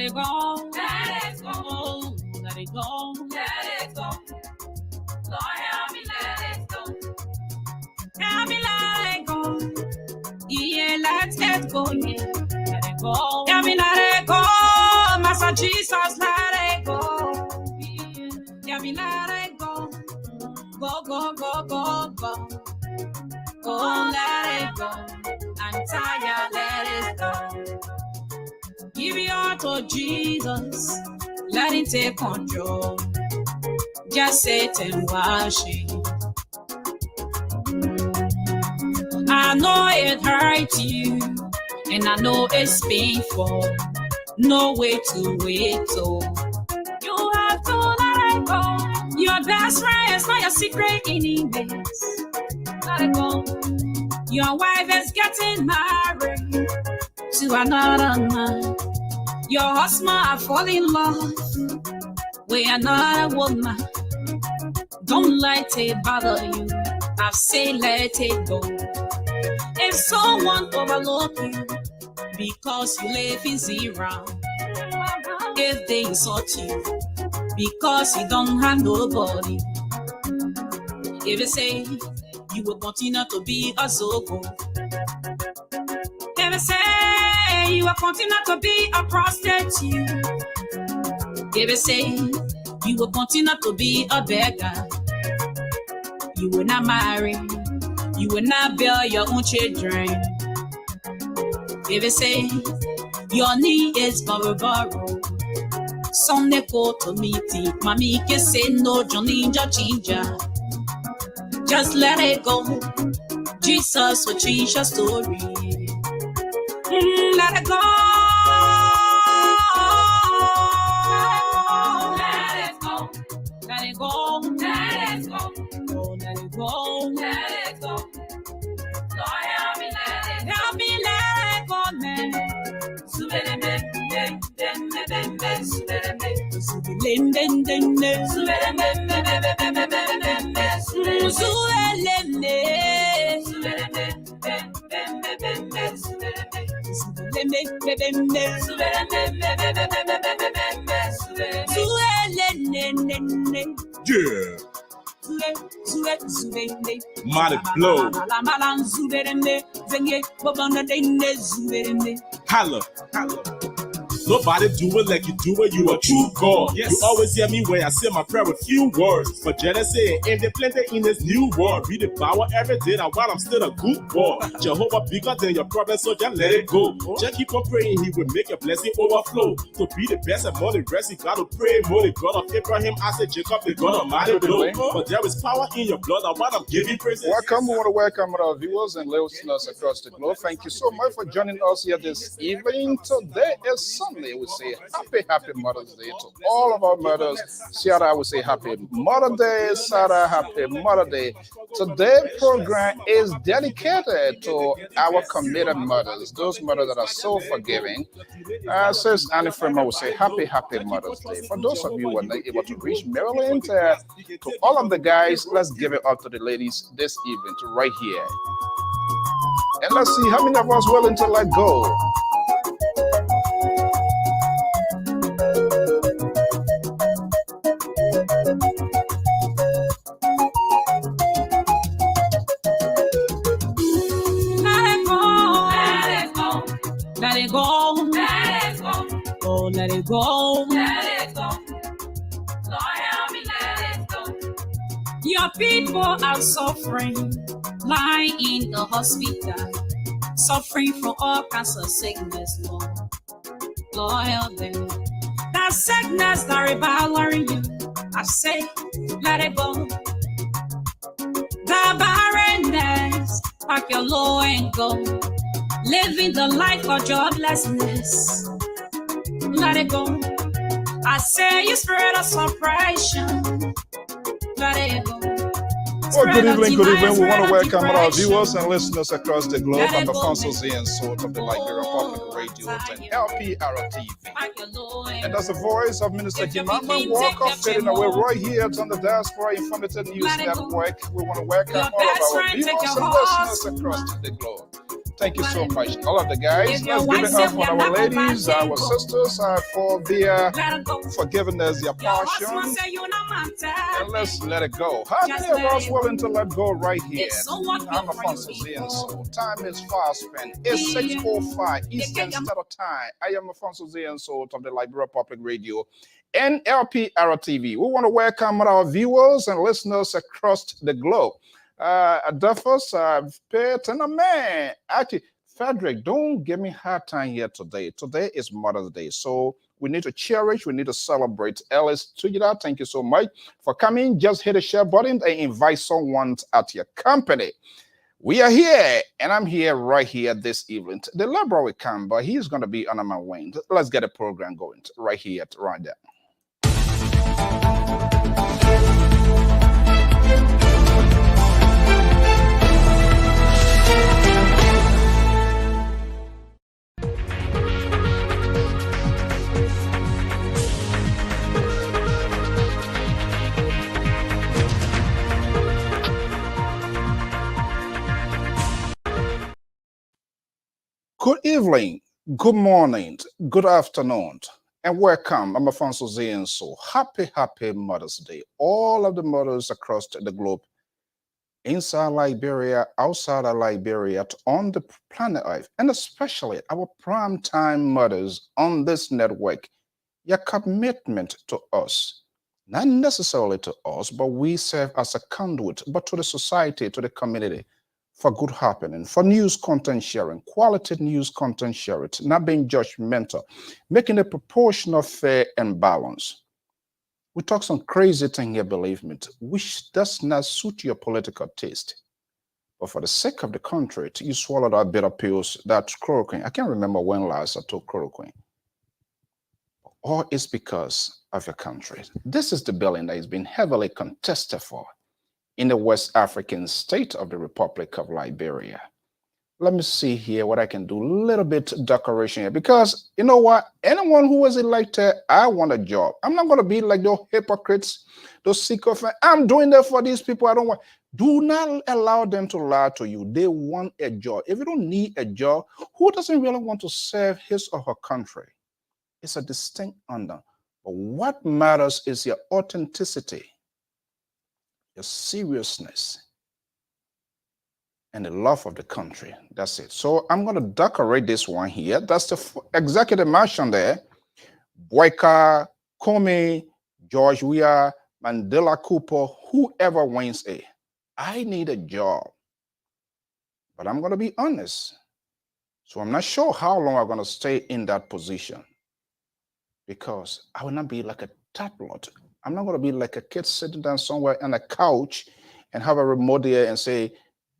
it go. Let it go. Let it go. Let it go. Lord, help me let it go. Help me let it go. Yeah, let it go. Yeah, let it go. Help me let it go. Master Jesus, let it go. Yeah, help me let it go. Go, go, go, go, go. Oh, let it go. I'm tired, let it go. Give your heart to Jesus. Let him take control. Just sit and watch it. I know it hurts you, and I know it's painful. No way to wait, so you have to let it go. Your best friend is not your secret enemies. Let it go. Your wife is getting married to another man. Your husband are falling in love with another woman. Don't let it bother you. I say let it go. If someone overlook you because you live in zero, if they insult you because you don't have nobody, if they say you will continue to be a zogo, if they say you will continue to be a prostitute, if they say you will continue to be a beggar, you will not marry, you will not bear your own children. If they say your knee is borrow, some they go to meeting, mommy can say no, Johnny Ginger. Just let it go. Jesus will change your story. Let it go. Let it go. Let it go. Let it go. Oh, let it go. Let it go. Lord, help me let it go. Help me let it go, man. Yeah. Mighty blow. Holla, holla. Nobody do it like you do it, you a true God. Yes. You always hear me when I say my prayer with few words. But Genesis, and they plenty in this new world. Read the power every day, and while I'm still a good boy. Jehovah bigger than your problem, so just let it go. Just keep on praying, he will make your blessing overflow. To be the best and money rest, you gotta pray more. The God of Abraham, Isaac, Jacob, the God of mighty blow. But there is power in your blood, and while I'm giving praises. Welcome, we want to welcome our viewers and listeners across the globe. Thank you so much for joining us here this evening. Today is Sunday. We say happy Mother's Day to all of our mothers. Sarah, we say happy Mother Day. Sarah, happy Mother Day. Today's program is dedicated to our committed mothers, those mothers that are so forgiving. Says Annie Freeman will say happy Mother's Day. For those of you who are not able to reach Maryland, to all of the guys, let's give it up to the ladies this evening, to right here. And let's see how many of us willing to let go. Let it go. Let it go. Oh, let it go. Let it go. Lord, help me let it go. Your people are suffering, lying in the hospital, suffering from all kinds of sickness, Lord. Lord, help them. That sickness that reviving you, I say, let it go. The barrenness, pack your load and go. Living the life of joblessness. Let it go. I say you spirit of suppression. Let it go. Well, good evening. We want to welcome our viewers and listeners across the globe on the Council's and Soul of the Liberia Public Radio and LPR-TV. And that's the voice of Minister Jemima Walker fading away right here on the Diaspora Informative News Network. We want to welcome all of our viewers and listeners across the globe. Thank you so much, all of the guys. Let's give it up for our ladies, our sisters, for giving us their passion. And let's let it go. How many of us willing to let go right here? I'm Alfonso Zienso. Time is fast spent. It's 6:05 Eastern Standard Time. I am Alfonso Zienso of the Liberia Public Radio and LPR-TV. We want to welcome our viewers and listeners across the globe. Actually, Frederick, don't give me hard time here today. Today is Mother's Day, so we need to cherish, we need to celebrate. Alice Tujida, thank you so much for coming. Just hit the share button and invite someone at your company. We are here, and I'm here right here this evening. The Liberal will come, but he's going to be on my wing. Let's get a program going right here, right there. Good evening, good morning, good afternoon, and welcome. I'm Alfonso Zienso. Happy Mother's Day. All of the mothers across the globe, inside Liberia, outside of Liberia, on the planet Earth, and especially our primetime mothers on this network. Your commitment to us, not necessarily to us, but we serve as a conduit, but to the society, to the community, for good happening, for news content sharing, quality news content sharing, not being judgmental, making it proportional, fair, and balanced. We talk some crazy thing here, believe me, which does not suit your political taste. But for the sake of the country, you swallow that bitter pills, that chloroquine. I can't remember when last I took chloroquine. Or it's because of your country. This is the billing that has been heavily contested for in the West African state of the Republic of Liberia. Let me see here what I can do. A little bit decoration here, because you know what? Anyone who was elected, I want a job. I'm not going to be like those hypocrites, those sycophants. I'm doing that for these people. I don't want. Do not allow them to lie to you. They want a job. If you don't need a job, who doesn't really want to serve his or her country? It's a distinct honor. But what matters is your authenticity, your seriousness, and the love of the country. That's it. So I'm going to decorate this one here. That's the executive mansion there. Boyka, Comey, George Weah, Mandela Cooper, whoever wins it. I need a job. But I'm going to be honest. So I'm not sure how long I'm going to stay in that position, because I will not be like a tabloid. I'm not going to be like a kid sitting down somewhere on a couch and have a remote there and say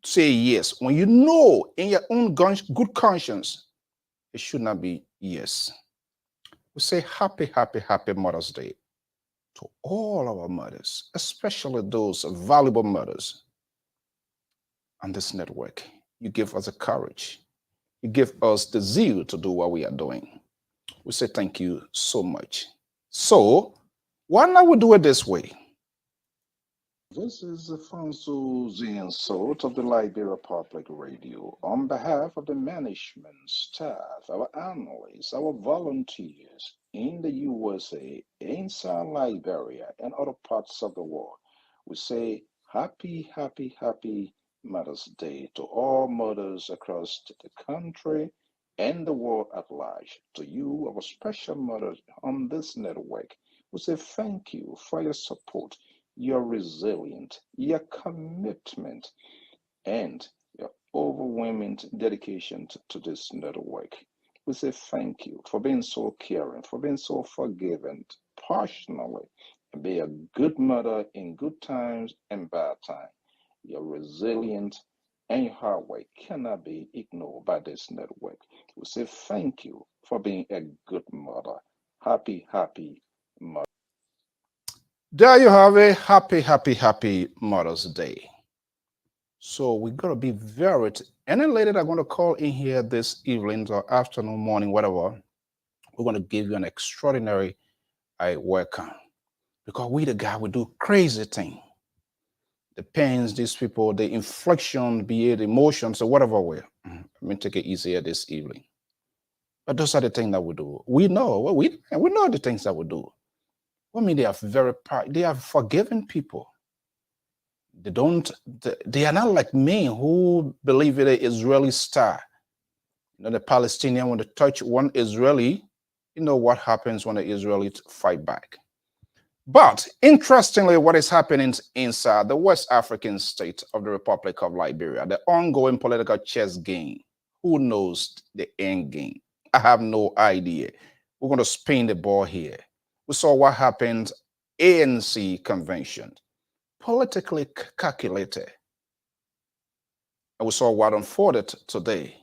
yes. When you know in your own good conscience, it should not be yes. We say happy Mother's Day to all our mothers, especially those valuable mothers on this network. You give us the courage. You give us the zeal to do what we are doing. We say thank you so much. So, why not we do it this way? This is Alfonso Zienso of the Liberia Public Radio. On behalf of the management, staff, our analysts, our volunteers in the USA, inside Liberia, and other parts of the world, we say happy Mother's Day to all mothers across the country and the world at large. To you, our special mothers on this network, we say thank you for your support, your resilience, your commitment, and your overwhelming dedication to this network. We say thank you for being so caring, for being so forgiving, passionately, and be a good mother in good times and bad times. Your resilience and your hard work cannot be ignored by this network. We say thank you for being a good mother. Happy Mother. There you have it. Happy Mother's Day. So we're going to be very, any lady that are going to call in here this evening or afternoon, morning, whatever, we're going to give you an extraordinary welcome. Because we the guy, we do crazy thing. the pains these people, the infliction, be it emotions or whatever way. Let me take it easier this evening. But those are the things that we do. We know, well, we know the things that we do. I mean, they are forgiving people. They are not like me who believe in the Israeli star. You know, the Palestinian, when they touch one Israeli, you know what happens when the Israelis fight back. But interestingly, what is happening inside the West African state of the Republic of Liberia, the ongoing political chess game, who knows the end game? I have no idea. We're going to spin the ball here. We saw what happened ANC convention, politically calculated. And we saw what unfolded today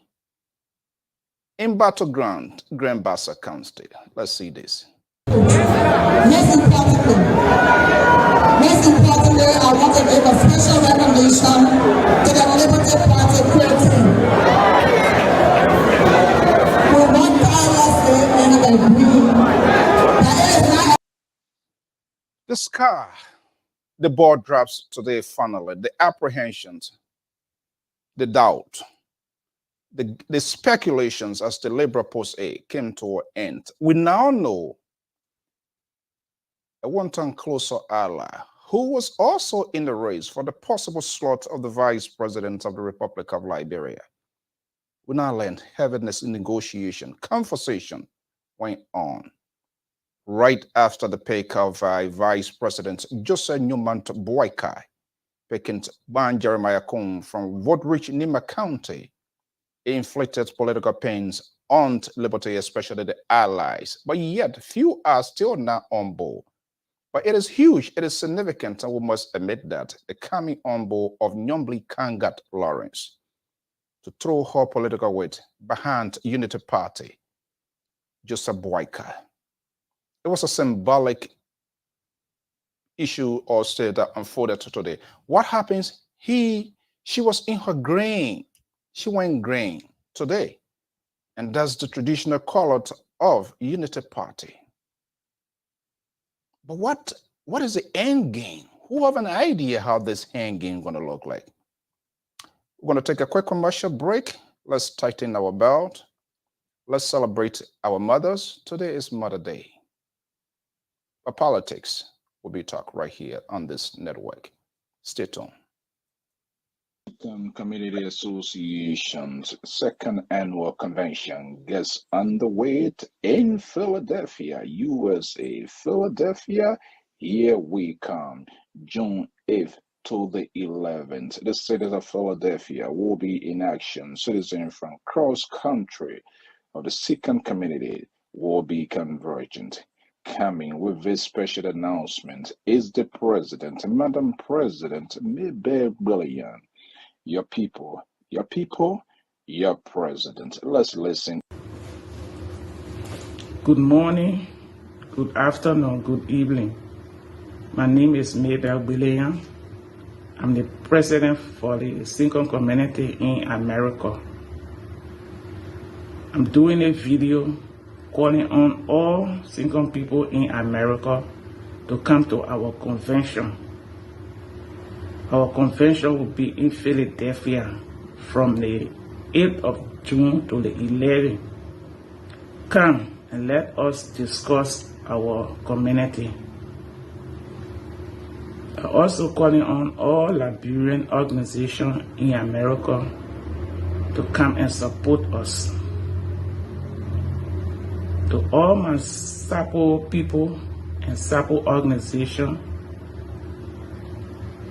in Battleground, Grand Bassa County. Let's see this. Most importantly, I want to give a special recognition to the Liberty Party core team, who worked tirelessly and agreed that it is not. The scar, the ball drops today finally, the apprehensions, the doubt, the speculations as the Labour Post A came to an end. We now know a one-time closer ally who was also in the race for the possible slot of the Vice President of the Republic of Liberia. We now learned heaviness in negotiation, conversation went on. Right after the pick of Vice President Joseph Newmont Boykai, picking Ban Jeremiah Kum from vote-rich Nima County, inflicted political pains on Liberty, especially the allies. But yet, few are still not on board. But it is huge, it is significant, and we must admit that the coming on board of Nyombli Kangat Lawrence to throw her political weight behind Unity Party, Joseph Boyka. It was a symbolic issue or state that unfolded today. What happens? She was in her grain. She went grain today. And that's the traditional color of Unity Party. But what is the end game? Who have an idea how this end game is going to look like? We're going to take a quick commercial break. Let's tighten our belt. Let's celebrate our mothers. Today is Mother Day. But politics will be talked right here on this network. Stay tuned. Community Association's second annual convention gets underway in Philadelphia, USA. Philadelphia, here we come. June 8th to the 11th. The city of Philadelphia will be in action. Citizens from cross country of the second community will be convergent. Coming with this special announcement is the President, Madam President Mabel Williams. Your people, your president. Let's listen. Good morning, good afternoon, good evening. My name is Mabel Williams. I'm the president for the single community in America. I'm doing a video calling on all single people in America to come to our convention. Our convention will be in Philadelphia from the 8th of June to the 11th. Come and let us discuss our community. I'm also calling on all Liberian organizations in America to come and support us. To all my SAPO people and SAPO organizations,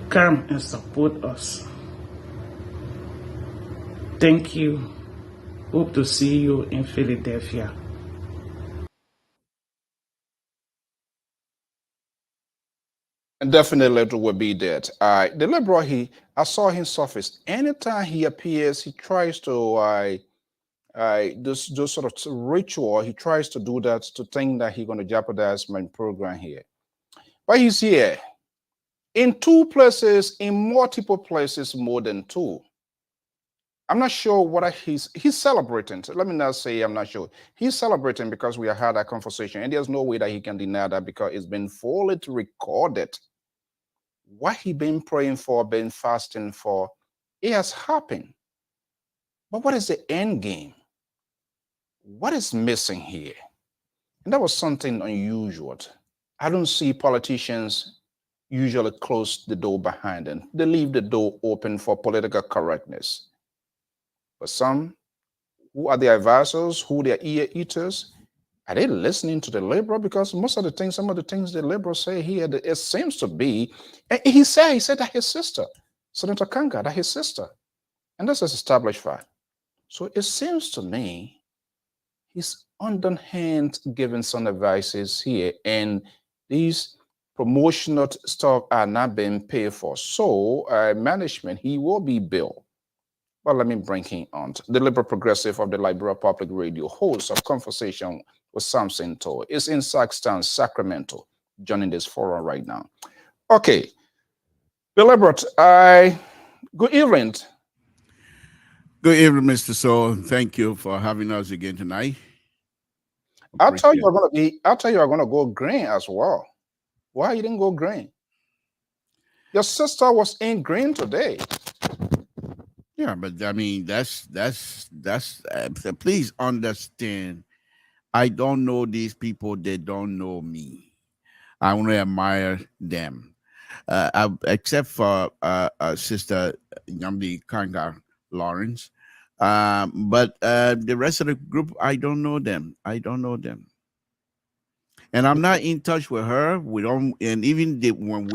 come and support us. Thank you. Hope to see you in Philadelphia. And definitely it will be that. The liberal, I saw him surface. Anytime he appears, he tries to this sort of ritual. He tries to do that to think that he's going to jeopardize my program here. But he's here. In two places, in multiple places, more than two. I'm not sure what he's celebrating. Let me not say I'm not sure. He's celebrating because we have had that conversation, and there's no way that he can deny that because it's been fully recorded. what he been praying for, been fasting for, it has happened. But what is the end game? What is missing here? And that was something unusual. I don't see politicians usually close the door behind them. They leave the door open for political correctness. But some who are the advisors, who they are ear eaters, are they listening to the liberal? Because most of the things, some of the things the liberals say here, it seems to be, and he said that his sister, Senator Kanga, that his sister, and that's an established fact. So it seems to me he's underhand giving some advices here, and these promotional stuff are not being paid for. So management, he will be billed. Well, let me bring him on. The liberal progressive of the Liberal Public Radio, host of Conversation with Samson Toy, is in Saxton, Sacramento, joining this forum right now. Okay, the liberal, good evening. Good evening, Mr. Soul. Thank you for having us again tonight. I thought you were gonna go green as well. Why you didn't go green? Your sister was in green today. Yeah, but I mean that's please understand. I don't know these people. They don't know me. I only admire them. Except for Sister Yamdi Kanga Lawrence. But the rest of the group, I don't know them. I don't know them. And I'm not in touch with her. We don't, and even when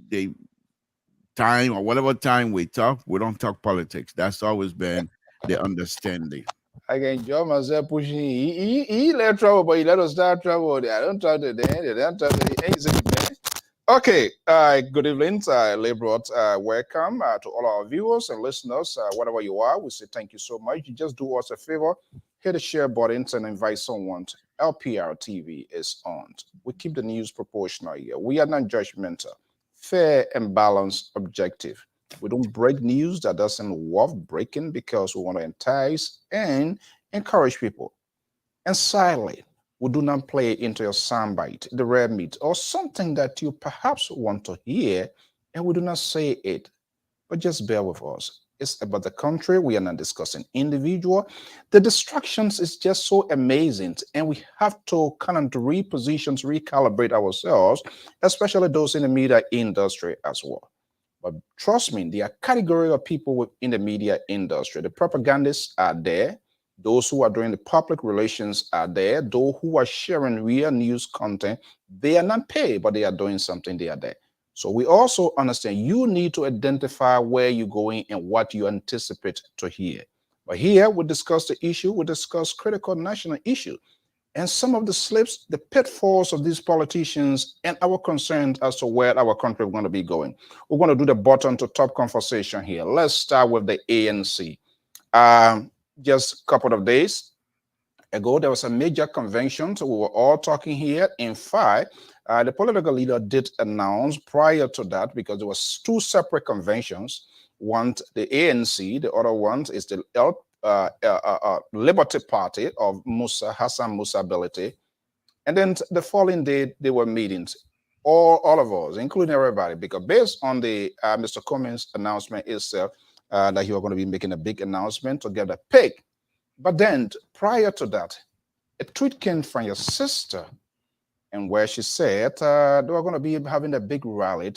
they time or whatever time we talk, we don't talk politics. That's always been the understanding. I can enjoy myself pushing. He let trouble, but he let us start trouble. I don't talk to them. They don't talk to the Okay, good evening, Liberal. Welcome to all our viewers and listeners, whatever you are. We say thank you so much. You just do us a favor, hit the share button and invite someone. LPR-TV is on. We keep the news proportional here. We are not judgmental, fair and balanced, objective. We don't break news that doesn't worth breaking because we want to entice and encourage people. And silently, we do not play into your soundbite, the rare meat, or something that you perhaps want to hear, and we do not say it. But just bear with us. It's about the country. We are not discussing individual. The distractions is just so amazing, and we have to kind of reposition, recalibrate ourselves, especially those in the media industry as well. But trust me, there are category of people in the media industry. The propagandists are there. Those who are doing the public relations are there. Those who are sharing real news content, they are not paid, but they are doing something, they are there. So we also understand you need to identify where you're going and what you anticipate to hear. But here we discuss the issue, we discuss critical national issue and some of the slips, the pitfalls of these politicians and our concerns as to where our country is going to be going. We're going to do the bottom to top conversation here. Let's start with the ANC. Just a couple of days ago, there was a major convention. So we were all talking here. In fact, the political leader did announce prior to that, because there was two separate conventions. One, the ANC, the other one is the Liberty Party of Hassan Musa Belete. And then the following day, there were meetings. All of us, including everybody, because based on the Mr. Cummings' announcement itself, that you are going to be making a big announcement to get a pick. But then prior to that, a tweet came from your sister, and where she said they were going to be having a big rally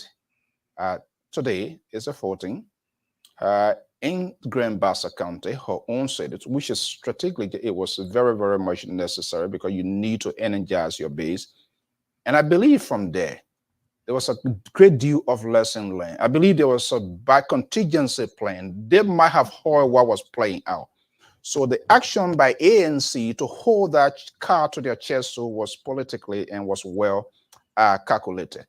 today, is the 14th, in Grand Bassa County, her own said, which is strategically, it was very, very much necessary because you need to energize your base. And I believe from there was a great deal of lesson learned. I believe there was a back contingency plan. They might have heard what was playing out. So the action by ANC to hold that card to their chest was politically and was well calculated.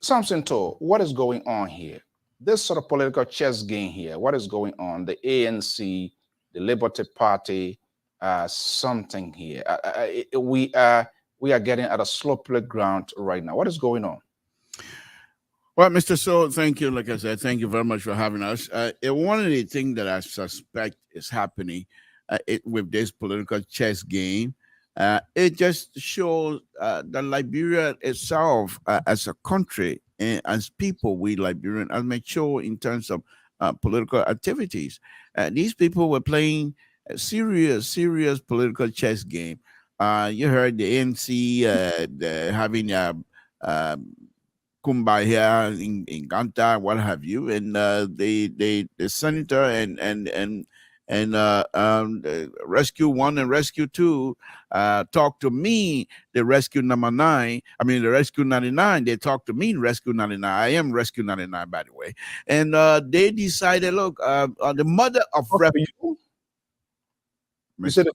Samson told, what is going on here? This sort of political chess game here, what is going on? The ANC, the Liberty Party, something here. We are getting at a slow playground right now. What is going on? Well, Mr. So, thank you. Like I said, thank you very much for having us. One of the things that I suspect is happening with this political chess game, it just shows that Liberia itself as a country as people, we Liberians are mature in terms of political activities. These people were playing a serious political chess game. You heard the ANC having uh, kumbaya in Ganta, what have you, and the senator and rescue 1 and rescue 2 talked to me, the rescue number 9, I mean the rescue 99, they talked to me in rescue 99. I am rescue 99, by the way. And they decided, look, the mother of you? You said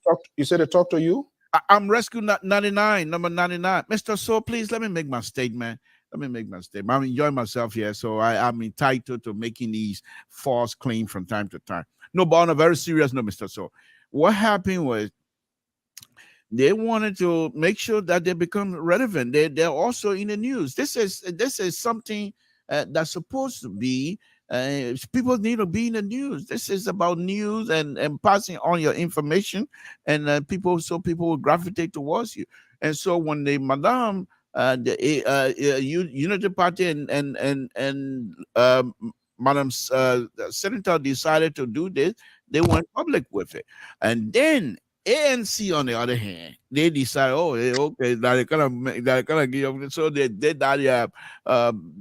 they talked to you? I'm rescue 99, number 99. Mr. So please let me make my statement. I'm enjoying myself here, so I'm entitled to making these false claims from time to time. No, but on a very serious note, Mr. So, what happened was they wanted to make sure that they become relevant. They're also in the news. This is something that's supposed to be. People need to be in the news. This is about news and passing on your information, and people will gravitate towards you. And so when the Madame, the Unity Party and Madam Senator decided to do this, they went public with it, and then ANC, on the other hand, they decided, okay, they're gonna give. So they did that.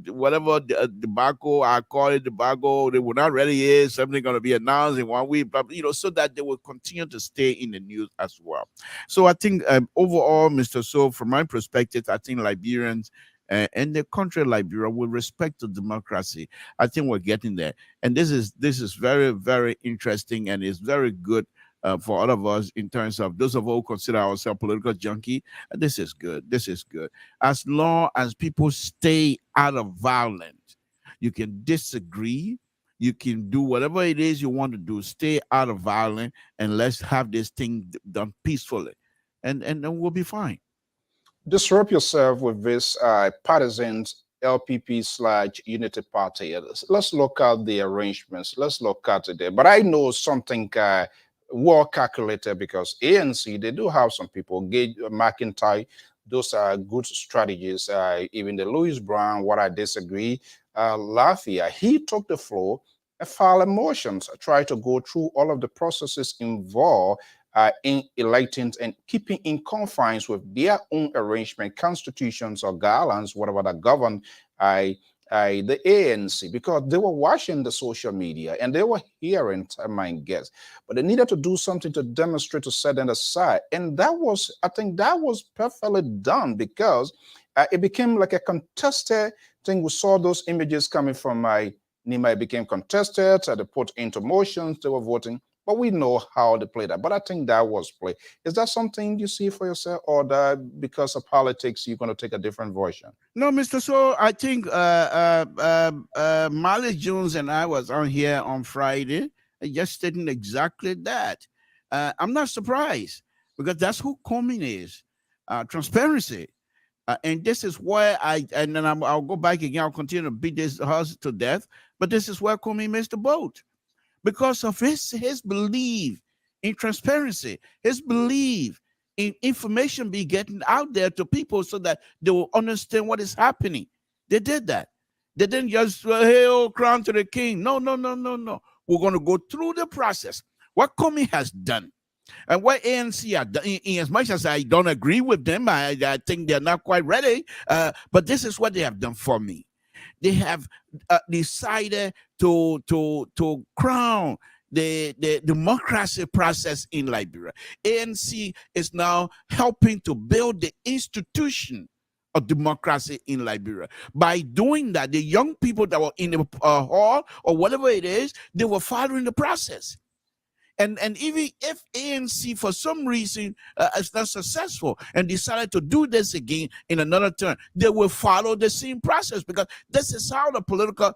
Whatever tobacco, I call it tobacco. They were not ready yet. Something gonna be announced in 1 week, but so that they will continue to stay in the news as well. So I think overall, Mr. So, from my perspective, I think Liberians and the country of Liberia with respect to democracy, I think we're getting there, and this is very, very interesting, and it's very good. For all of us, in terms of those of us who consider ourselves political junkie, this is good. This is good. As long as people stay out of violence, you can disagree, you can do whatever it is you want to do. Stay out of violence, and let's have this thing done peacefully, and then we'll be fine. Disrupt yourself with this partisan LPP/Unity Party. Let's look at the arrangements. Let's look at it there. But I know something well calculated, because ANC, they do have some people. Gage McIntyre, those are good strategies. Even the Louis Brown, what I disagree, Lafia, he took the floor and filed a motion, try to go through all of the processes involved in electing and keeping in confines with their own arrangement, constitutions or guidelines, whatever that govern the ANC, because they were watching the social media and they were hearing my guess, but they needed to do something to demonstrate, to set them aside. And that was, I think that was perfectly done, because it became like a contested thing. We saw those images coming from Nima. It became contested, they put into motions, they were voting, but we know how they played that. But I think that was play. Is that something you see for yourself, or that because of politics you're going to take a different version? No, Mr. So, I think Miles Jones and I was on here on Friday, just stating exactly that. I'm not surprised, because that's who Comey is, transparency. And this is where I'll go back again. I'll continue to beat this horse to death, but this is where Comey missed the boat, because of his belief in transparency, his belief in information be getting out there to people so that they will understand what is happening. They did that. They didn't just, hail crown to the king. No. We're going to go through the process. What Comey has done, and what ANC are done, in as much as I don't agree with them, I think they're not quite ready, but this is what they have done for me. They have decided to crown the democracy process in Liberia. ANC is now helping to build the institution of democracy in Liberia. By doing that, the young people that were in the hall or whatever it is, they were following the process. And even if ANC for some reason is not successful and decided to do this again in another term, they will follow the same process, because this is how the political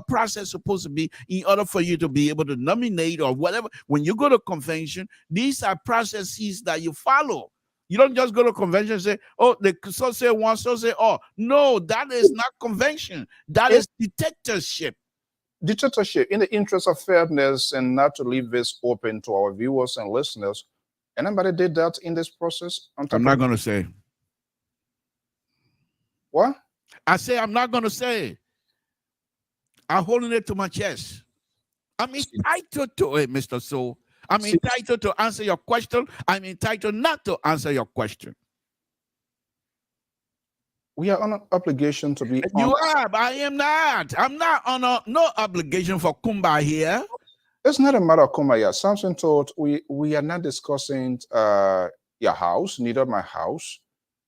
process is supposed to be, in order for you to be able to nominate or whatever. When you go to convention, these are processes that you follow. You don't just go to convention and say, oh, the so say one, so say all. No, that is not convention. That is dictatorship. Dictatorship. In the interest of fairness and not to leave this open to our viewers and listeners, anybody did that in this process? I'm not going to say. What? I say I'm not going to say it. I'm holding it to my chest. I'm entitled to it, Mr. So. I'm entitled to answer your question. I'm entitled not to answer your question. We are on an obligation to be. You are, but I am not. I'm not on no obligation for Kumba here. It's not a matter of Kumbaya. Samson told we are not discussing your house, neither my house.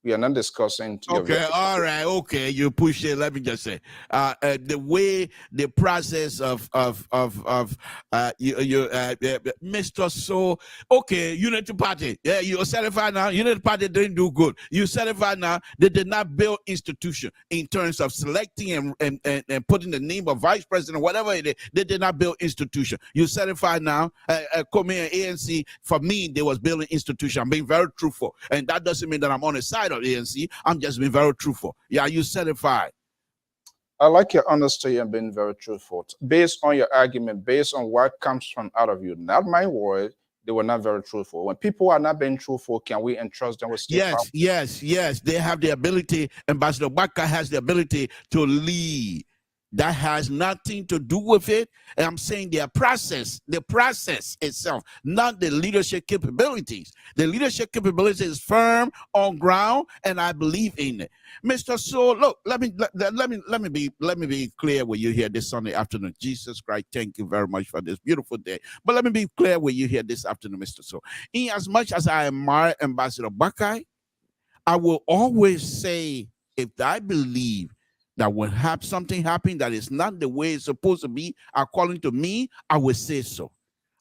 We are not discussing. Okay, all right, okay. You push it. Let me just say, the way the process of Mr. So okay, Unity Party. Yeah, you're certified now. Unity Party didn't do good. You certified now. They did not build institution in terms of selecting and putting the name of vice president, whatever it is. They did not build institution. You certified now. Come here, ANC. For me, they was building institution. I'm being very truthful, and that doesn't mean that I'm on the side of ANC. I'm just being very truthful. Yeah, you certified. I like your honesty and being very truthful. Based on your argument, based on what comes from out of you, not my word, they were not very truthful. When people are not being truthful, can we entrust them with state power? Yes. They have the ability. Ambassador Baka has the ability to lead. That has nothing to do with it. And I'm saying the process itself, not the leadership capabilities. The leadership capability is firm on ground, and I believe in it. Mr. So, look, let me be clear with you here this Sunday afternoon. Jesus Christ, thank you very much for this beautiful day. But let me be clear with you here this afternoon, Mr. So. In as much as I admire Ambassador Bakai, I will always say, if I believe that when something happen that is not the way it's supposed to be, according to me, I will say so.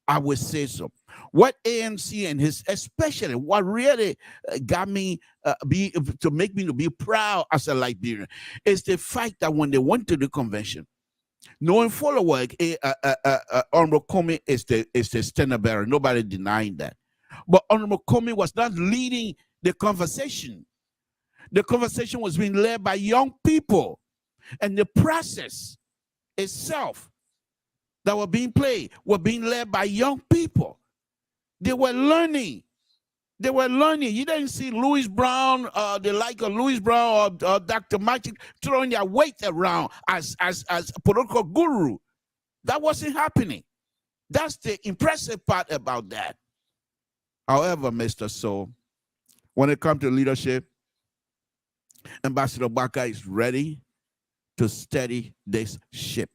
I will say so. What ANC and especially what really got me to make me to be proud as a Liberian is the fact that when they went to the convention, knowing full well, Honorable Comey is the standard bearer. Nobody denying that. But Honorable Comey was not leading the conversation. The conversation was being led by young people. And the process itself that were being played were being led by young people. They were learning. You didn't see Louis Brown, the like of Louis Brown or Dr. Magic throwing their weight around as a political guru. That wasn't happening. That's the impressive part about that. However, Mr. So, when it comes to leadership, Ambassador Baka is ready to steady this ship.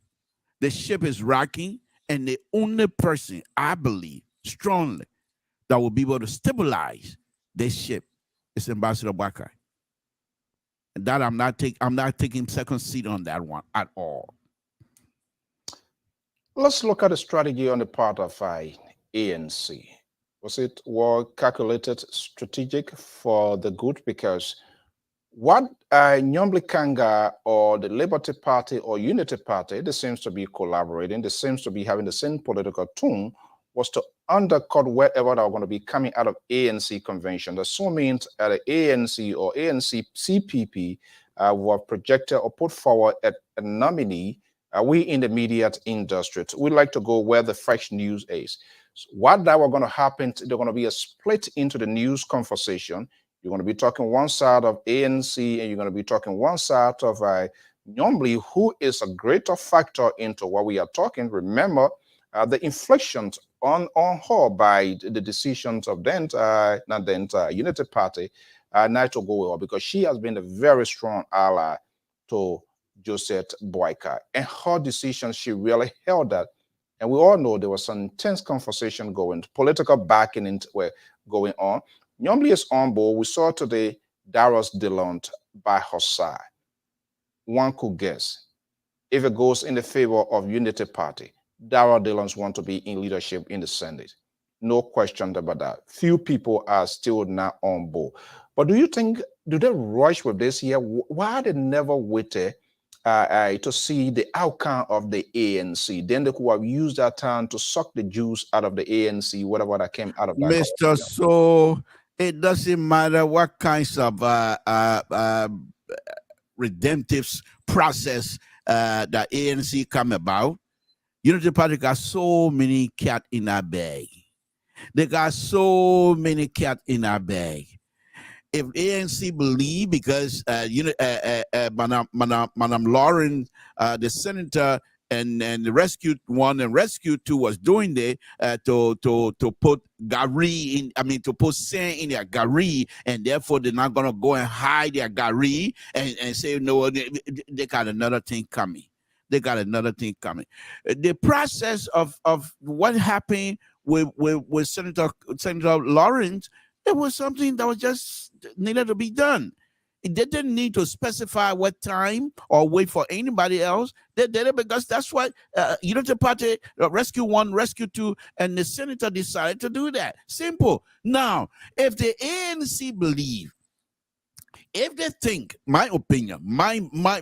The ship is rocking, and the only person I believe strongly that will be able to stabilize this ship is Ambassador Baka. And that I'm not taking second seat on that one at all. Let's look at the strategy on the part of ANC. Was it well calculated, strategic for the good? Because what Nyomli Kanga or the Liberty Party or Unity Party, they seems to be collaborating, they seems to be having the same political tone, was to undercut wherever they are going to be coming out of ANC convention. That so means the ANC or ANC CPP were projected or put forward at a nominee. We in the media industry, we like to go where the fresh news is. So what that were going to happen, they're going to be a split into the news conversation. You're going to be talking one side of ANC and you're going to be talking one side of Nyomli, who is a greater factor into what we are talking. Remember, the inflections on her by the decisions of Unity Party not to go well, because she has been a very strong ally to Joseph Boyka. And her decision, she really held that. And we all know there was some intense conversation going, political backing were going on. Nyomli is on board. We saw today Darius DeLont by her side. One could guess, if it goes in the favor of Unity Party, Darius DeLont want to be in leadership in the Senate. No question about that. Few people are still not on board. But do you think, do they rush with this here? Why they never waited to see the outcome of the ANC? Then they could have used that time to suck the juice out of the ANC, whatever that came out of that. Mr. So, it doesn't matter what kinds of redemptive process that ANC come about. Unity Party got so many cat in our bag. They got so many cat in our bag. if ANC believe, because Madam Lauren, the senator, and the rescue 1 and rescue 2 was doing there to put Gary in, to put sand in their Gary, and therefore they're not gonna go and hide their Gary and say no, they got another thing coming. They got another thing coming. The process of what happened with Senator Lawrence, it was something that was just needed to be done. They didn't need to specify what time or wait for anybody else. They did it because that's what Unity Party, Rescue 1, Rescue 2, and the senator decided to do that. Simple. Now, if the ANC believe, if they think, my opinion,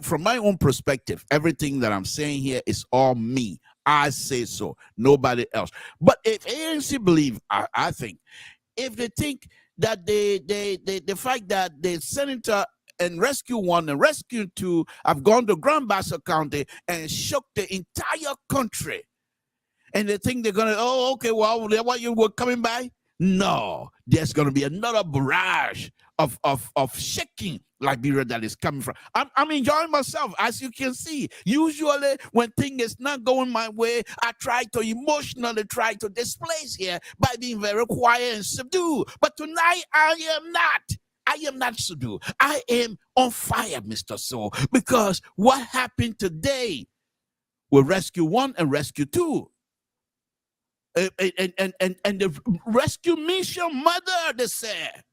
from my own perspective, everything that I'm saying here is all me. I say so, nobody else. But if ANC believe, I think, if they think that the fact that the senator and Rescue 1 and Rescue 2 have gone to Grand Bassa County and shook the entire country, and they think they're gonna, oh, okay, well, what you were coming by? No, there's gonna be another barrage of shaking Liberia that is coming from. I'm enjoying myself, as you can see. Usually when things is not going my way, I try to emotionally try to displace here by being very quiet and subdued. But tonight I am not subdued. I am on fire, Mr. Soul, because what happened today with Rescue 1 and Rescue 2, and the rescue mission mother, they said,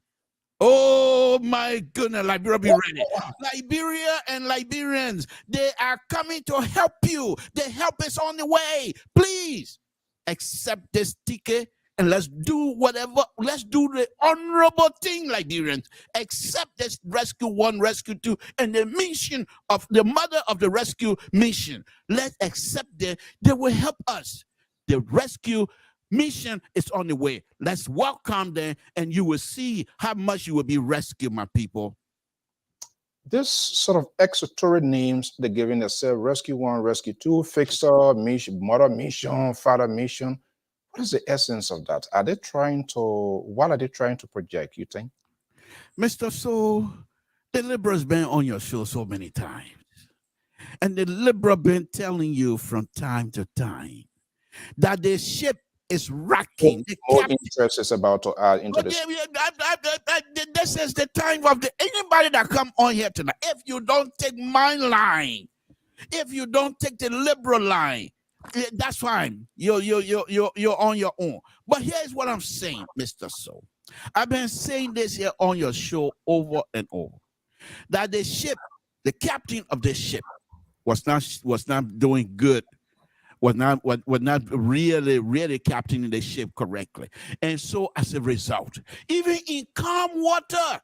oh my goodness, Liberia, be ready. Liberia and Liberians, they are coming to help you. The help is on the way. Please accept this ticket and let's do whatever. Let's do the honorable thing, Liberians. Accept this Rescue 1, Rescue 2, and the mission of the mother of the rescue mission. Let's accept that they will help us. The rescue mission is on the way. Let's welcome them, and you will see how much you will be rescued, my people. This sort of exoteric names they're giving themselves: Rescue 1, Rescue 2, Fixer, Mission, Mother Mission, Father Mission. What is the essence of that? What are they trying to project, you think? Mr. So, the Liberal's been on your show so many times. And the Liberal been telling you from time to time that the ship is rocking. More interest is about to add into this. This is the time of anybody that come on here tonight. If you don't take my line, if you don't take the Liberal line, that's fine. You're on your own. But here's what I'm saying, Mr. So. I've been saying this here on your show over and over, that the ship, the captain of the ship, was not doing good. Was not really captaining the ship correctly. And so as a result, even in calm water,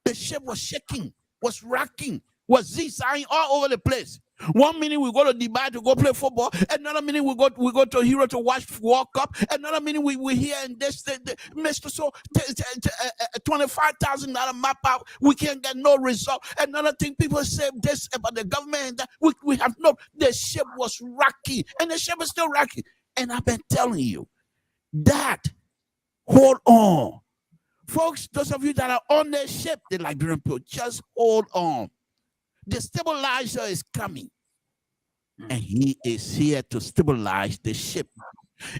the ship was shaking, was rocking, was zigzagging all over the place. 1 minute we go to Dubai to go play football, another minute we go to Hero to watch World Cup, another minute we here and this Mr. So $25,000 map out, we can't get no result. Another thing, people say this about the government, that we have no. The ship was rocky, and the ship is still rocky. And I've been telling you that. Hold on, folks. Those of you that are on the ship, the Liberian people, just hold on. The stabilizer is coming, and he is here to stabilize the ship.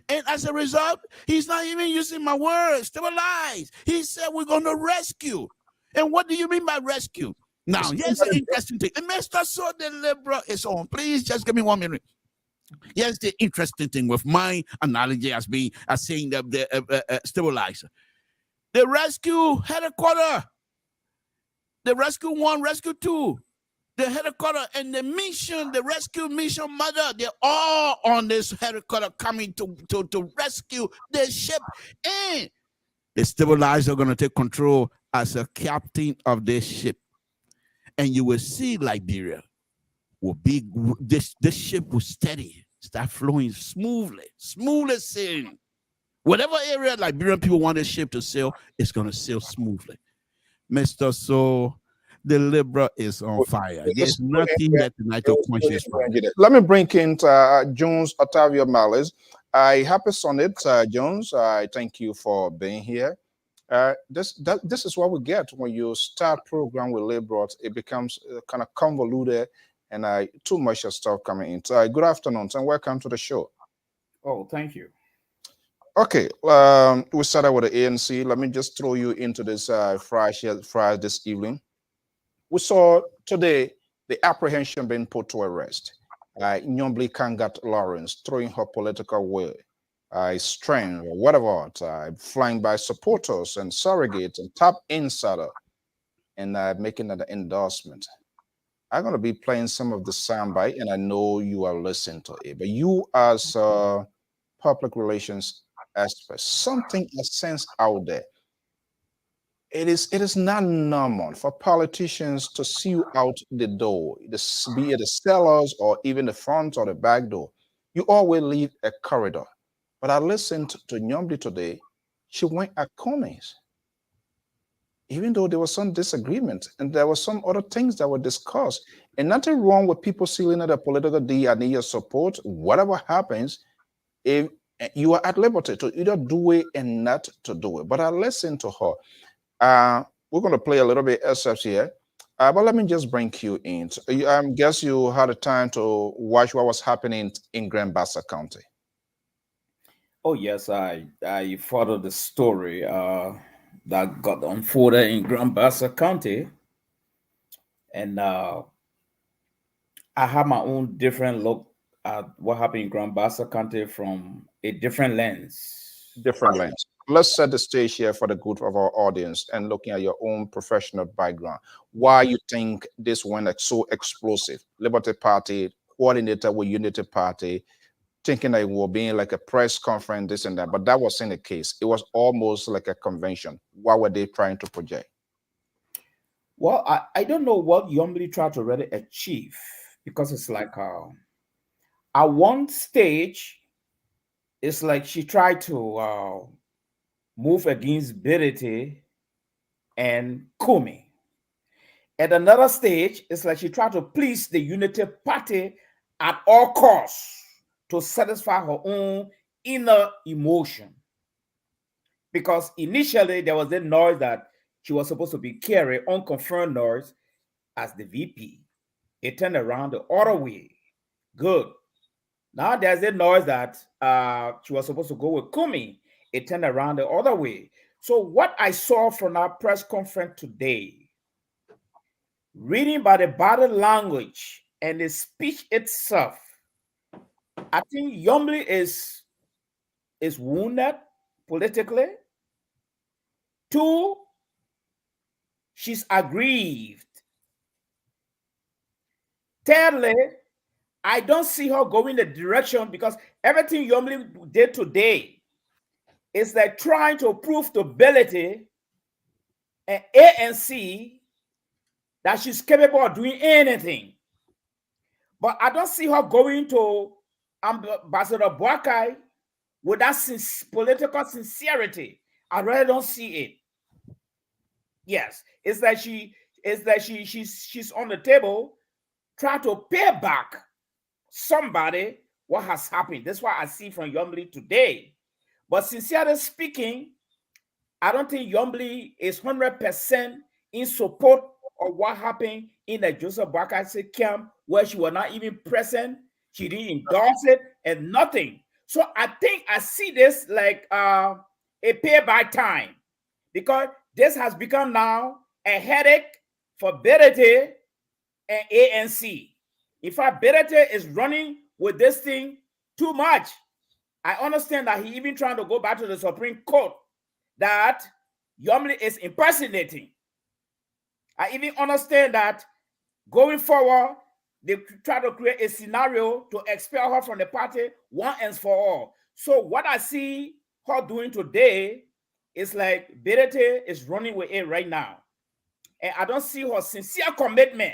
And as a result, he's not even using my word, stabilize. He said we're going to rescue. And what do you mean by rescue? Now, here's the interesting thing. Mr. So the Liberal is on. Please just give me 1 minute. Here's the interesting thing with my analogy as saying the stabilizer. The rescue headquarters, the Rescue 1, Rescue 2, the headquarters and the mission, the rescue mission mother, they're all on this headquarters coming to rescue the ship. And the stabilizer going to take control as a captain of this ship. And you will see Liberia will be, this ship will steady, start flowing smoothly sailing. Whatever area Liberian people want the ship to sail, it's going to sail smoothly. Mr. So, the Liberal is on fire. There's nothing that tonight to quench this. Let me bring in Jones Otavio Malice. Happy Sunday, Jones. I thank you for being here. This is what we get when you start program with liberals. It becomes kind of convoluted and too much stuff coming in. So, good afternoon and welcome to the show. Oh, thank you. Okay, we started with the ANC. Let me just throw you into this Friday this evening. We saw today the apprehension being put to arrest. Nyombli Kangat Lawrence throwing her political will, strength, or whatever, flying by supporters and surrogates and top insider and making an endorsement. I'm going to be playing some of the soundbite, and I know you are listening to it. But you, as public relations expert, something I sense out there. It is not normal for politicians to see you out the door, be it the cellars or even the front or the back door. You always leave a corridor. But I listened to Nyomdi today. She went at Cummings, even though there was some disagreement and there were some other things that were discussed. And nothing wrong with people sealing at a political deal and need your support. Whatever happens, if you are at liberty to either do it and not to do it. But I listened to her. We're going to play a little bit excerpts here, but let me just bring you in. So, I guess you had a time to watch what was happening in Grand Bassa County. Oh yes, I followed the story that got unfolded in Grand Bassa County, and I have my own different look at what happened in Grand Bassa County from a different lens. Different lens. Let's set the stage here for the good of our audience and looking at your own professional background. Why you think this went so explosive? Liberty Party coordinated with Unity Party, thinking that it will be like a press conference, this and that, but that wasn't the case. It was almost like a convention. What were they trying to project? Well, I don't know what Yombly tried to really achieve, because it's like at one stage, it's like she tried to move against Berete and Kumi. At another stage, it's like she tried to please the Unity Party at all costs to satisfy her own inner emotion. Because initially there was a noise that she was supposed to be carrying, unconfirmed noise, as the VP. It turned around the other way. Good. Now there's a noise that she was supposed to go with Kumi. It turned around the other way. So what I saw from our press conference today, reading by the body language and the speech itself, I think Yombly is wounded politically. Two, she's aggrieved. Thirdly, I don't see her going the direction, because everything Yombly did today is like trying to prove to Belity and ANC that she's capable of doing anything. But I don't see her going to Ambassador Boakai with that political sincerity. I really don't see it. Yes, it's like she's on the table trying to pay back somebody what has happened. That's what I see from Yombly today. But sincerely speaking, I don't think Yombly is 100% in support of what happened in the Joseph Boakai camp, where she was not even present. She didn't endorse it and nothing. So I think I see this like a payback time, because this has become now a headache for Berete and ANC. In fact, Berete is running with this thing too much. I understand that he even trying to go back to the Supreme Court that Yombly is impersonating. I even understand that going forward, they try to create a scenario to expel her from the party once and for all. So what I see her doing today is like Berete is running with it right now. And I don't see her sincere commitment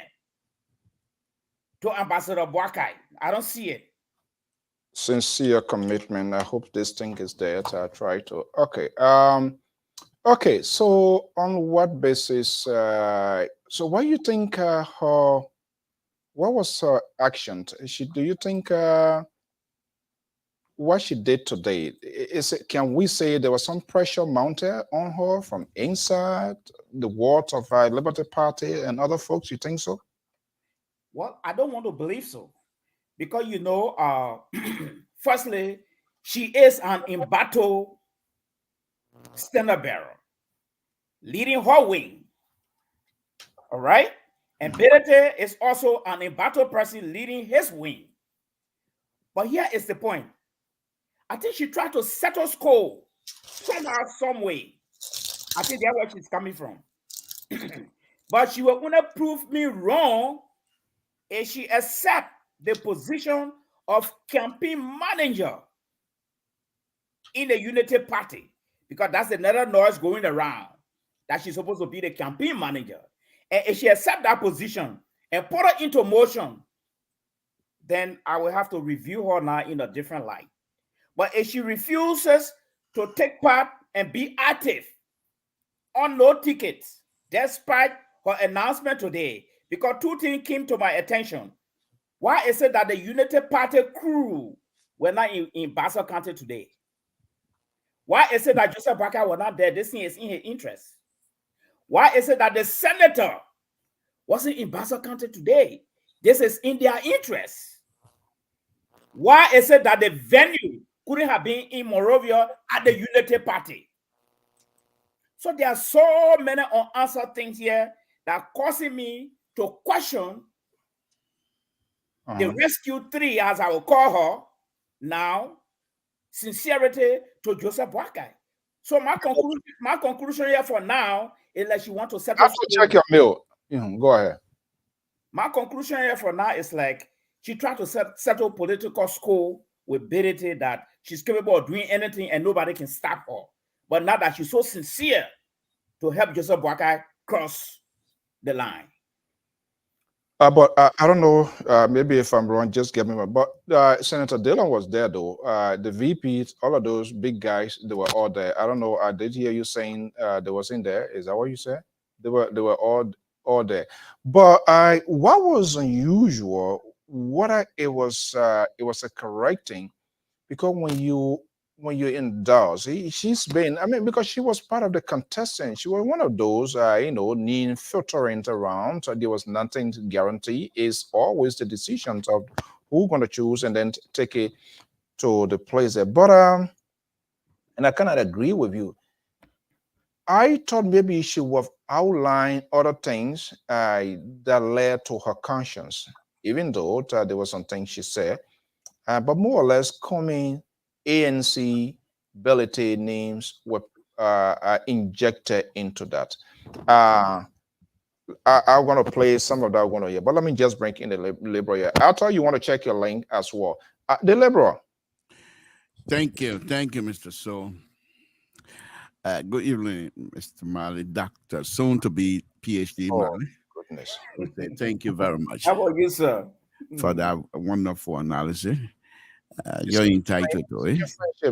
to Ambassador Boakai. I don't see it. Sincere commitment. I hope this thing is there. I try to. Okay. Okay. So on what basis? So what do you think what was her action? Do you think what she did today, can we say there was some pressure mounted on her from inside the walls of Liberty Party and other folks? You think so? Well, I don't want to believe so. Because, firstly, she is an embattled standard bearer, leading her wing. All right? And Berete is also an embattled person leading his wing. But here is the point. I think she tried to settle score somehow, some way. I think that's where she's coming from. But she was going to prove me wrong if she accept the position of campaign manager in the Unity Party, because that's another noise going around that she's supposed to be the campaign manager. And if she accept that position and put her into motion, then I will have to review her now in a different light. But if she refuses to take part and be active on no tickets, despite her announcement today, because two things came to my attention. Why is it that the Unity Party crew were not in Basel County today? Why is it that Joseph Barker was not there? This thing is in his interest. Why is it that the senator wasn't in Basel County today? This is in their interest. Why is it that the venue couldn't have been in Morovia at the Unity Party? So there are so many unanswered things here that are causing me to question the Rescue 3, as I will call her now, sincerity to Joseph Boakai. So my conclusion here for now is that she wants to settle. I have to check your mail. Go ahead. My conclusion here for now is like she tried to settle political score with Berete that she's capable of doing anything and nobody can stop her. But now that she's so sincere to help Joseph Boakai cross the line. But I don't know, maybe if I'm wrong, just get me wrong. But Senator Dillon was there, though. The VPs, all of those big guys, they were all there. I don't know. I did hear you saying they was in there. Is that what you said? They were all there. But what was unusual? It was a correct thing, because when you indulge, she's been, I mean, because she was part of the contestant, she was one of those, filtering around. So there was nothing to guarantee. It's always the decisions of who's going to choose and then take it to the place there. But, and I cannot agree with you. I thought maybe she would have outlined other things that led to her conscience, even though there were some things she said, but more or less coming ANC ability names were injected into that. I'm going to play some of that one here, but let me just bring in the Liberal here. Arthur, you want to check your link as well. The Liberal. Thank you, Mr. So. Good evening, Mr. Mali, Dr. Soon to be PhD Mali. Goodness. Okay, thank you very much. How about you, sir? For that wonderful analysis. You're entitled to it.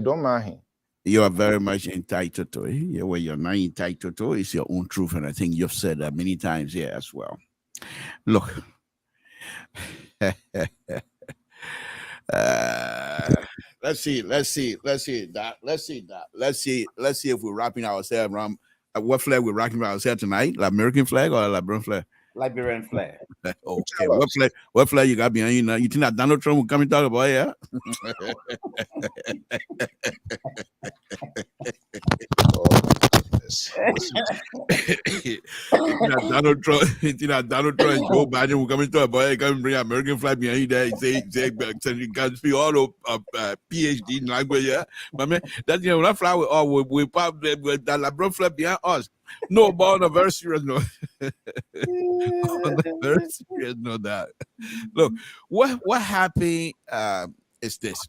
Don't mind him. You are very much entitled to it. What you're not entitled to is your own truth, and I think you've said that many times here as well. Look, let's see if we're wrapping ourselves around what flag we're wrapping ourselves tonight, the American flag or the Liberian flag? Liberian flag. Okay, what flag you got behind you now? You think that Donald Trump will come and talk about it, yeah? Donald Trump and Joe Biden will come and talk about it. Come and bring American flag behind you there. Say you can speak all of PhD in language, yeah. But man, that that flag we pop the LeBron flag behind us. No, but on a very serious note. On a very serious note, that look, what happened is this.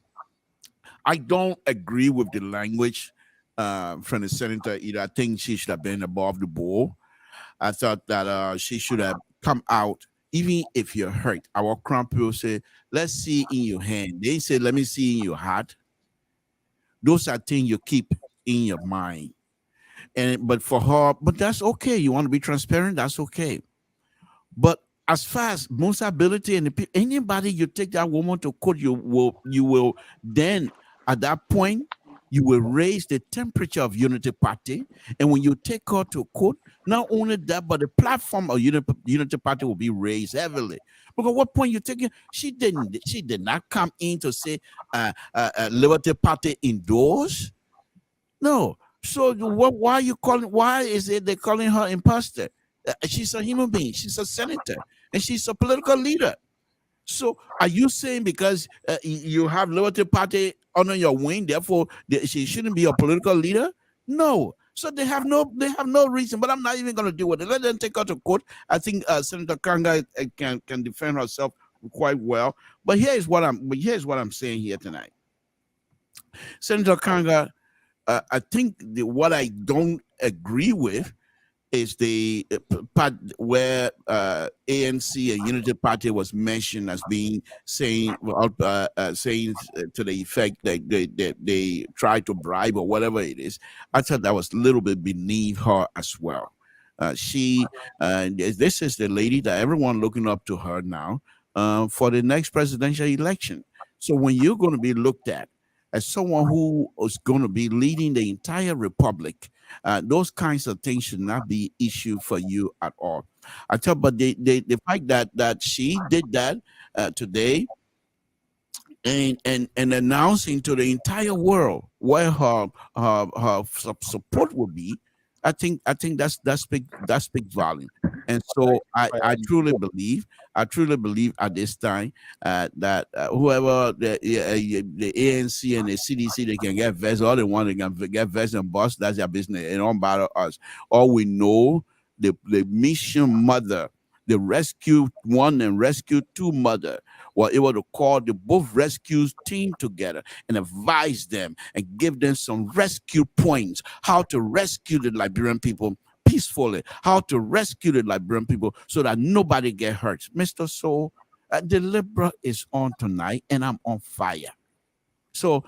I don't agree with the language from the senator either. I think she should have been above the ball. I thought that she should have come out, even if you're hurt. Our crown people say, let's see in your hand. They say, let me see in your heart. Those are things you keep in your mind. But for her, but that's okay. You want to be transparent, that's okay. But as far as most ability and anybody you take that woman to court, you will then At that point, you will raise the temperature of Unity Party. And when you take her to court, not only that, but the platform of Unity Party will be raised heavily. Because what point you taking? She did not come in to say Liberty Party indoors. No. So why are you calling? Why is it they're calling her imposter? She's a human being. She's a senator, and she's a political leader. So are you saying because you have Liberty Party under your wing, therefore she shouldn't be a political leader? No. So they have no reason. But I'm not even going to deal with it. Let them take her to court. I think Senator Kanga can defend herself quite well. But here's what I'm saying here tonight. Senator Kanga, I think what I don't agree with is the part where ANC and Unity Party was mentioned as being saying to the effect that they try to bribe or whatever it is. I thought that was a little bit beneath her as well. This is the lady that everyone looking up to her now for the next presidential election. So when you're going to be looked at as someone who is going to be leading the entire republic, those kinds of things should not be issue for you at all. I tell, but the fact that she did that today, and announcing to the entire world where her support will be, I think that's big volume. And so I truly believe at this time that whoever the ANC and the CDC, they can get vets, all they want, they can get vets and boss. That's their business. It don't bother us. All we know, the mission mother, the rescue 1 and rescue 2 mother, were able to call the both rescues team together and advise them and give them some rescue points, how to rescue the Liberian people peacefully, how to rescue the Liberian people so that nobody get hurt. Mr. Soul, the Libra is on tonight and I'm on fire. So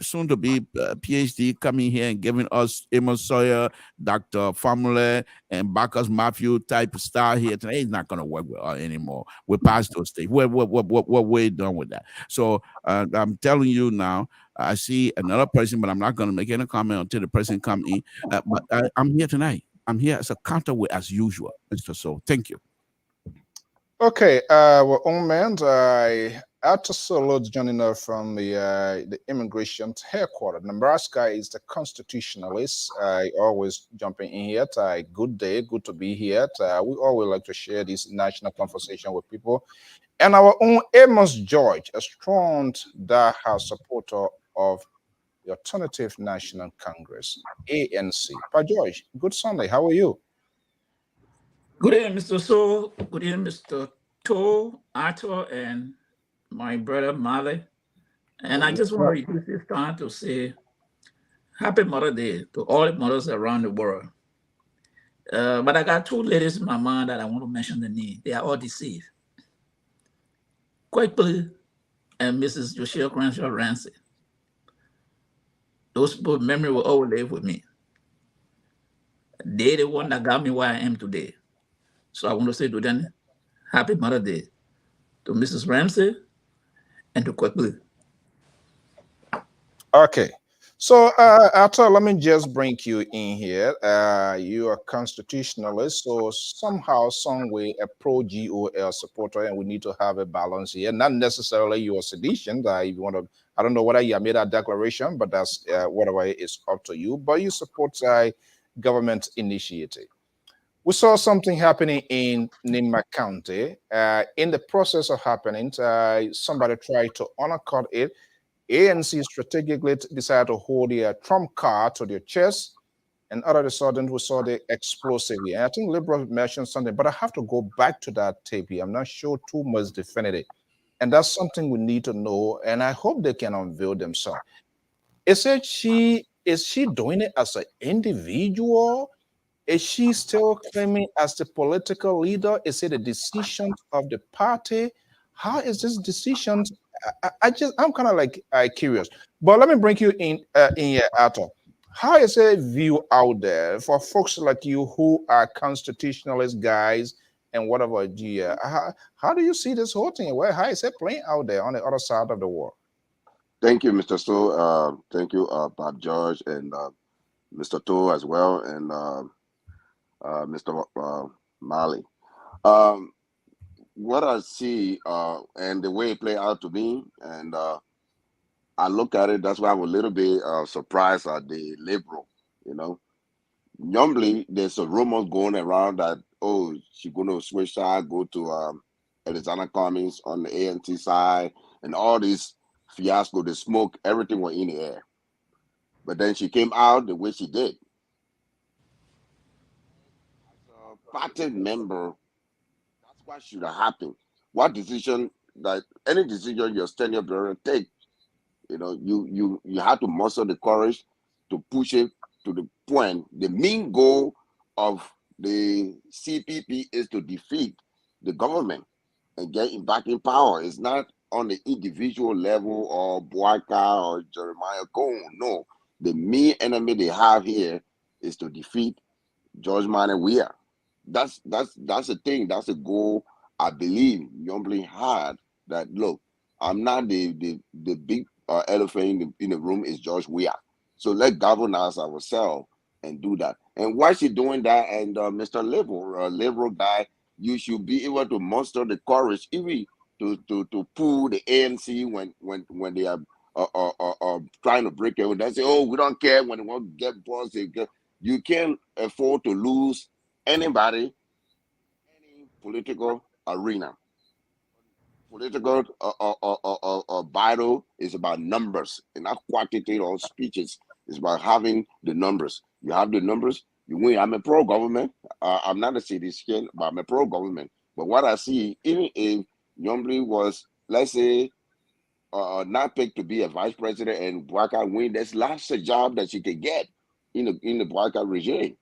soon to be PhD coming here and giving us Amos Sawyer, Dr. Famule, and Bacchus Matthew type star here tonight. It's not going to work with us anymore. We're past those stages. We're done with that. So I'm telling you now, I see another person, but I'm not going to make any comment until the person comes in. But I'm here tonight. I'm here as a counterweight as usual, Mr. So. Thank you. Okay, well, own man, Arthur Solo joining us from the immigration headquarters. Nebraska is the constitutionalist. I always jumping in here. Good day, good to be here. We always like to share this national conversation with people. And our own Amos George, a strong die-hard supporter of the Alternative National Congress, ANC. Pa George, good Sunday. How are you? Good evening, Mr. So. Good evening, Mr. To, Arthur, and my brother Mali. And I just want to use this time to say Happy Mother's Day to all the mothers around the world. But I got 2 ladies in my mind that I want to mention the name. They are all deceived. Quickly, and Mrs. Joshua Crenshaw Ramsey. Those people's memory will always live with me. They're the one that got me where I am today. So I want to say to them, Happy Mother's Day to Mrs. Ramsey and to Quickly. Okay. So, Arthur, let me just bring you in here. You are constitutionalist, so somehow, some way, a pro-GOL supporter, and we need to have a balance here. Not necessarily you are sedition. If you want to, I don't know whether you made that declaration, but that's whatever is up to you. But you support government initiative. We saw something happening in Nima County. In the process of happening, somebody tried to undercut it. ANC strategically decided to hold their trump card to their chest, and all of a sudden we saw the explosively. And I think Liberal mentioned something, but I have to go back to that tape here. I'm not sure too much definitive. And that's something we need to know, and I hope they can unveil themselves. Is she doing it as an individual? Is she still claiming as the political leader? Is it a decision of the party? How is this decision? I'm kind of like curious. But let me bring you in here, Arthur. How is a view out there for folks like you who are constitutionalist guys and whatever? How do you see this whole thing? How is it playing out there on the other side of the war? Thank you, Mr. So. Thank you, Bob George, and Mr. To as well, and Mr. Mali. Um, what I see and the way it play out to me, and I look at it. That's why I'm a little bit surprised at the liberal. You know, normally there's a rumor going around that she's going to switch side, go to Alexander Cummings on the ANC side, and all this fiasco, the smoke, everything was in the air. But then she came out the way she did. As a party member, that's what should have happened. What decision that any decision your senior brother take, you have to muster the courage to push it to the point. The main goal of the CPP is to defeat the government and get it back in power. It's not on the individual level or Boaka or Jeremiah Cone. No, the main enemy they have here is to defeat George Manuel Weah. That's the thing. That's the goal I believe Yombly had. That look, I'm not the big elephant in the room is George Weah. So let's galvanize ourselves and do that. And why she doing that? And Mr. Liberal guy, you should be able to muster the courage even to pull the ANC when they are trying to break it. They say, oh, we don't care when they want to get boss. You can't afford to lose anybody, any political arena. Political battle is about numbers, and not quantity or speeches. It's about having the numbers. You have the numbers, you win. I'm a pro-government. I'm not a citizen, but I'm a pro-government. But what I see, even if Yombly was, let's say, not picked to be a vice president and Bwaka win, there's lots of job that she can get in the Bwaka regime.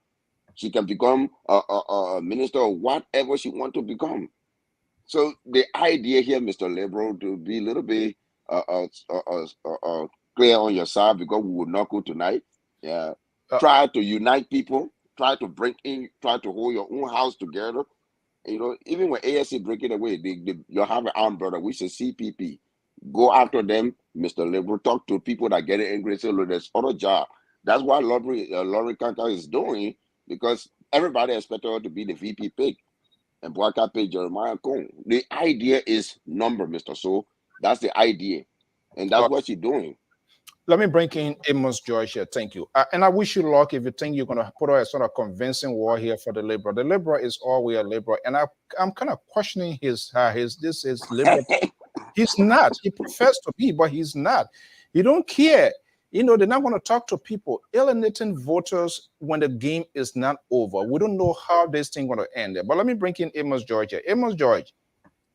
She can become a minister or whatever she want to become. So the idea here, Mr. Liberal, to be a little bit clear on your side, because we will not go tonight. Yeah, try to unite people, try to bring in, try to hold your own house together. Even when ASC break it away, you have an armed brother, which is CPP. Go after them, Mr. Liberal. Talk to people that get angry and say, look, there's other job. That's what Laurie Kaka is doing, because everybody expected her to be the VP pick. And Boaka pay Jeremiah Cone. The idea is number, Mr. So. That's the idea. And that's what she's doing. Let me bring in Amos George here. Thank you. And I wish you luck if you think you're going to put out a sort of convincing war here for the Liberal. The Liberal is always a Liberal. And I'm kind of questioning his Liberal. He's not. He professed to be, but he's not. He don't care. They're not going to talk to people, alienating voters when the game is not over. We don't know how this thing going to end. But let me bring in Amos George here. Amos George,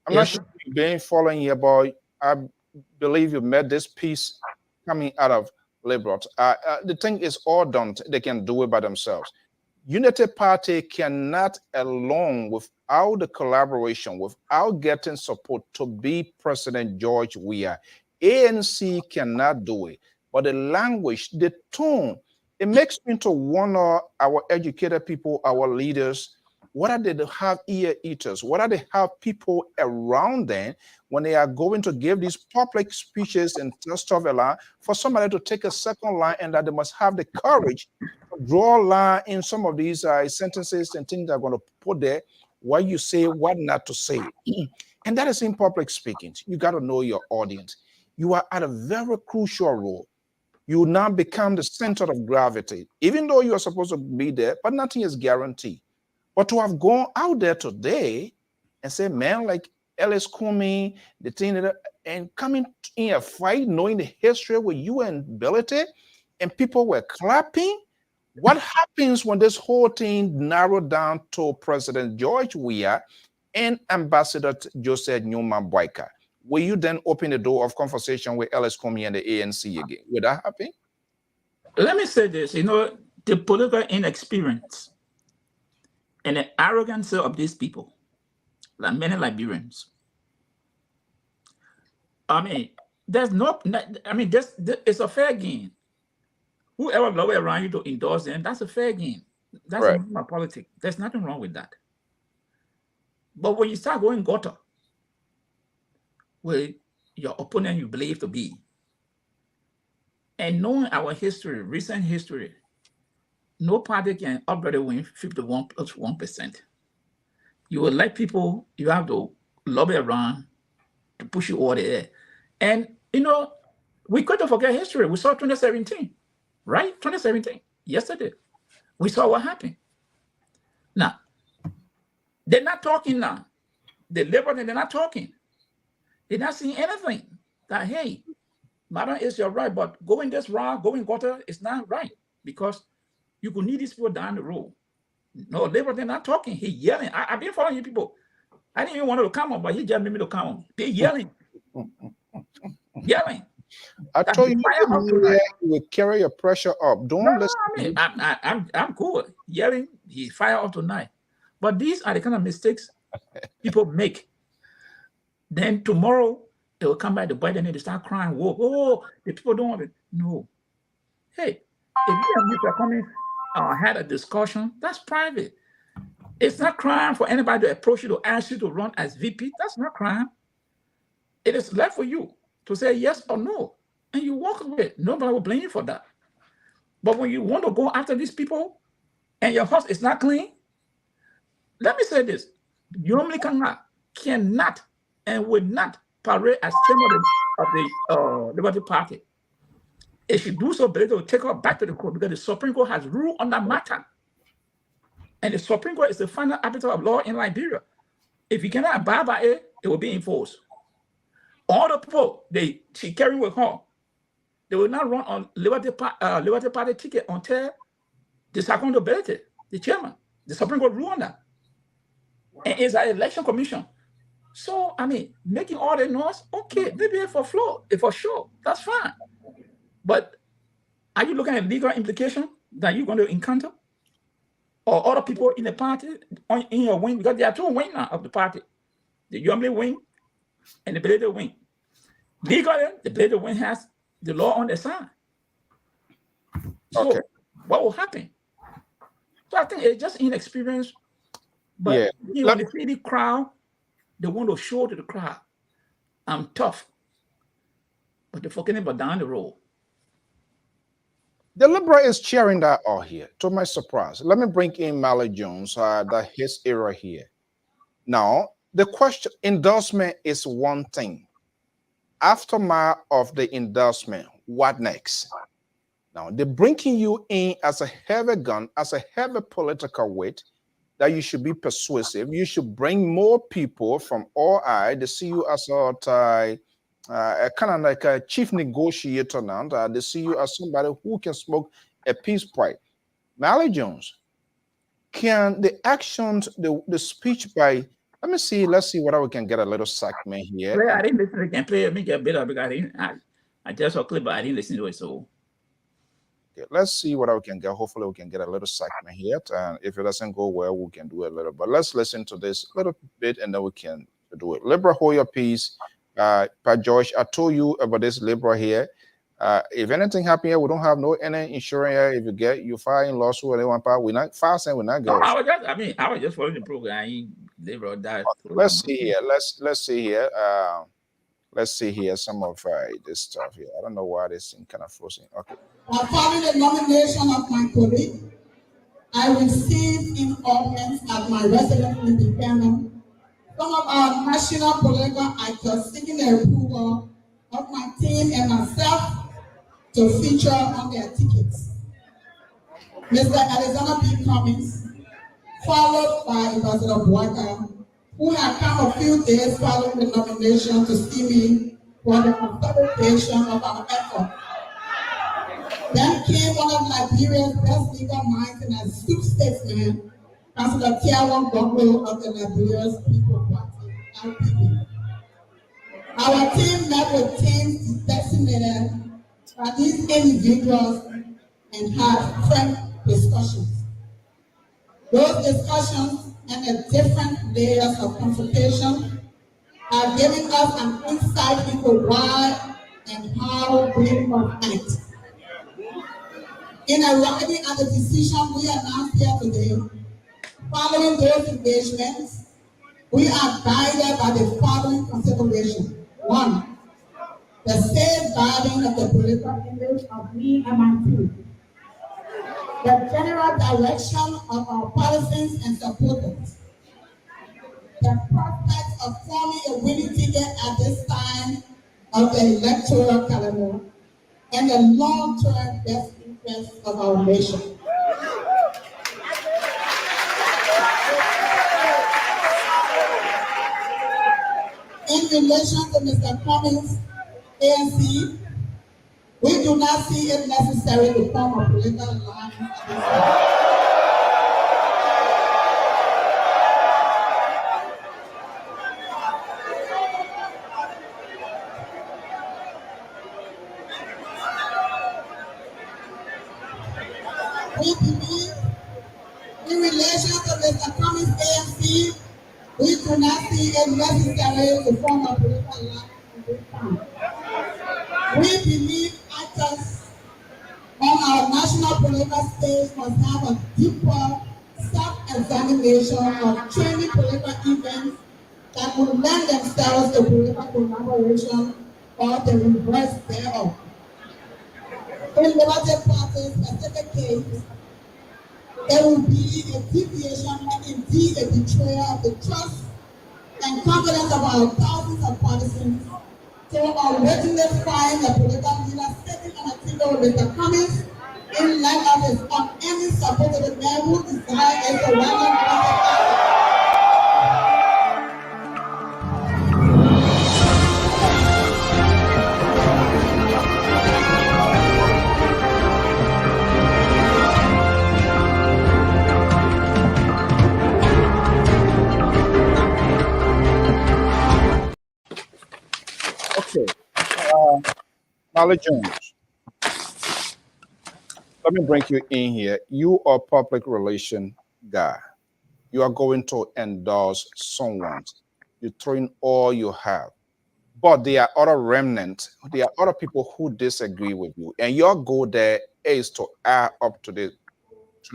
I'm not sure you've been following here, but I believe you met this piece coming out of Liberals. The thing is all done. They can do it by themselves. Unity Party cannot alone, without the collaboration, without getting support to be President George Weah. ANC cannot do it. But the language, the tone, it makes me to wonder our educated people, our leaders, what are they to have ear eaters? What are they have people around them when they are going to give these public speeches and stuff for somebody to take a second line, and that they must have the courage to draw a line in some of these sentences and things they're going to put there, what you say, what not to say. And that is in public speaking. You got to know your audience. You are at a very crucial role. You now become the center of gravity, even though you are supposed to be there, but nothing is guaranteed. But to have gone out there today and say, man, like Ellis Kumi, the thing that, and coming in a fight, knowing the history with you and Ability, and people were clapping. What happens when this whole thing narrowed down to President George Weah and Ambassador Joseph Newman Boyka? Will you then open the door of conversation with Ellis Kumi and the ANC again? Would that happen? Let me say this, the political inexperience and the arrogance of these people, like many Liberians. There's it's a fair game. Whoever blow around you to endorse them, that's a fair game. That's right. Normal politics. There's nothing wrong with that. But when you start going gutter with your opponent you believe to be, And knowing our history, recent history, no party can already win 51 plus 1%. You will let people, you have to lobby around to push you over there. And, you know, we couldn't forget history. We saw 2017, right? 2017, yesterday. We saw what happened. Now, they're not talking now. The Liberal, they're not talking. They're not seeing anything that, hey, Madam, is your right, but going this route, going gutter is not right because you could need these people down the road. No, Liberal, they're not talking. He's yelling. I've been following you people. I didn't even want to come on, but he just made me to come on. They're yelling. Yelling. I told you, you will carry your pressure up. Don't listen. I mean, I'm cool. Yelling, he fire up tonight. But these are the kind of mistakes people make. Then tomorrow, they will come back to bite and they start crying. Whoa, oh, the people don't want it. No. Hey, if you and me are coming had a discussion, that's private. It's not crime for anybody to approach you to ask you to run as VP. That's not crime. It is left for you to say yes or no. And you walk away. Nobody will blame you for that. But when you want to go after these people and your house is not clean, let me say this. Yomi cannot and would not parade as chairman of the Liberty Party. If she do so, they will take her back to the court because the Supreme Court has ruled on that matter. And the Supreme Court is the final arbiter of law in Liberia. If you cannot abide by it, it will be enforced. All the people she carrying with her, they will not run on Liberty Party ticket until the accountability, the chairman, the Supreme Court rule on that. And it's an election commission. So, I mean, making all the noise, okay, maybe for sure, that's fine. But are you looking at legal implication that you're going to encounter? Or other people in the party, in your wing? Because there are two wings now of the party. The Yomi wing and the Belede wing. Legally, the Belede wing has the law on their side. So, what will happen? So I think it's just inexperience. But when they see the crowd, they want to show to the crowd, I'm tough. But they're forgetting about down the road. The Liberal is cheering that out here, to my surprise. Let me bring in Mally Jones, his era here. Now, the question, endorsement is one thing. Aftermath of the endorsement, what next? Now, they're bringing you in as a heavy gun, as a heavy political weight, that you should be persuasive. You should bring more people from all sides. They see you as a kind of like a chief negotiator now. They see you as somebody who can smoke a peace pipe. Mally Jones, can the actions, the speech by, let's see whether we can get a little segment here. I didn't listen again. Play me get better because I just saw a clip, but I didn't listen to it. So okay, let's see what we can get. Hopefully we can get a little segment here. And if it doesn't go well, we can do a little, but let's listen to this little bit and then we can do it. Liberal, hold your peace. Pat George, I told you about this Liberal here. If anything happen here, we don't have any insurance here. If you file in lawsuit or anyone part, we're not fasting, we're not going. I was just following the program. Liberal that. Let's see here. Let's see here. Let's see here some of this stuff here. I don't know why this thing kind of frozen. Okay. Following the nomination of my colleague, I received in office at my residence in Buchanan some of our national political actors seeking the approval of my team and myself to feature on their tickets. Mr. Alexander B. Cummings, followed by Ambassador Walker, who had come a few days following the nomination to see me for the consolidation of our effort. Then came one of Liberia's best legal minds and astute statesman, Councillor Tiawan Bongo of the Liberia's People Party, LPP. Our team met with teams designated by these individuals and had frank discussions. Those discussions and the different layers of consultation are giving us an insight into why and how we must act. In arriving at the decision we announced here today, following those engagements, we are guided by the following consideration. 1, the safeguarding of the political image of me and my team, the general direction of our policies and supporters, the prospects of forming a winning ticket at this time of the electoral calendar, and the long-term best interests of our nation. In relation to Mr. Cummings' ANC, we do not see it necessary to form a political alliance at this time. We believe, in relation to Mr. Cummings' ANC, we do not see it necessary to form a political alliance at this time. We believe actors on our national political stage must have a deeper self-examination of training political events that would lend themselves to political collaboration or the reverse thereof. In Liberty Party's specific case, it will be a deviation and indeed a betrayal of the trust and confidence of our thousands of partisans to originally find a political leader sitting on a table with the Cummings in light of his any support to the man who desires a surrounding process. Okay. Molly Jones, let me bring you in here. You are a public relation guy. You are going to endorse someone. You're throwing all you have. But there are other remnants. There are other people who disagree with you. And your goal there is to add up to the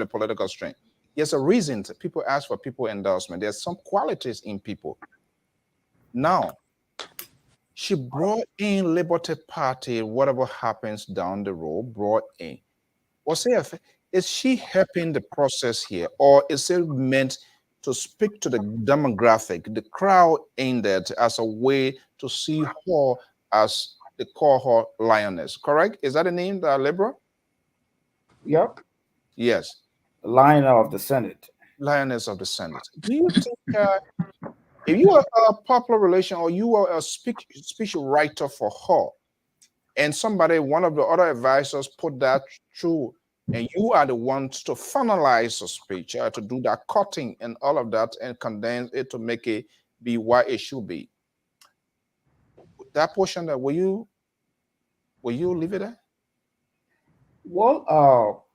political strength. There's a reason people ask for people endorsement. There's some qualities in people. Now, she brought in Liberty Party, whatever happens down the road, brought in. Is she helping the process here, or is it meant to speak to the demographic, the crowd in that, as a way to see her as they call her lioness? Correct? Is that the name, the liberal? Yep. Yes. Lioness of the Senate. Lioness of the Senate. Do you think if you are a popular relation or you are a speech writer for her, and somebody, one of the other advisors, put that through, and you are the ones to finalize the speech, to do that cutting and all of that, and condense it to make it be what it should be. That portion, that will you leave it there? Well,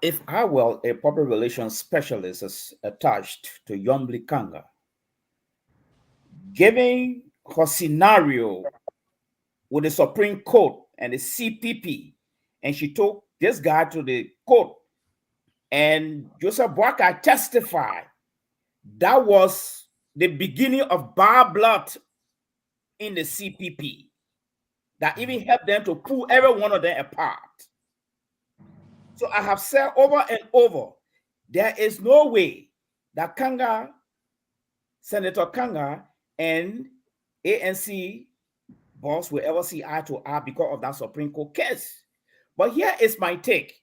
if I were a public relations specialist attached to Yombli Kanga, giving her scenario with the Supreme Court and the CPP, and she took this guy to the court, and Joseph Boakai testified, that was the beginning of bad blood in the CPP that even helped them to pull every one of them apart. So I have said over and over, there is no way that Senator Kanga and ANC boss will ever see eye to eye because of that Supreme Court case. But here is my take.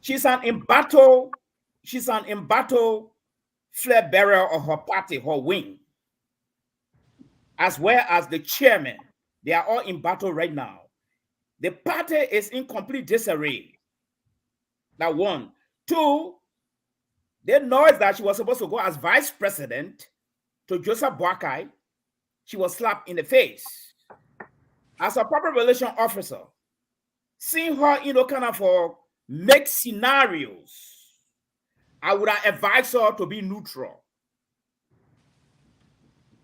She's an embattled flag bearer of her party, her wing, as well as the chairman. They are all in battle right now. The party is in complete disarray. That one. Two, they know that she was supposed to go as vice president to Joseph Boakai. She was slapped in the face. As a public relation officer, seeing her, kind of make scenarios, I would have advised her to be neutral.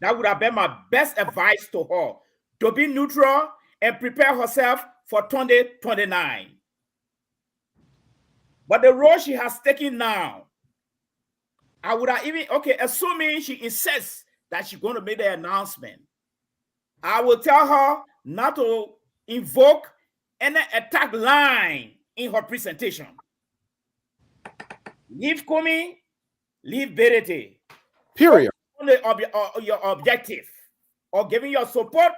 That would have been my best advice to her, to be neutral and prepare herself for 2029. But the role she has taken now, I would have assuming she insists that she's going to make the announcement, I will tell her not to invoke any attack line in her presentation. Leave Kumi, leave Berete. Period. On your objective or giving your support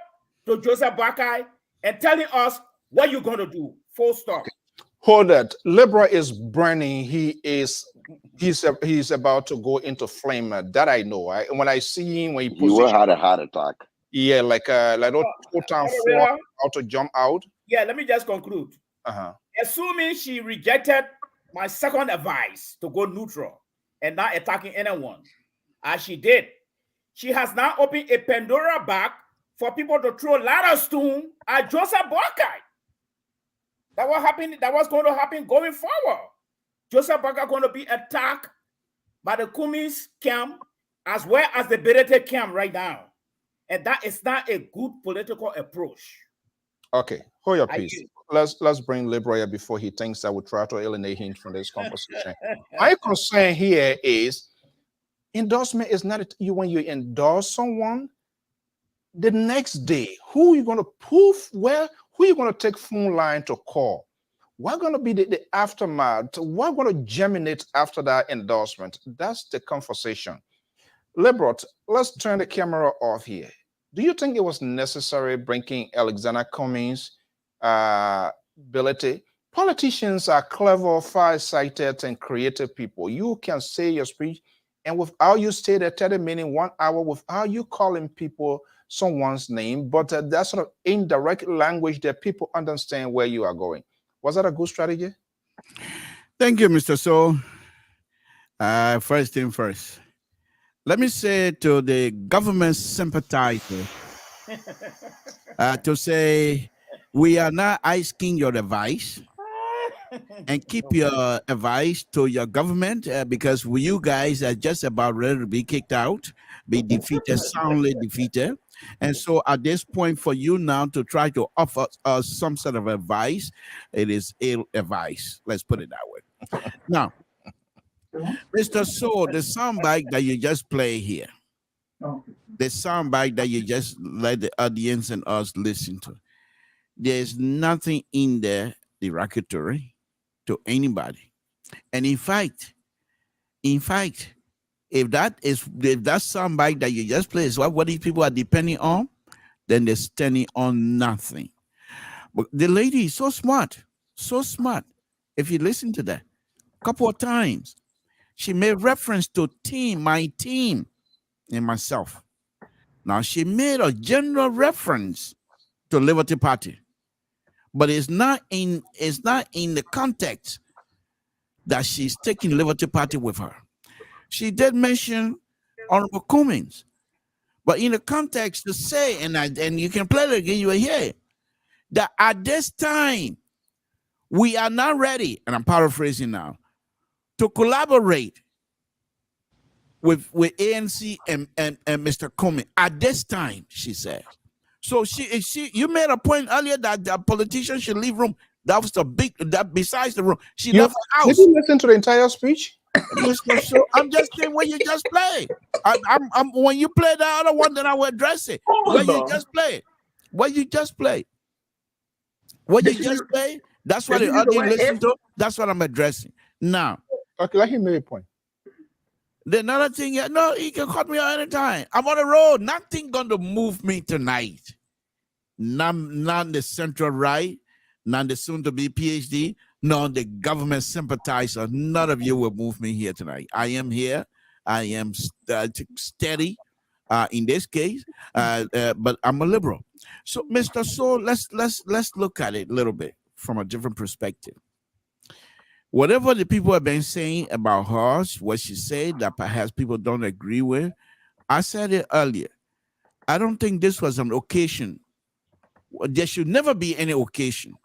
to Joseph Boakai and telling us what you're going to do. Full stop. Hold that. Libra is burning. He's about to go into flame. That I know. When I see him, when he will had a heart attack. Yeah, like total fall out to jump out. Yeah, let me just conclude. Assuming she rejected my second advice to go neutral and not attacking anyone, as she did, she has now opened a Pandora box for people to throw ladder stone at Joseph Boakai. That was going to happen going forward. Joseph Boakai going to be attacked by the Kumis camp as well as the Berete camp right now. And that is not a good political approach. Okay, hold your peace. Let's bring Libra before he thinks I will try to alienate him from this conversation. My concern here is endorsement is not when you endorse someone, the next day, who are you going to prove where? Who are you going to take phone line to call? What's going to be the aftermath? What's going to germinate after that endorsement? That's the conversation. Liberat, let's turn the camera off here. Do you think it was necessary bringing Alexander Cummings' ability? Politicians are clever, far-sighted, and creative people. You can say your speech, and without you stay there 30 minutes, 1 hour, without you calling people someone's name, but that sort of indirect language that people understand where you are going. Was that a good strategy? Thank you, Mr. So. First thing first. Let me say to the government sympathizer to say we are not asking your advice and keep your advice to your government because you guys are just about ready to be kicked out, be defeated, soundly defeated. And so at this point for you now to try to offer us some sort of advice, it is ill advice. Let's put it that way. Now, Mr. So, the soundbite that you just play here, the soundbite that you just let the audience and us listen to, there's nothing in there derogatory to anybody. And in fact, if that soundbite that you just play is what these people are depending on, then they're standing on nothing. But the lady is so smart, so smart. If you listen to that a couple of times, she made reference to my team, and myself. Now she made a general reference to Liberty Party, but it's not in the context that she's taking Liberty Party with her. She did mention Honorable Cummings, but in the context to say, and you can play it again, you will hear it, that at this time we are not ready, and I'm paraphrasing now, to collaborate with ANC and Mr. Cummings at this time, she said. So you made a point earlier that the politicians should leave room. That was besides the room. She left the house. Did you listen to the entire speech? So I'm just saying what you just played. I'm when you play the other one, then I will address it. What you just played. What you just played. What you just played. That's what the audience listen to. That's what I'm addressing. Now. Okay, let him make a point. The another thing, no, he can cut me out anytime. I'm on the road. Nothing going to move me tonight. Not the central right, not the soon-to-be PhD, nor the government sympathizer. None of you will move me here tonight. I am here. I am steady in this case, but I'm a liberal. So, Mr. So, let's look at it a little bit from a different perspective. Whatever the people have been saying about her, what she said that perhaps people don't agree with, I said it earlier. I don't think this was an occasion. There should never be any occasion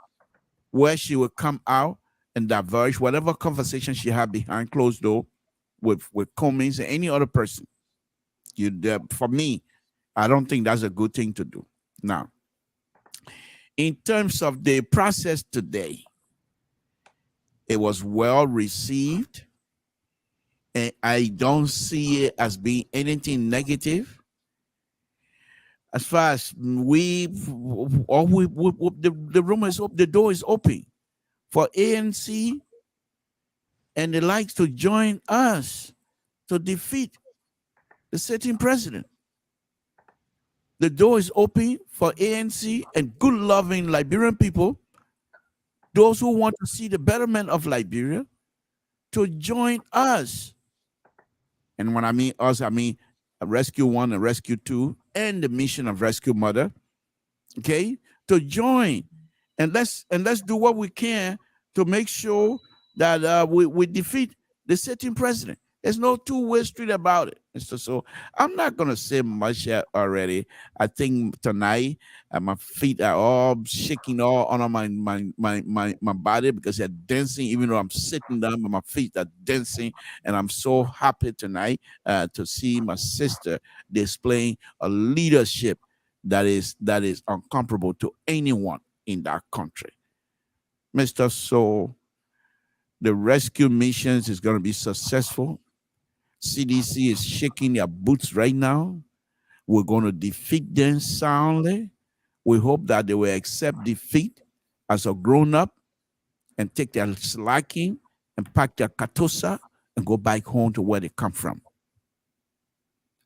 where she would come out and diverge whatever conversation she had behind closed door with Cummings and any other person. For me, I don't think that's a good thing to do. Now, in terms of the process today, it was well received, and I don't see it as being anything negative. as far as the room is open, the door is open for ANC and the likes to join us to defeat the sitting president. The door is open for ANC and good loving Liberian people, those who want to see the betterment of Liberia, to join us. And when I mean us, I mean Rescue 1 and Rescue 2 and the mission of Rescue Mother, okay, to join. And let's do what we can to make sure that we defeat the sitting president. There's no two-way street about it. So I'm not going to say much yet already. I think tonight my feet are all shaking all on my body because they're dancing, even though I'm sitting down, but my feet are dancing. And I'm so happy tonight to see my sister displaying a leadership that is incomparable to anyone in that country. Mr. So the rescue missions is going to be successful. CDC is shaking their boots right now. We're going to defeat them soundly. We hope that they will accept defeat as a grown-up and take their slacking and pack their katosa and go back home to where they come from.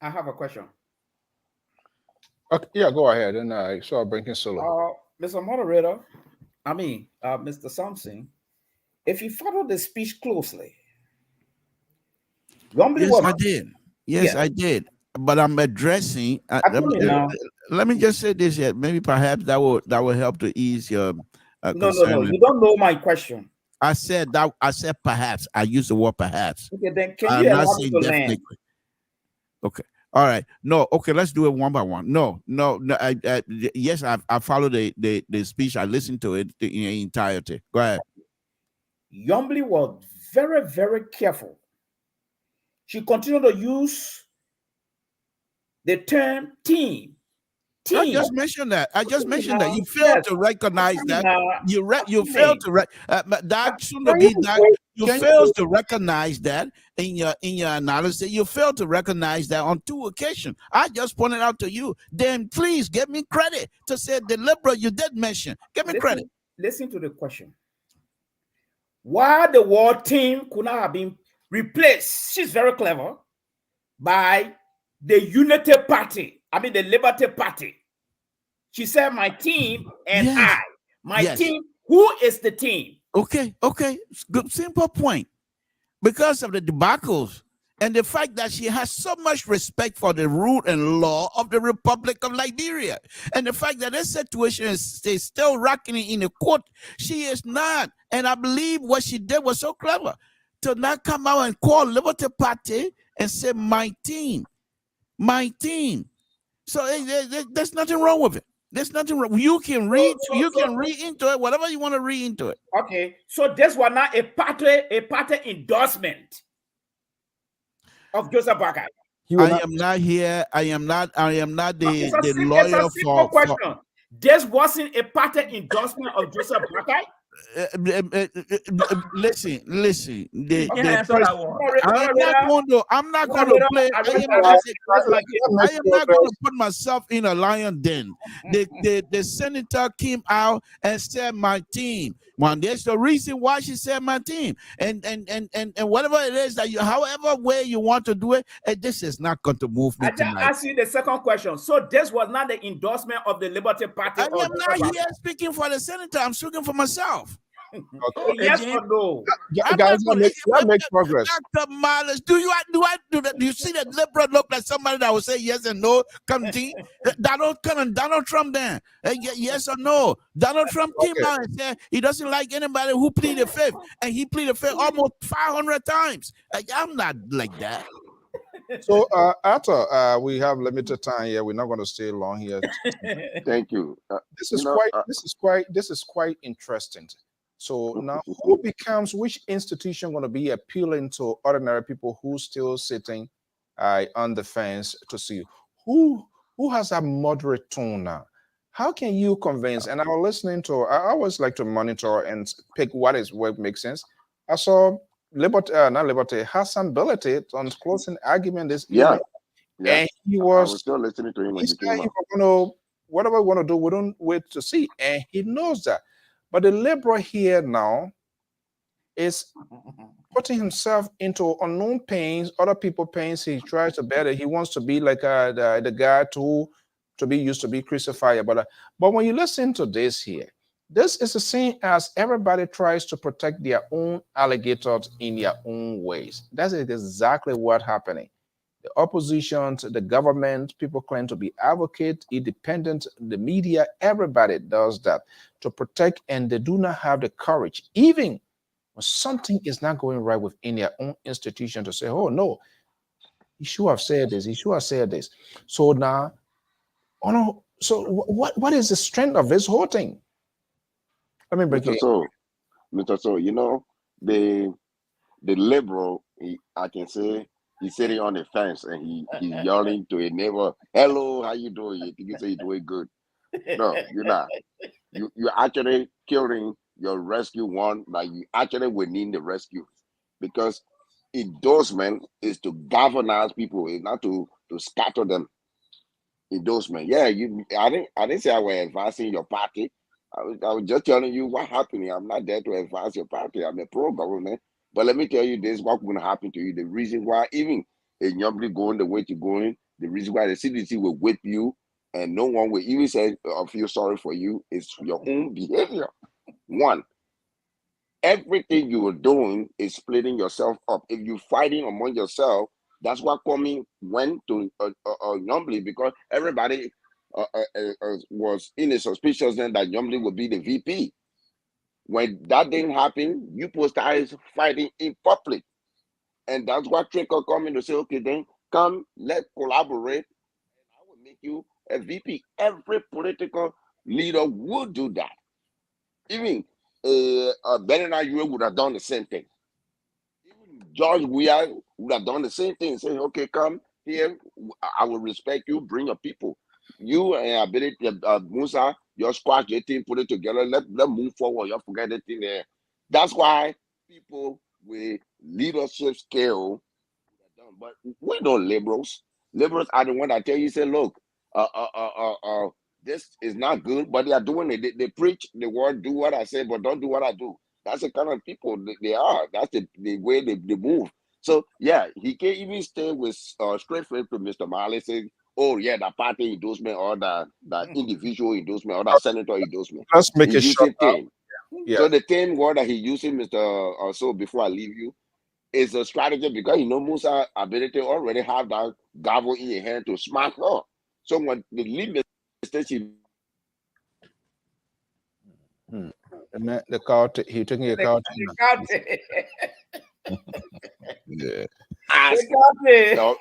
I have a question. Okay, yeah, go ahead. And I saw Brinking Solo. Mr. Moderator, Mr. Sampson, if you follow the speech closely, yes, I did. Yes, I did. But I'm addressing. Let me just say this yet. Maybe perhaps that will help to ease your concern. No. You don't know my question. I said that. I said perhaps. I used the word perhaps. Okay, then can you allow me to land? Okay. All right. No. Okay. Let's do it one by one. No. Yes, I followed the speech. I listened to it in entirety. Go ahead. Yombly was very, very careful. She continued to use the term team. I just mentioned that. You failed to recognize that. You failed to that shouldn't be that. You failed to recognize that in your analysis. You failed to recognize that on 2 occasions. I just pointed out to you. Then please give me credit to say the liberal you did mention. Give me credit. Listen to the question. Why the word team could not have been replaced? She's very clever by the Unity Party. I mean, the Liberty Party. She said, my team and I. My team. Who is the team? Okay. Good, simple point. Because of the debacles and the fact that she has so much respect for the rule and law of the Republic of Liberia. And the fact that this situation is still rocking in the court, she is not. And I believe what she did was so clever to not come out and call Liberty Party and say, my team. So there's nothing wrong with it. There's nothing wrong. You can read into it, whatever you want to read into it. Okay. So this was not a party endorsement of Joseph Boakai. I am not here. I am not the lawyer for question. This wasn't a party endorsement of Joseph Boakai. Listen. I'm not going to put myself in a lion den. The senator came out and said my team. Well, there's the reason why she said my team, and whatever it is that however way you want to do it, this is not going to move me tonight. I ask you the second question. So this was not the endorsement of the Liberty Party. I am not here speaking for the senator. I'm speaking for myself. Okay. Yes or no? Guys, that makes progress. Dr. Miles, do that? Do you see that liberal look like somebody that will say yes and no? Come to Donald Trump then. Yes or no? Donald Trump came out and said he doesn't like anybody who pleaded fifth, and he pleaded fifth almost 500 times. I'm not like that. So, Atta, we have limited time here. We're not going to stay long here. Thank you. This is quite interesting. So now, which institution going to be appealing to ordinary people who still sitting on the fence to see who has a moderate tone now? How can you convince? And I always like to monitor and pick what makes sense. I saw Hassan Belate on closing argument this evening. Yeah, and he I was was, still listening to him when he you said came he up. was going to, whatever we're going to do, we don't wait to see. And he knows that. But the liberal here now is putting himself into unknown pains, other people pains. He tries to better. He wants to be like the guy to be used to be crucified. But when you listen to this here, this is the same as everybody tries to protect their own alligators in their own ways. That's exactly what's happening. The opposition, the government, people claim to be advocate, independent, the media, everybody does that to protect, and they do not have the courage, even when something is not going right within their own institution, to say, oh no, he should have said this, he should have said this. So now, oh no, so what is the strength of this whole thing? Let me break Mr. it. So, Mr. So, you know, the liberal, I can say he's sitting on the fence and he's yelling to a neighbor, "Hello, how you doing?" You think you say you're doing good? No, you're not. You're actually killing your rescue one. Like you actually will need the rescue, because endorsement is to galvanize people, it's not to scatter them. Endorsement, yeah. I didn't say I was advancing your party. I was just telling you what happened. I'm not there to advance your party. I'm a pro-government. But let me tell you this: what will happen to you? The reason why even a Nyambly going the way you're going, the reason why the CDC will whip you, and no one will even say or feel sorry for you, is your own behavior. One, everything you are doing is splitting yourself up. If you're fighting among yourself, that's what Kwame went to Nyambly, because everybody was in a suspicion that Nyambly would be the VP. When that didn't happen, you both started fighting in public. And that's what Trickle coming to say, okay, then come, let's collaborate, and I will make you a VP. Every political leader would do that. Even Bernard Yue would have done the same thing. Even George Weah would have done the same thing, saying, okay, come here, I will respect you, bring your people. You and ability, Musa, your squad, your team, put it together, let move forward, you forget the thing there. That's why people with leadership skill, but we know liberals. Liberals are the one that tell you, say, look, this is not good, but they are doing it. They preach the word, do what I say, but don't do what I do. That's the kind of people they are. That's the way they move. So yeah, he can't even stay with straight face to Mr. Marley saying, oh yeah, the party endorsement or the individual endorsement or the senator endorsement. Let's make He's it short using now. thing. Yeah. So the thing word that he using, Mr. So before I leave you, is a strategy, because you know Musa ability already have that gavel in your hand to smack her. So when the lead mistake, The card, he taking a card. Yeah. ask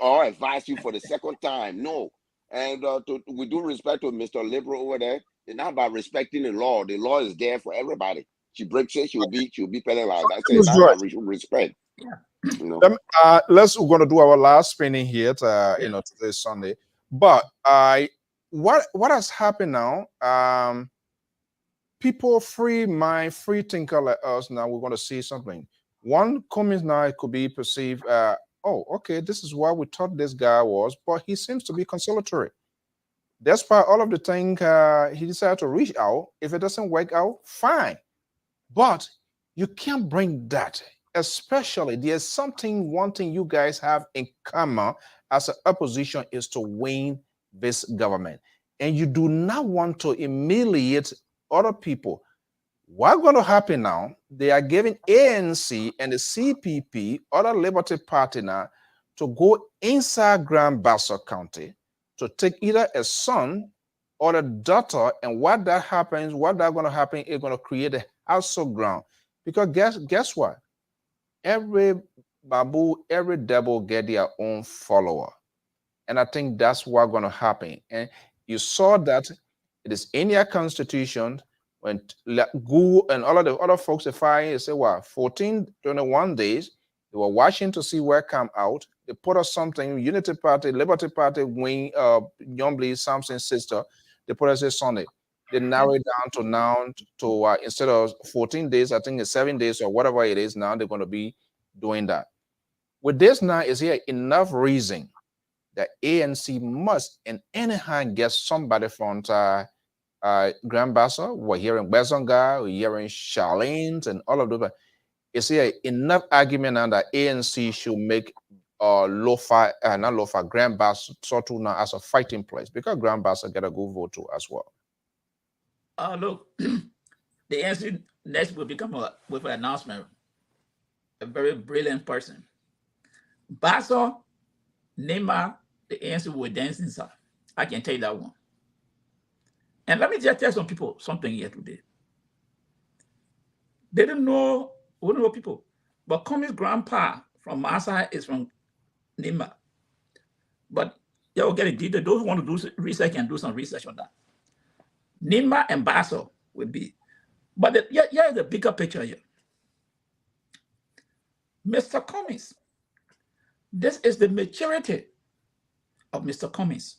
or advise you for the second time. No. And with due respect to Mr. Liberal over there, it's not about respecting the law. The law is there for everybody. She breaks it, she'll be penalized. I say not about respect. You know. We're going to do our last spinning here, today Sunday. But what has happened now? People, free mind, free thinker like us. Now we're going to see something. One comment now, it could be perceived. Oh, okay, this is what we thought this guy was, but he seems to be consolatory. Despite all of the things, he decided to reach out. If it doesn't work out, fine. But you can't bring that. Especially, there's one thing you guys have in common as an opposition is to win this government. And you do not want to humiliate other people. What's going to happen now? They are giving ANC and the CPP, other Liberty Party now, to go inside Grand Bassa County to take either a son or a daughter. And what that's going to happen is going to create a house of ground. Because guess what? Every babu, every devil get their own follower. And I think that's what's going to happen. And you saw that it is in your constitution when Gu and all of the other folks are fighting, they say, what, 14, 21 days, they were watching to see what come out. They put us something, Unity Party, Liberty Party, wing, Nyambly, Samson's sister, they put us a Sunday. They narrow it down to instead of 14 days, I think it's 7 days or whatever it is now, they're going to be doing that. With this now, is here enough reason the ANC must in any hand get somebody from Grand Bassa. We're hearing Bezonga, we're hearing Charlene, and all of those. Is here enough argument now that ANC should make Grand Bassa sort of now as a fighting place, because Grand Bassa get a good vote too as well. Look, the ANC next will become with an announcement. A very brilliant person. Bassa, Nema, the ANC will dance inside. I can tell you that one. And let me just tell some people something here today. They don't know, we don't know people, but Cummings' grandpa from Massa is from Nema. But they will get it detailed. Those who want to do research can do some research on that. Nema and Bassa will be. But here is the bigger picture here. Mr. Cummings, this is the maturity of Mr. Cummings.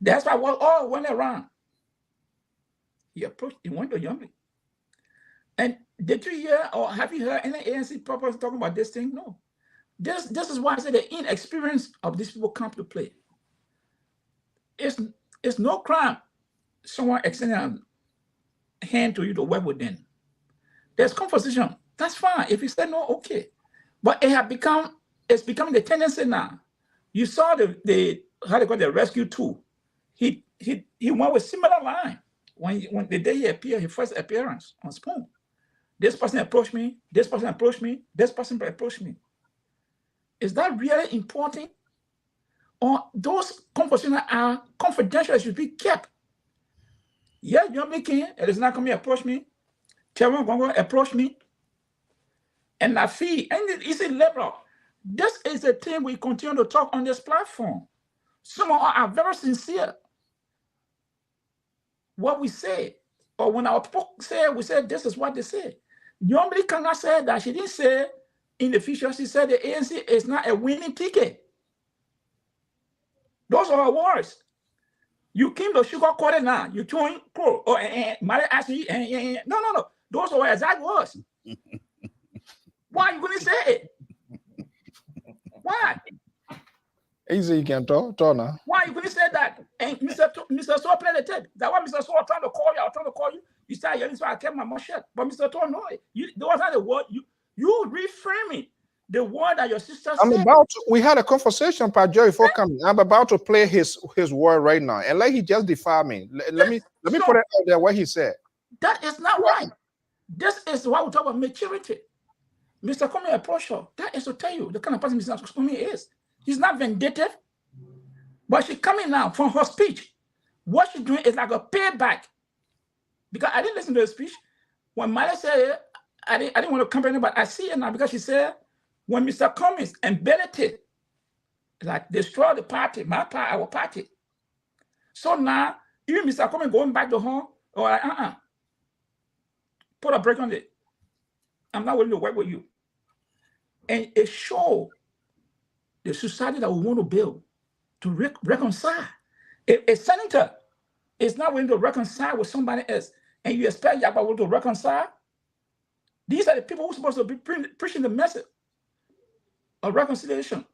That's why we all went around. He went to Yummy. And did you hear or have you heard any ANC purpose talking about this thing? No. This is why I said the inexperience of these people come to play. It's no crime someone extending a hand to you to work with them. There's conversation. That's fine. If you say no, okay. But it's becoming the tendency now. You saw the how they call the rescue tool. He went with similar line when the day he appeared, his first appearance on Spoon. This person approached me, this person approached me, this person approached me. Is that really important? Or those conversations are confidential, should be kept? Yeah, you're making it is not going to approach me. Kevin going to approach me. And I feel, and it's a liberal. This is the thing we continue to talk on this platform. Some of us are very sincere. What we say, or when our people say, we say this is what they say. Normally, Kanga said that she didn't say in the future, she said the ANC is not a winning ticket. Those are her words. You came to sugarcoat it now. You join Crow. Or Mary asked me, no. Those are her exact words. Why are you going to say it? Why? Easy, you can talk now. Why are you going to say that? And Mr. Saw played the tape. That one Mr. Saw trying to call you. I was trying to call you. You started yelling, so I kept my mouth shut. But Mr. Saw, no, those are the word. You reframing the word that your sister said. We had a conversation, Pat Joe, before coming. I'm about to play his word right now. And like he just defied me. Let me put it out there what he said. That is not right. This is why we talk about maturity. Mr. Cummings approached her. That is to tell you the kind of person Mr. Cummings is. He's not vindictive, but she's coming now from her speech. What she's doing is like a payback. Because I didn't listen to the speech. When Maya said, I didn't want to compare, but I see it now because she said, when Mr. Cummings embedded it, like destroy the party, my party, our party. So now, even Mr. Cummings going back to her, or like, put a break on it. I'm not willing to work with you. And it shows the society that we want to build to reconcile. If a senator is not willing to reconcile with somebody else, and you expect Yagba to reconcile, these are the people who are supposed to be preaching the message of reconciliation.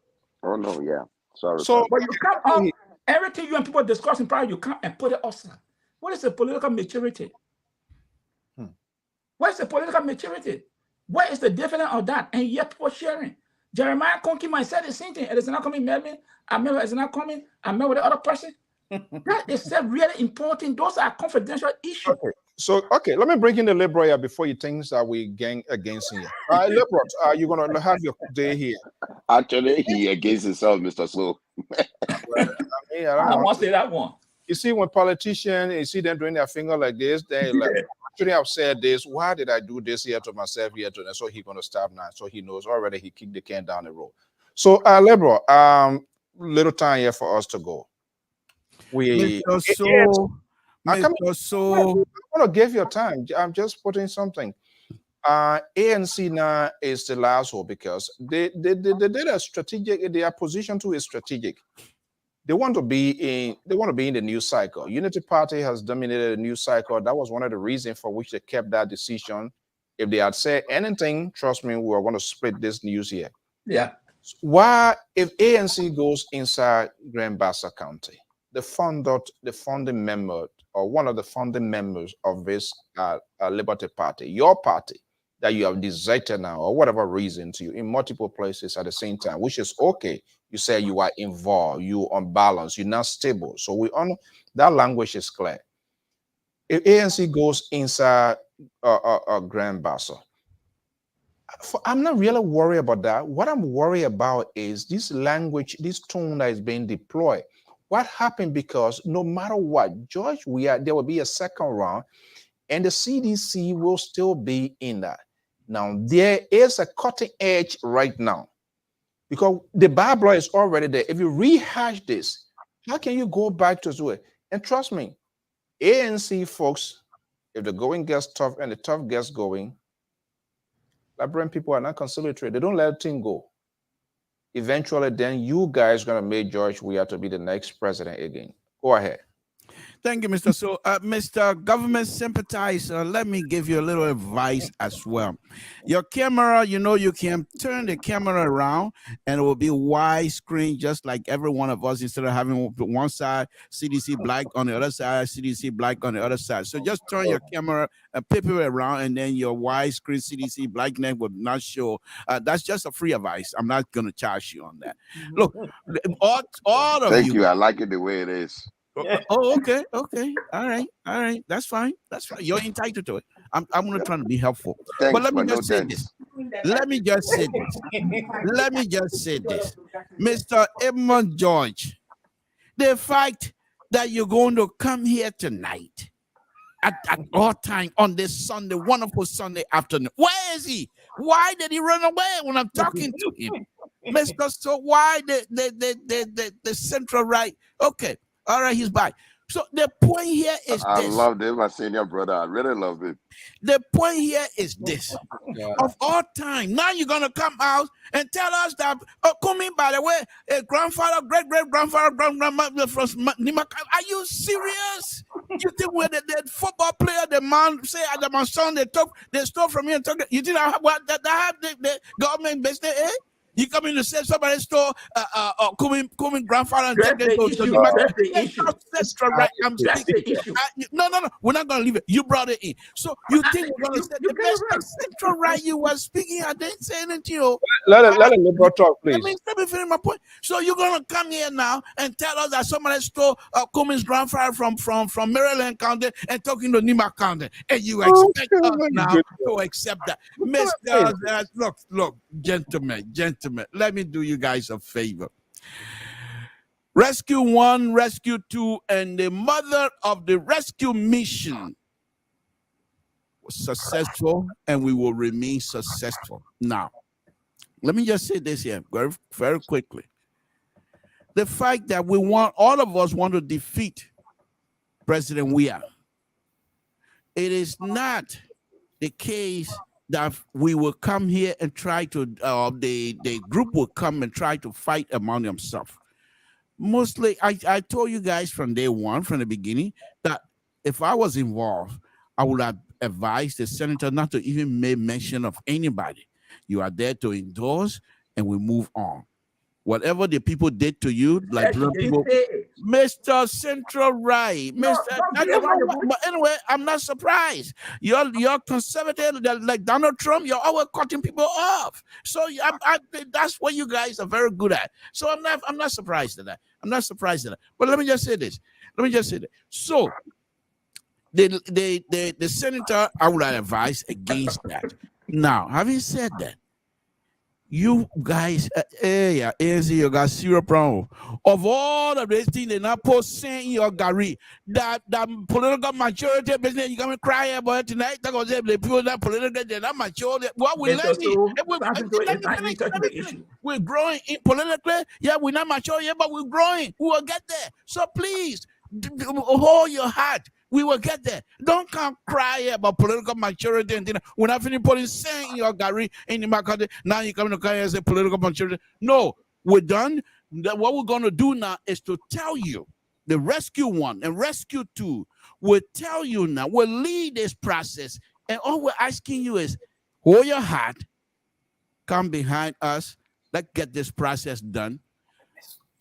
Oh no, yeah. Sorry. So, but you come up, everything you and people discussing prior, you come and put it outside. What is the political maturity? What is the political maturity? What is the difference of that? And yet people sharing. Jeremiah Conky might say the same thing. It is not coming, Melvin. I remember it's not coming. I met with the other person. That is really important. Those are confidential issues. Okay. So, let me bring in the liberal here before you think that we gang against him. Liberal, you're going to have your day here. Actually, he against himself, Mr. Slow. I want to say that one. You see, when politicians, you see them doing their finger like this, they like, actually I've said this, why did I do this here to myself here to them? So he's going to stop now. So he knows already he kicked the can down the road. So, liberal, little time here for us to go. I want to give you time. I'm just putting something. ANC now is the last hope because they did a strategic. Their position too is strategic. They want to be in the news cycle. Unity Party has dominated the news cycle. That was one of the reasons for which they kept that decision. If they had said anything, trust me, we are going to split this news here. Yeah. Why, if ANC goes inside Grand Bassa County, the founding member or one of the founding members of this Liberty Party, your party that you have deserted now or whatever reason to you in multiple places at the same time, which is okay. You say you are involved, you unbalanced, you're not stable. So we honor that language is clear. If ANC goes inside Grand Bassa, I'm not really worried about that. What I'm worried about is this language, this tone that is being deployed. What happened? Because no matter what, George, there will be a second round, and the CDC will still be in that. Now there is a cutting edge right now, because the Bible is already there. If you rehash this, how can you go back to it? And trust me, ANC folks, if the going gets tough and the tough gets going, Liberian people are not conciliatory. They don't let things go. Eventually, then you guys are going to make George Weah to be the next president again. Go ahead. Thank you, Mr. So, Mr. Government Sympathizer, let me give you a little advice as well. Your camera, you know, you can turn the camera around and it will be widescreen, just like every one of us, instead of having one side CDC black on the other side, CDC black on the other side. So just turn your camera and flip it around, and then your widescreen CDC blackness will not show. That's just a free advice. I'm not going to charge you on that. Look, all of you. Thank you. I like it the way it is. Oh, okay. All right. That's fine. You're entitled to it. I'm going to try to be helpful. Thanks, but let me but just no say thanks. this. Let me just say this. Mr. Edmund George, the fact that you're going to come here tonight at all time on this Sunday, wonderful Sunday afternoon. Where is he? Why did he run away when I'm talking to him? Mr. So why the central right? Okay. All right, he's back. So the point here is I this. loved him, my senior brother. I really love him. The point here is this. Of all time, now you're going to come out and tell us that, coming, by the way, a grandfather, great-great-grandfather, grandmother from Nimaka. Are you serious? You think when the football player, the man, say, at my son, they stole from me and took it. You think that have the government business, eh? You come in to say somebody stole coming grandfather and take it to the issue. Right? I'm speaking. No. We're not gonna leave it. You brought it in. So you think we're gonna say the best central right you were speaking? I didn't say anything to you. Let a liberal talk, please. Let me finish my point. So you're gonna come here now and tell us that somebody stole Cummings' grandfather from Maryland County and talking to Nima County, and you expect us now to accept that, Mr. Look, gentlemen. Let me do you guys a favor. Rescue 1, Rescue 2, and the mother of the rescue mission was successful, and we will remain successful. Now, let me just say this here very, very quickly. The fact that all of us want to defeat President Weah. It is not the case that we will come here and try to, the group will come and try to fight among themselves. Mostly, I told you guys from day one, from the beginning, that if I was involved, I would have advised the senator not to even make mention of anybody. You are there to endorse, and we move on. Whatever the people did to you, like people, Mr. Central Right, but anyway, I'm not surprised. You're conservative, like Donald Trump. You're always cutting people off. So that's what you guys are very good at. So I'm not surprised at that. But let me just say this. So the senator, I would advise against that. Now, having said that, you guys, ANC, you got zero problem. Of all of these things, they're not posting your Gary. That political majority business, you're going to cry about it tonight. That goes the people that political, they're not mature. What we let me. We're growing politically. Yeah, we're not mature yet, but we're growing. We will get there. So please, hold your heart. We will get there. Don't come cry about political maturity and we're not finished putting saying your Gary in the market. Now you're coming to cry as a political maturity. No, we're done. What we're going to do now is to tell you, the Rescue 1 and Rescue 2 will tell you now, we'll lead this process. And all we're asking you is hold your heart, come behind us, Let's get this process done.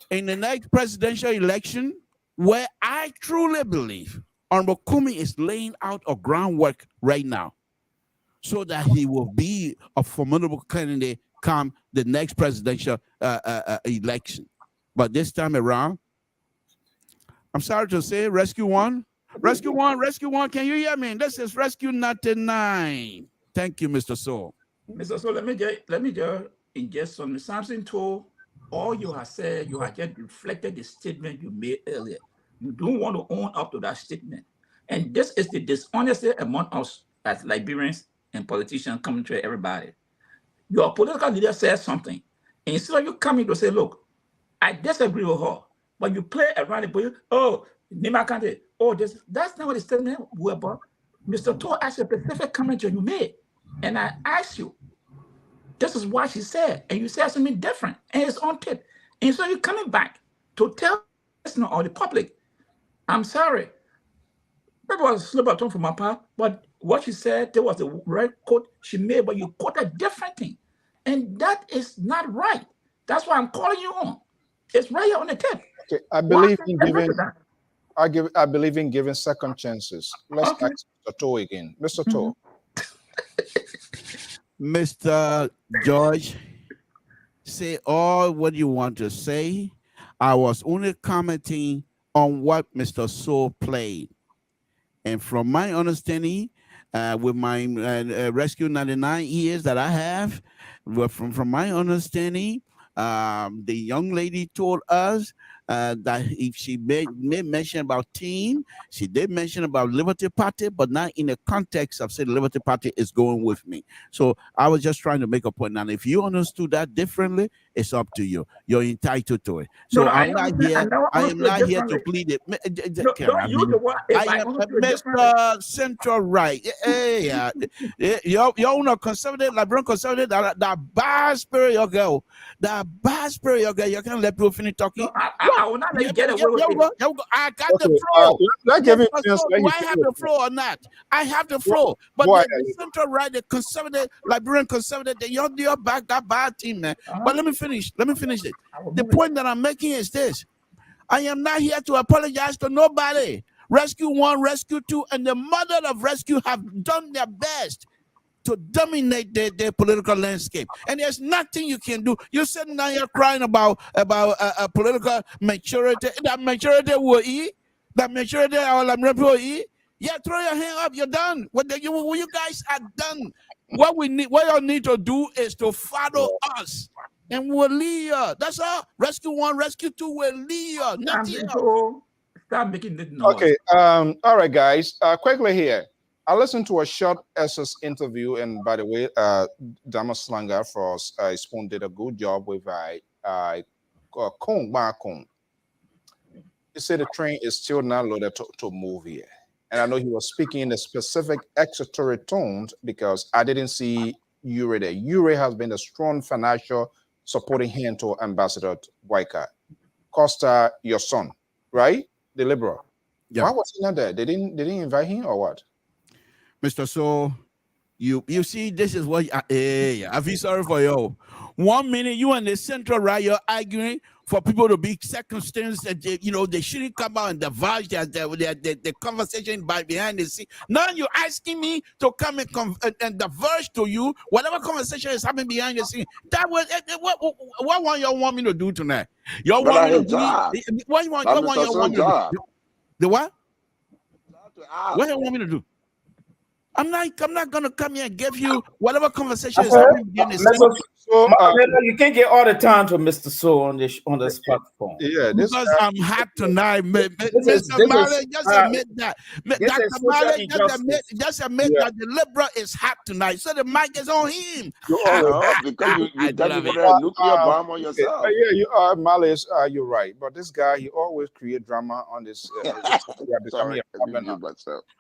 In the next presidential election, where I truly believe Honorable Kumi is laying out a groundwork right now so that he will be a formidable candidate come the next presidential election. But this time around, I'm sorry to say, Rescue One, can you hear me? This is Rescue 99. Thank you, Mr. Soul. Mr. So let me just ingest something. Samson told all you have said, you have just reflected the statement you made earlier. You don't want to own up to that statement. And this is the dishonesty among us as Liberians and politicians coming to everybody. Your political leader says something. And instead of you coming to say, look, I disagree with her, but you play around it, but oh, Nima Kante, oh, that's not what the statement was about. Mr. Toll asked a specific comment you made. And I asked you, this is what she said, and you said something different, and it's on tape. And so you're coming back to tell the listener or the public, I'm sorry. That was a slip of tongue from my part, but what she said, there was a right quote she made, but you quoted a different thing. And that is not right. That's why I'm calling you on. It's right here on the tape. Okay, I believe in giving second chances. Let's ask Mr. Toll again. Mr. Toll. Mr. George, say all what you want to say. I was only commenting on what Mr. Soul played. And from my understanding, with my Rescue 99 years that I have, from my understanding, the young lady told us that if she made mention about team, she did mention about Liberty Party, but not in the context of saying the Liberty Party is going with me. So I was just trying to make a point. Now, if you understood that differently, it's up to you. You're entitled to it. So I am not here to plead it. Mr. Central Right. Yeah. You're a conservative, Liberian conservative, that bad spirit you go. That bad spirit you go. You can't let people finish talking. I will not let you get away with it. I got the floor. Do I have the floor or not? I have the floor. But the Central Right, the conservative, Liberian conservative, you're back that bad team, man. But let me finish it. The point that I'm making is this. I am not here to apologize to nobody. Rescue 1, Rescue 2, and the mother of Rescue have done their best to dominate their political landscape. And there's nothing you can do. You're sitting down here crying about political maturity. That maturity will eat. That maturity will eat. Yeah, throw your hand up. You're done. What you guys are done. What y'all need to do is to follow us. And we'll lead you. That's all. Rescue 1, Rescue 2 will lead you. Nothing else. Stop making this noise. Okay. All right, guys. Quickly here. I listened to a short SS interview, and by the way, Dama Slanger for Spoon did a good job with Kong. He said the train is still not loaded to move here. And I know he was speaking in a specific executory tones because I didn't see Ure there. Ure has been a strong financial supporting hand to Ambassador Boycott. Costa, your son, right? The liberal. Yeah. Why was he not there? They didn't invite him or what? Mr. So, you see, this is what I feel sorry for you. 1 minute you and the Central Right, you're arguing for people to be circumstanced that they shouldn't come out and divulge the conversation behind the scene. Now you're asking me to come and divulge to you whatever conversation is happening behind the scene. That was what y'all want me to do tonight? Y'all want me to do? What you want me to do? The what? What y'all want me to do? I'm not gonna come here and give you whatever conversation is happening behind the scene. So, you can't get all the time to Mr. So on this platform. Yeah, because I'm hot tonight. Mr. Malley, just admit that. Dr. Malley, just admit that the liberal is hot tonight. So the mic is on him. Because you got to put a nuclear bomb on yourself. Yeah, you are, Malley. You're right. But this guy, he always create drama on this. Sorry,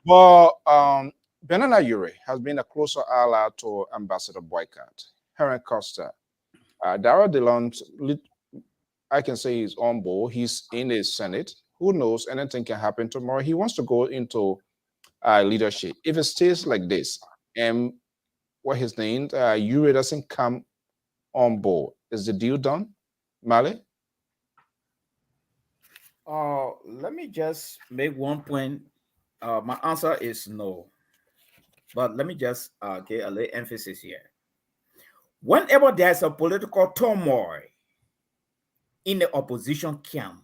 but Benana Ure has been a closer ally to Ambassador Boycott. Henry Costa, Darrell DeLont, I can say he's on board. He's in the Senate. Who knows? Anything can happen tomorrow. He wants to go into leadership. If it stays like this, and what his name, Ure doesn't come on board, Is the deal done, Mali? Let me just make one point. My answer is no. But let me just get a little emphasis here. Whenever there's a political turmoil in the opposition camp,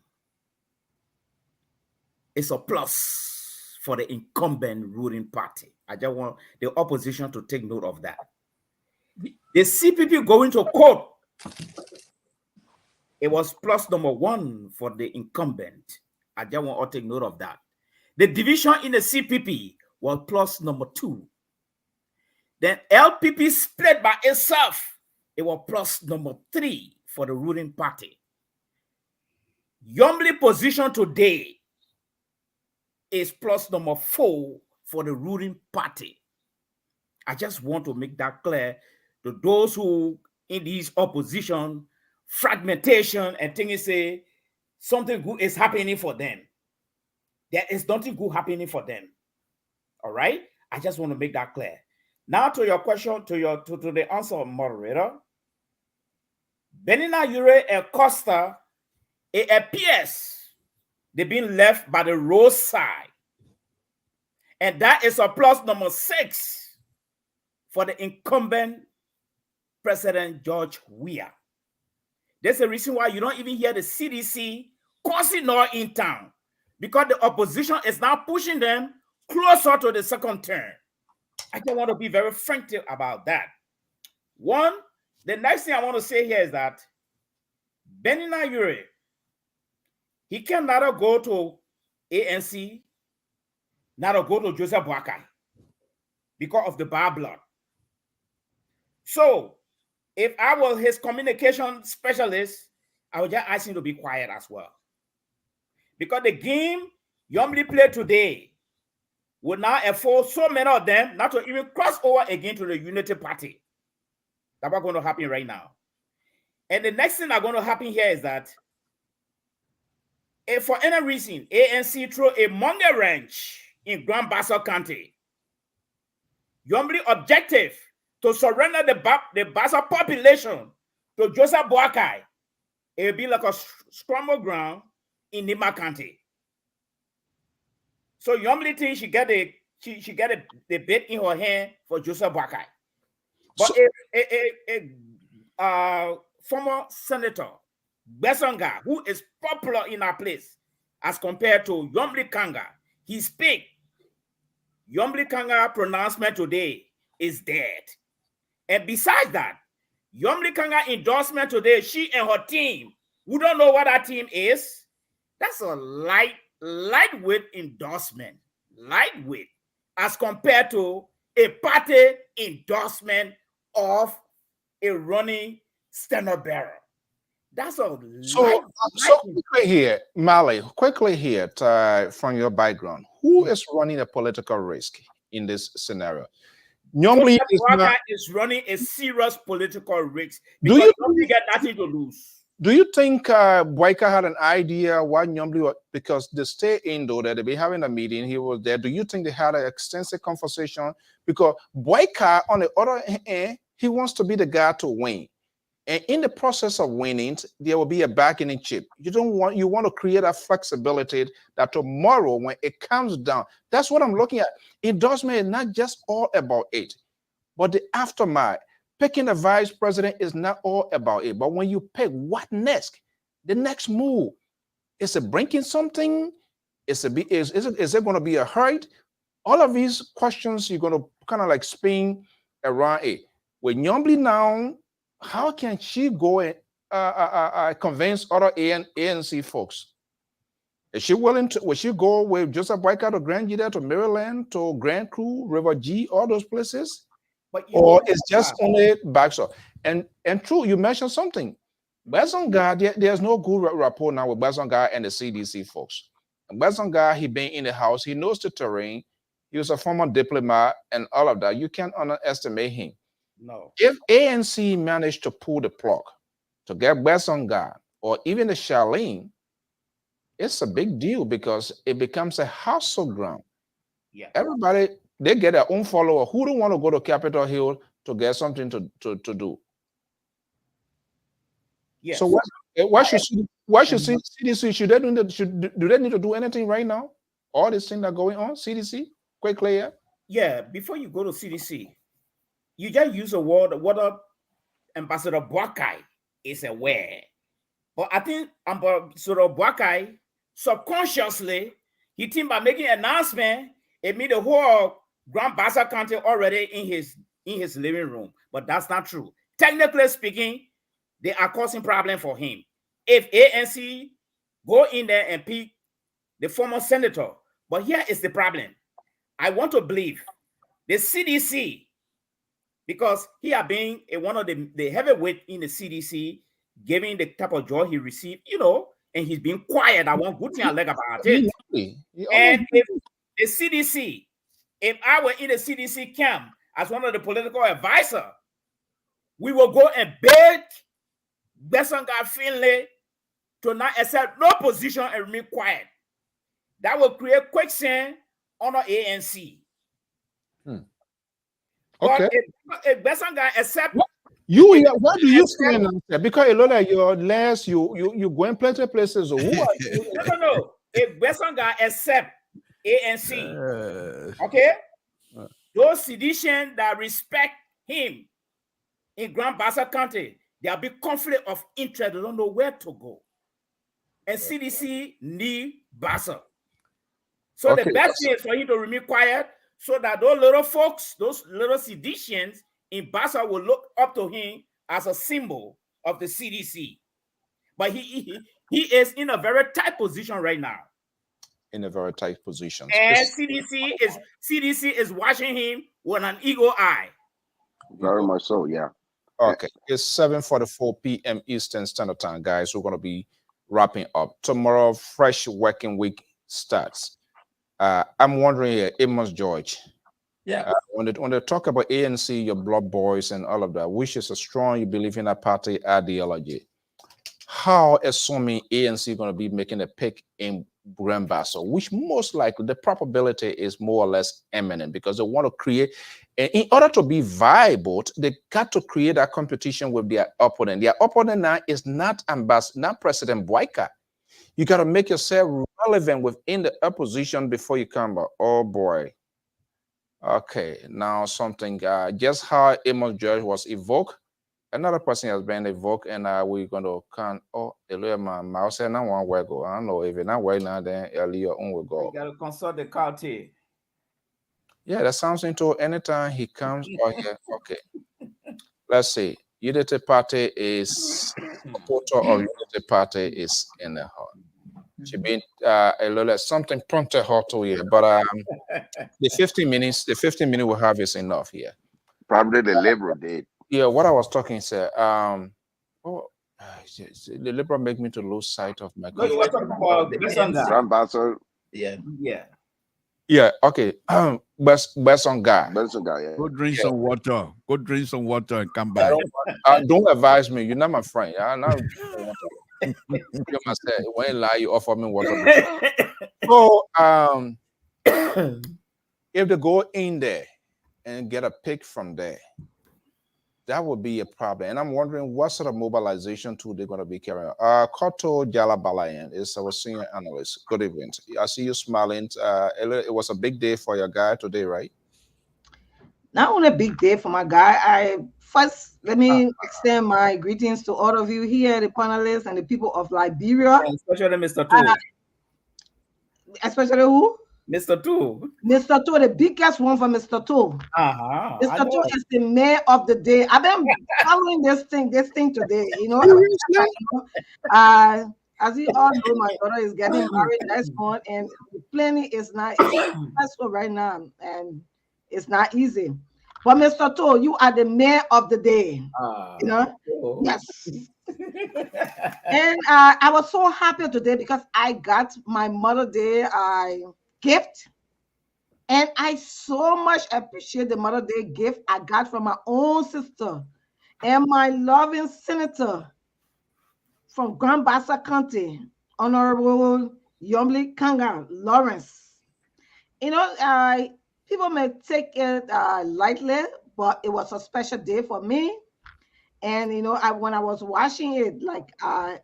it's a plus for the incumbent ruling party. I just want the opposition to take note of that. The CPP going to court, it was plus number 1 for the incumbent. I just want to take note of that. The division in the CPP was plus number 2. Then LPP split by itself, it was plus number 3 for the ruling party. Yombly position today is plus number 4 for the ruling party. I just want to make that clear to those who in these opposition, fragmentation and things say something good is happening for them. There is nothing good happening for them. All right? I just want to make that clear. Now to your question, to the answer, moderator. Benina Ure and Costa, it appears they've been left by the roadside. And that is a plus number 6 for the incumbent President George Weah. There's a reason why you don't even hear the CDC causing no in town, because the opposition is now pushing them closer to the second term. I just want to be very frank about that. One, the next thing I want to say here is that Benina Ure, he can neither go to ANC, neither go to Joseph Boakai because of the bad blood. So, if I was his communication specialist, I would just ask him to be quiet as well. Because the game Yombly played today would now afford so many of them not to even cross over again to the Unity Party. That's what's going to happen right now. And the next thing that's going to happen here is that if for any reason ANC throw a money wrench in Grand Bassa County, Yombly objective to surrender the Bassa population to Joseph Boakai, it will be like a scramble ground in Nima County. So Yombly thinks she get the bit in her hand for Joseph Boakai. But a former senator, Besonga, who is popular in our place as compared to Yombly Kanga, he speak. Yombly Kanga pronouncement today is dead. And besides that, Yombly Kanga endorsement today, she and her team, who don't know what that team is, that's a lightweight endorsement. Lightweight as compared to a party endorsement of a running standard bearer. That's a so quickly here, Mali, quickly here from your background, who is running a political risk in this scenario? Yombly is running a serious political risk because Yombly get nothing to lose. Do you think Boakai had an idea why Yombly, because they stay indoor, that they be having a meeting, he was there. Do you think they had an extensive conversation? Because Boakai, on the other hand, he wants to be the guy to win. And in the process of winning, there will be a bargaining chip. You want to create a flexibility that tomorrow when it comes down, that's what I'm looking at. Endorsement is not just all about it, but the aftermath. Picking a vice president is not all about it. But when you pick what next, the next move, is it bringing something? Is it going to be a hurt? All of these questions you're going to kind of like spin around it. With Yombly now, how can she go and convince other ANC folks? Is she willing to? Will she go with Joseph Boakai to Grand Gita, to Maryland, to Grand Crew, River G, all those places? Or it's just only backstop? And true, you mentioned something. Besonga, there's no good rapport now with Besonga and the CDC folks. Besonga, he been in the house, he knows the terrain, he was a former diplomat and all of that. You can't underestimate him. No. If ANC managed to pull the plug to get Besonga or even the Charlene, it's a big deal because it becomes a household ground. Yeah. Everybody, they get their own follower who don't want to go to Capitol Hill to get something to do. Yes. So why should CDC should they do they need to do anything right now? All these things that are going on, CDC, quickly, yeah. Yeah, before you go to CDC, you just use a word. What Ambassador Boakai is aware, but I think Ambassador Boakai subconsciously he think by making an announcement, it made the whole Grand Bassa County already in his living room, but that's not true. Technically speaking, they are causing problem for him. If ANC go in there and pick the former senator, but here is the problem. I want to believe the CDC, because he had been one of the heavyweight in the CDC, giving the type of joy he received, and he's been quiet. I want good thing I like about it. And if the CDC, if I were in the CDC camp as one of the political advisors, we will go and beg Besanga Finlay to not accept no position and remain quiet. That will create quicksand on the ANC. Okay. But if Besanga accept, where do you stand? Because a lot of your last you go in plenty of places. Who are you? No. If Besanga accept ANC, okay, those sedition that respect him in Grand Bassa County, there'll be conflict of interest. They don't know where to go. And CDC need Bassa. So the best thing is for him to remain quiet so that those little folks, those little seditions in Bassa will look up to him as a symbol of the CDC. But he is in a very tight position right now. In a very tight position. And CDC is watching him with an eagle eye. Very much so, yeah. Okay, it's 7:44 p.m. Eastern Standard Time, guys. We're gonna be wrapping up tomorrow. Fresh working week starts. I'm wondering here, Amos George. Yeah. When they talk about ANC, your blood boys and all of that, which is a strong, you believe in a party ideology. How assuming ANC going to be making a pick in Grand Bassa, which most likely the probability is more or less imminent because they want to create, and in order to be viable, they got to create a competition with their opponent. Their opponent now is not President Boyka. You got to make yourself relevant within the opposition before you come out. Oh boy. Okay, now something, just how Amos George was evoked, another person has been evoked, and we're going to count. Oh, Eloy, my mouse, and I want to go. I don't know if it's not right now, then earlier on will go. You got to consult the county. Yeah, that sounds into anytime he comes. Oh, yeah, okay. Let's see. Unity Party is supporter of Unity Party is in the heart. She been a little something prompted her to here, but the 15 minutes we have is enough here. Probably the Liberal did. Yeah, what I was talking, sir. The Liberal make me to lose sight of my. No, you were talking about the Grand Bassa. Yeah. Okay. Best on guy. Yeah. Go drink some water. Go drink some water and come back. Don't advise me. You're not my friend. You must say when you lie, you offer me water. So if they go in there and get a pick from there, that would be a problem. And I'm wondering what sort of mobilization tool they're going to be carrying. Koto Jalabalayan is our senior analyst. Good evening. I see you smiling. It was a big day for your guy today, right? Not only a big day for my guy. Let me extend my greetings to all of you here, the panelists and the people of Liberia. And especially Mr. Two. Especially who? Mr. Two. Mr. Two, the biggest one for Mr. Two. Mr. Two is the mayor of the day. I've been following this thing today. As you all know, my daughter is getting married next month, and the planning is not successful right now, and it's not easy. But Mr. Toe, you are the mayor of the day. Yes. And I was so happy today because I got my Mother's Day gift. And I so much appreciate the Mother's Day gift I got from my own sister and my loving senator from Grand Bassa County, Honorable Yomli Kanga Lawrence. People may take it lightly, but it was a special day for me. And when I was watching it, like I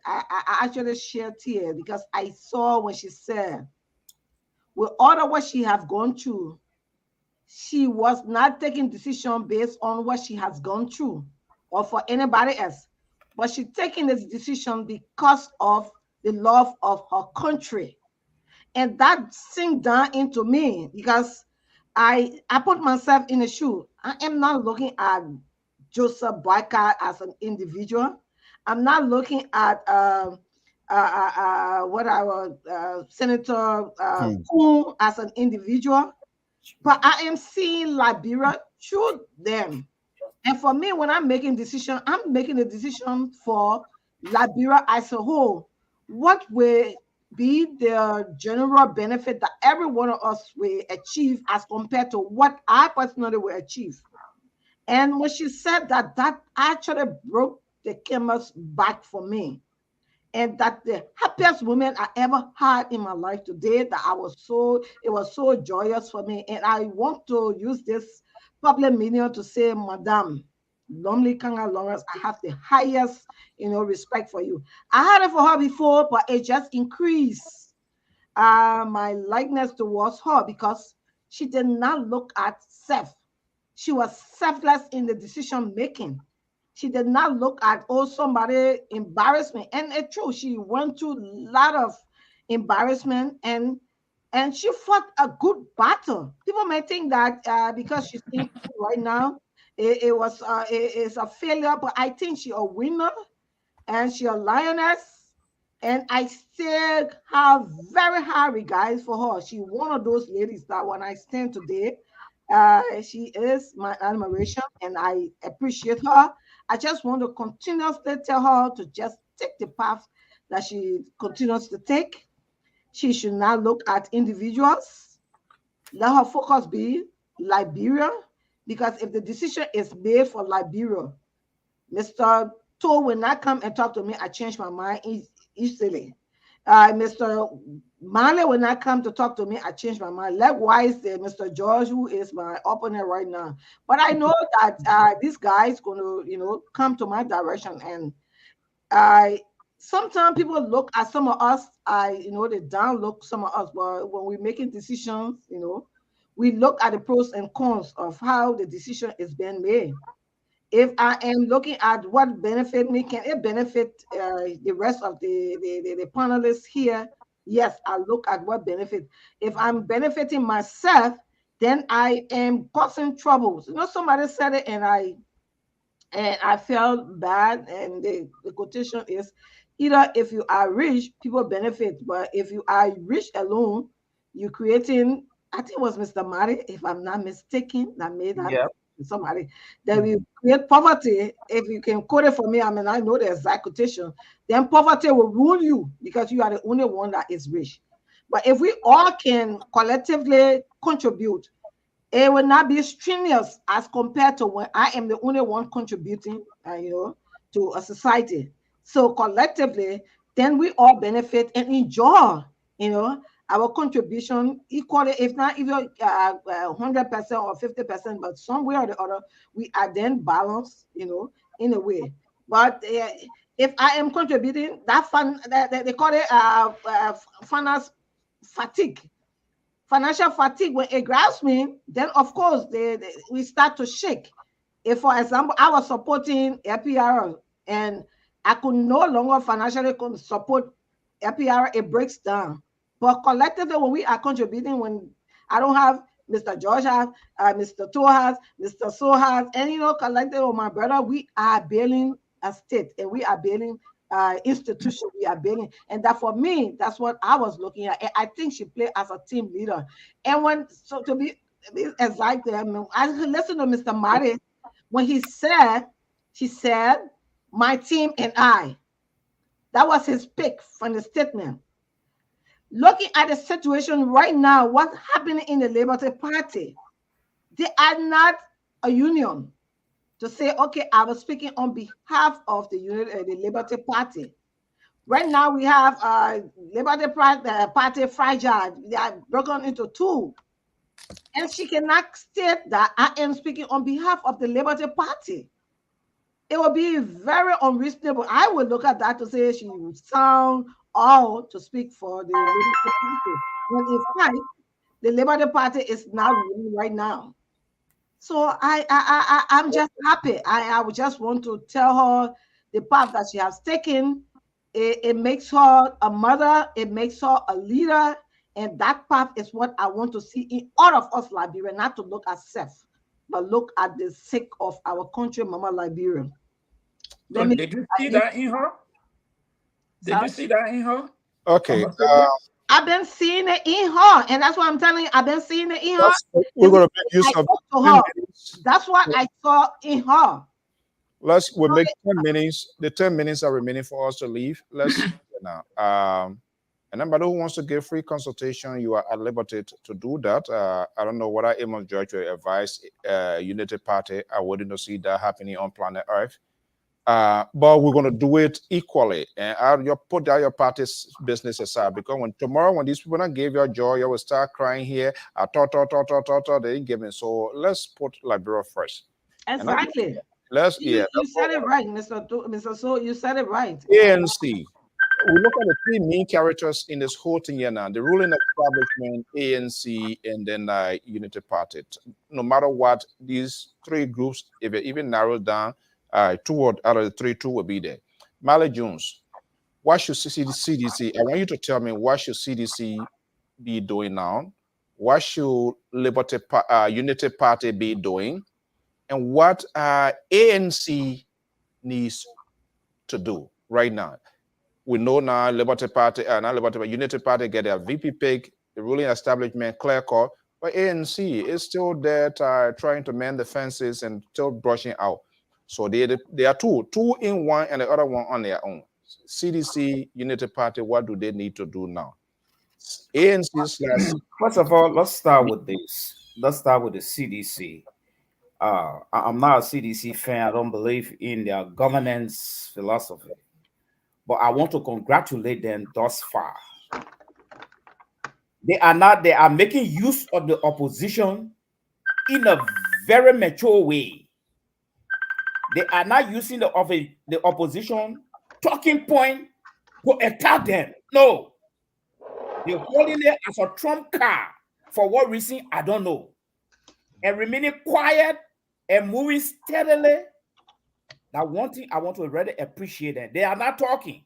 actually shed tears because I saw when she said, with all of what she has gone through, she was not taking decision based on what she has gone through or for anybody else, but she taking this decision because of the love of her country. And that sink down into me because I put myself in the shoe. I am not looking at Joseph Boycott as an individual. I'm not looking at what our Senator Kuhn as an individual, but I am seeing Liberia through them. And for me, when I'm making decision, I'm making a decision for Liberia as a whole. What will be the general benefit that every one of us will achieve as compared to what I personally will achieve? And when she said that, that actually broke the camel's back for me. And that the happiest moment I ever had in my life today, that it was so joyous for me. And I want to use this public medium to say, Madam Lumley Kanga Lawrence, I have the highest, respect for you. I had it for her before, but it just increased my likeness towards her because she did not look at self. She was selfless in the decision making. She did not look at somebody embarrassment. And it's true, she went through a lot of embarrassment and she fought a good battle. People may think that because she's in right now, it's a failure, but I think she's a winner and she's a lioness. And I still have very high regards for her. She's one of those ladies that when I stand today, she is my admiration and I appreciate her. I just want to continuously tell her to just take the path that she continues to take. She should not look at individuals. Let her focus be Liberia, because if the decision is made for Liberia, Mr. Toll will not come and talk to me. I change my mind easily. Mr. Marley will not come to talk to me. I changed my mind. Likewise, Mr. George, who is my opponent right now. But I know that this guy is going to, come to my direction. And sometimes people look at some of us, they downlook some of us. But when we're making decisions, we look at the pros and cons of how the decision is being made. If I am looking at what benefit me, can it benefit the rest of the panelists here? Yes, I look at what benefit. If I'm benefiting myself, then I am causing troubles. Somebody said it and I felt bad. And the quotation is, either if you are rich, people benefit. But if you are rich alone, you're creating, I think it was Mr. Mari, if I'm not mistaken, that made that somebody, that will create poverty. If you can quote it for me, I know the exact quotation, then poverty will ruin you because you are the only one that is rich. But if we all can collectively contribute, it will not be strenuous as compared to when I am the only one contributing, to a society. So collectively, then we all benefit and enjoy, our contribution equally, if not even 100% or 50%, but somewhere or the other, we are then balanced, in a way. But if I am contributing, that fund, they call it finance fatigue. Financial fatigue, when it grabs me, then of course we start to shake. If, for example, I was supporting LPR and I could no longer financially support LPR, it breaks down. But collectively, when we are contributing, when I don't have Mr. George has, Mr. Toh has, Mr. So has, and collectively with my brother, we are building a state and we are building institution, we are building. And that for me, that's what I was looking at. And I think she played as a team leader. And to be exact, I listened to Mr. Mari when she said, my team and I. That was his pick from the statement. Looking at the situation right now, what's happening in the Liberty Party, they are not a union to say, okay, I was speaking on behalf of the Liberty Party. Right now, we have Liberty Party fragile. They are broken into two. And she cannot state that I am speaking on behalf of the Liberty Party. it would be very unreasonable. I would look at that to say she would sound all to speak for the Liberty Party. When in fact, the Liberty Party is not winning right now. So I'm just happy. I would just want to tell her the path that she has taken. It makes her a mother. It makes her a leader. And that path is what I want to see in all of us Liberians, not to look at self, but look at the sake of our country, Mama Liberia. So did you see that in her? Did you see that in her? Okay. I've been seeing it in her, and that's what I'm telling you. I've been seeing it in her. We're going to make use of to her. That's what I saw in her. We'll make 10 minutes. The 10 minutes are remaining for us to leave. Let's now. And anybody who wants to give free consultation, you are at liberty to do that. I don't know whether Amos George will advise Unity Party. I wouldn't see that happening on planet Earth. But we're going to do it equally. And you put out your party's business aside, because tomorrow when these people don't give you joy, you will start crying here. They didn't give me. So let's put Liberia first. Exactly. You said it right, Mr. So you said it right. ANC. We look at the three main characters in this whole thing here now: the ruling establishment, ANC, and then Unity Party. No matter what, these three groups, if it even narrowed down, two out of the three, two will be there. Mally Jones, what should CDC? I want you to tell me what should CDC be doing now? What should Unity Party be doing? And what ANC needs to do right now? We know now Liberty Party, not Liberty, but Unity Party get their VP pick, the ruling establishment clear cut, but ANC is still there trying to mend the fences and still brushing out. So they are two in one and the other one on their own. CDC, Unity Party, what do they need to do now? ANC First of all, let's start with this. Let's start with the CDC. I'm not a CDC fan. I don't believe in their governance philosophy. But I want to congratulate them thus far. They are making use of the opposition in a very mature way. They are not using the opposition talking point to attack them. No. They're holding it as a trump card. For what reason, I don't know. And remaining quiet and moving steadily. That one thing I want to really appreciate them. They are not talking.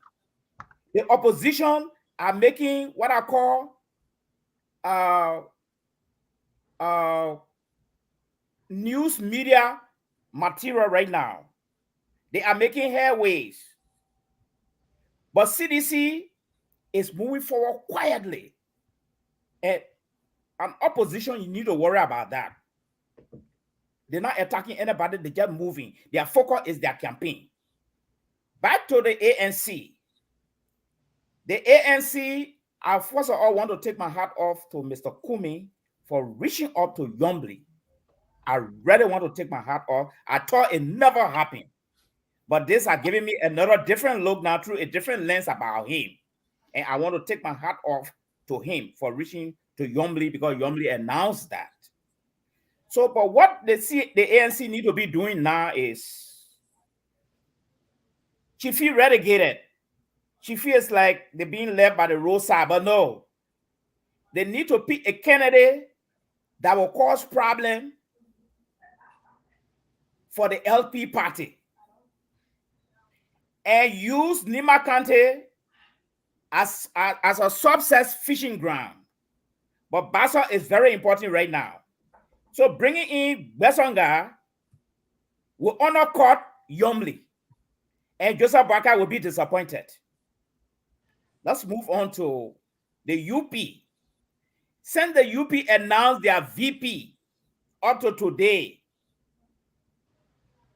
The opposition are making what I call news media material right now. They are making headways. But CDC is moving forward quietly. And an opposition, you need to worry about that. They're not attacking anybody, they're just moving. Their focus is their campaign. Back to the ANC. The ANC, I first of all want to take my hat off to Mr. Kumi for reaching up to Yombly. I really want to take my hat off. I thought it never happened. But this are giving me another different look now through a different lens about him. And I want to take my hat off to him for reaching to Yombly because Yombly announced that. So, but what the ANC need to be doing now is she feels relegated. She feels like they're being left by the roadside, but no. They need to pick a candidate that will cause problem for the LP party and use Nima County as a success fishing ground. But Bassa is very important right now. So bringing in Besonga will undercut Yombly, and Joseph Baka will be disappointed. Let's move on to the UP. Since the UP announced their VP up to today,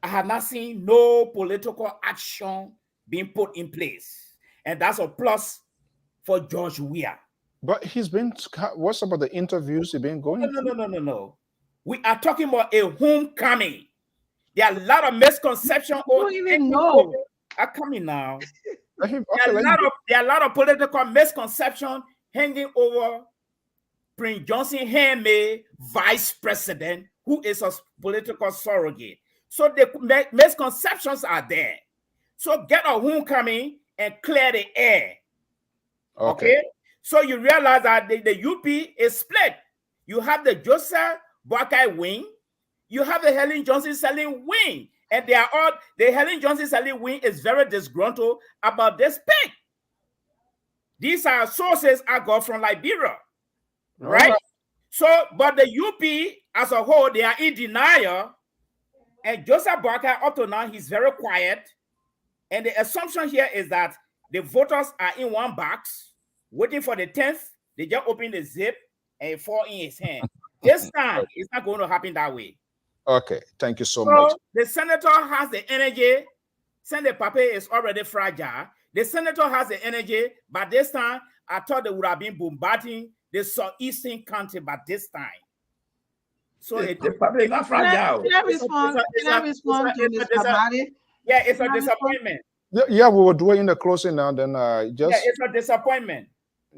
I have not seen no political action being put in place. And that's a plus for George Weah. But what's about the interviews he's been going? No. We are talking about a homecoming. There are a lot of misconceptions. I don't even know. Are coming now. There are a lot of political misconceptions hanging over Prince Johnson Heme, vice president, who is a political surrogate. So the misconceptions are there. So get a homecoming and clear the air. Okay. So you realize that the UP is split. You have the Joseph Boakai wing, you have the Helen Johnson selling wing, and they are all the Helen Johnson selling wing is very disgruntled about this pick. These are sources I got from Liberia, right? So, but the UP as a whole, they are in denial, and Joseph Boakai up to now he's very quiet, and the assumption here is that the voters are in one box waiting for the 10th. They just open the zip and it fall in his hand. This time, it's not going to happen that way. Okay, thank you so much. The senator has the energy. Senator Pape is already fragile. The senator has the energy, but this time, I thought they would have been bombarding the southeastern county by this time. So the Pape is not fragile. Can I respond to Mr. Marty? Yeah, it's a disappointment. Yeah, we were doing the closing now. Then just yeah, it's a disappointment.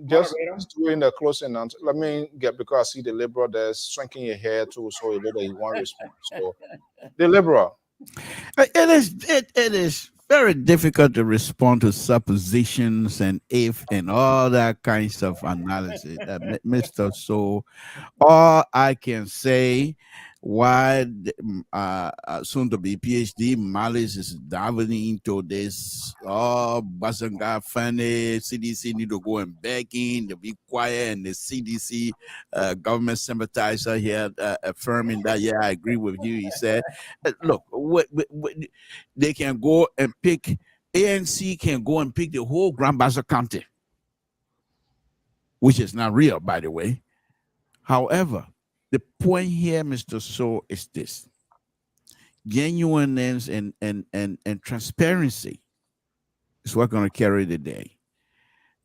Just doing the closing now. Let me get, because I see the Liberal there's shrinking your hair too, so you know that you want response. So the Liberal. It is very difficult to respond to suppositions and if and all that kinds of analysis, Mr. So all I can say, why soon to be PhD Malice is diving into this Basanga funny CDC need to go and back in to be quiet, and the CDC government sympathizer here affirming that, yeah, I agree with you. He said, look, they can go and pick, ANC can go and pick the whole Grand Bassa County, which is not real, by the way. However, the point here, Mr. So, is this: genuineness and transparency is what's going to carry the day.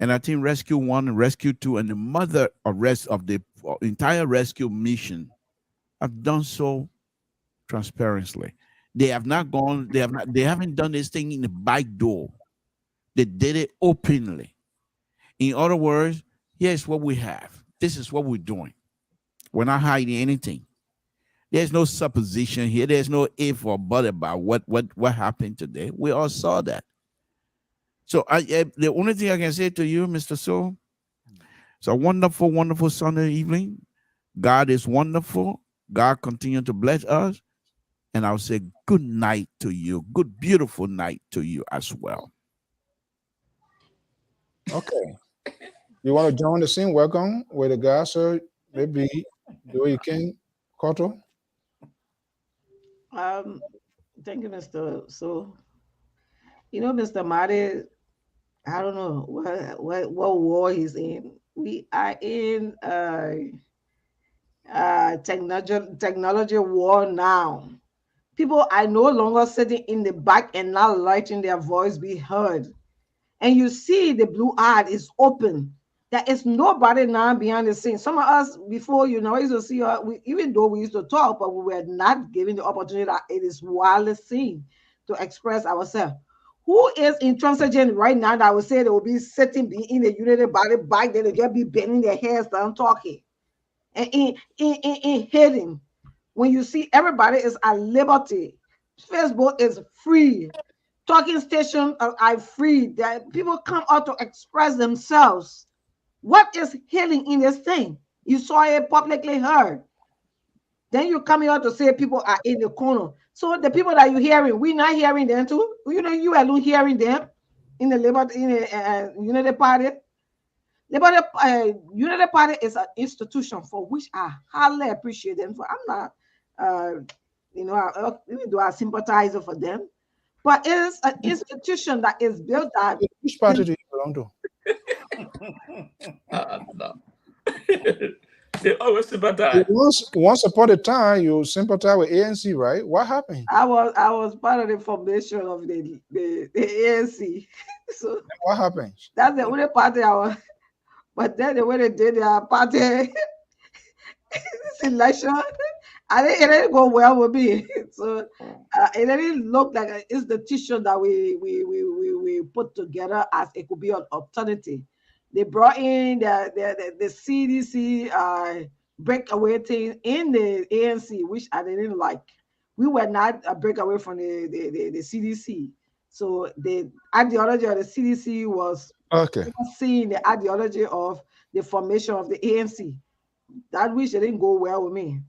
And I think Rescue 1 and Rescue 2 and the mother of the entire rescue mission have done so transparently. They have not gone, they haven't done this thing in the back door. They did it openly. In other words, here's what we have. This is what we're doing. We're not hiding anything. There's no supposition here. There's no if or but about what happened today. We all saw that. So the only thing I can say to you, Mr. So, it's a wonderful, wonderful Sunday evening. God is wonderful. God continue to bless us. And I'll say good night to you. Good, beautiful night to you as well. Okay. You want to join the scene? Welcome with the guys, sir. Maybe do you can, Koto? Thank you, Mr. So, you know, Mr. Marty, I don't know what war he's in. We are in technology war now. People are no longer sitting in the back and not letting their voice be heard. And you see the blue eye is open. There is nobody now behind the scenes. Some of us before, you know, used to see, even though we used to talk, but we were not given the opportunity that it is widely seen to express ourselves. Who is intransigent right now that would say they will be sitting, be in the unity body back there, they just be bending their heads down talking and in hating? When you see everybody is at liberty, Facebook is free, talking stations are free, that people come out to express themselves. What is healing in this thing? You saw it publicly heard. Then you come here to say people are in the corner. So the people that you're hearing, we're not hearing them too. You know, you alone hearing them in the Unity Party. Unity Party is an institution for which I highly appreciate them. For I'm not, even though I sympathize for them, but it is an institution that is built that. Which party do you belong to? No. They always sympathize. Once upon a time, you sympathize with ANC, right? What happened? I was part of the formation of the ANC. So what happened? That's the only party I was. But then the way they did their party selection, it didn't go well with me. So it didn't look like an institution that we put together as it could be an alternative. They brought in the CDC breakaway thing in the ANC, which I didn't like. we were not a break away from the CDC. So the ideology of the CDC was seeing the ideology of the formation of the ANC. That which didn't go well with me.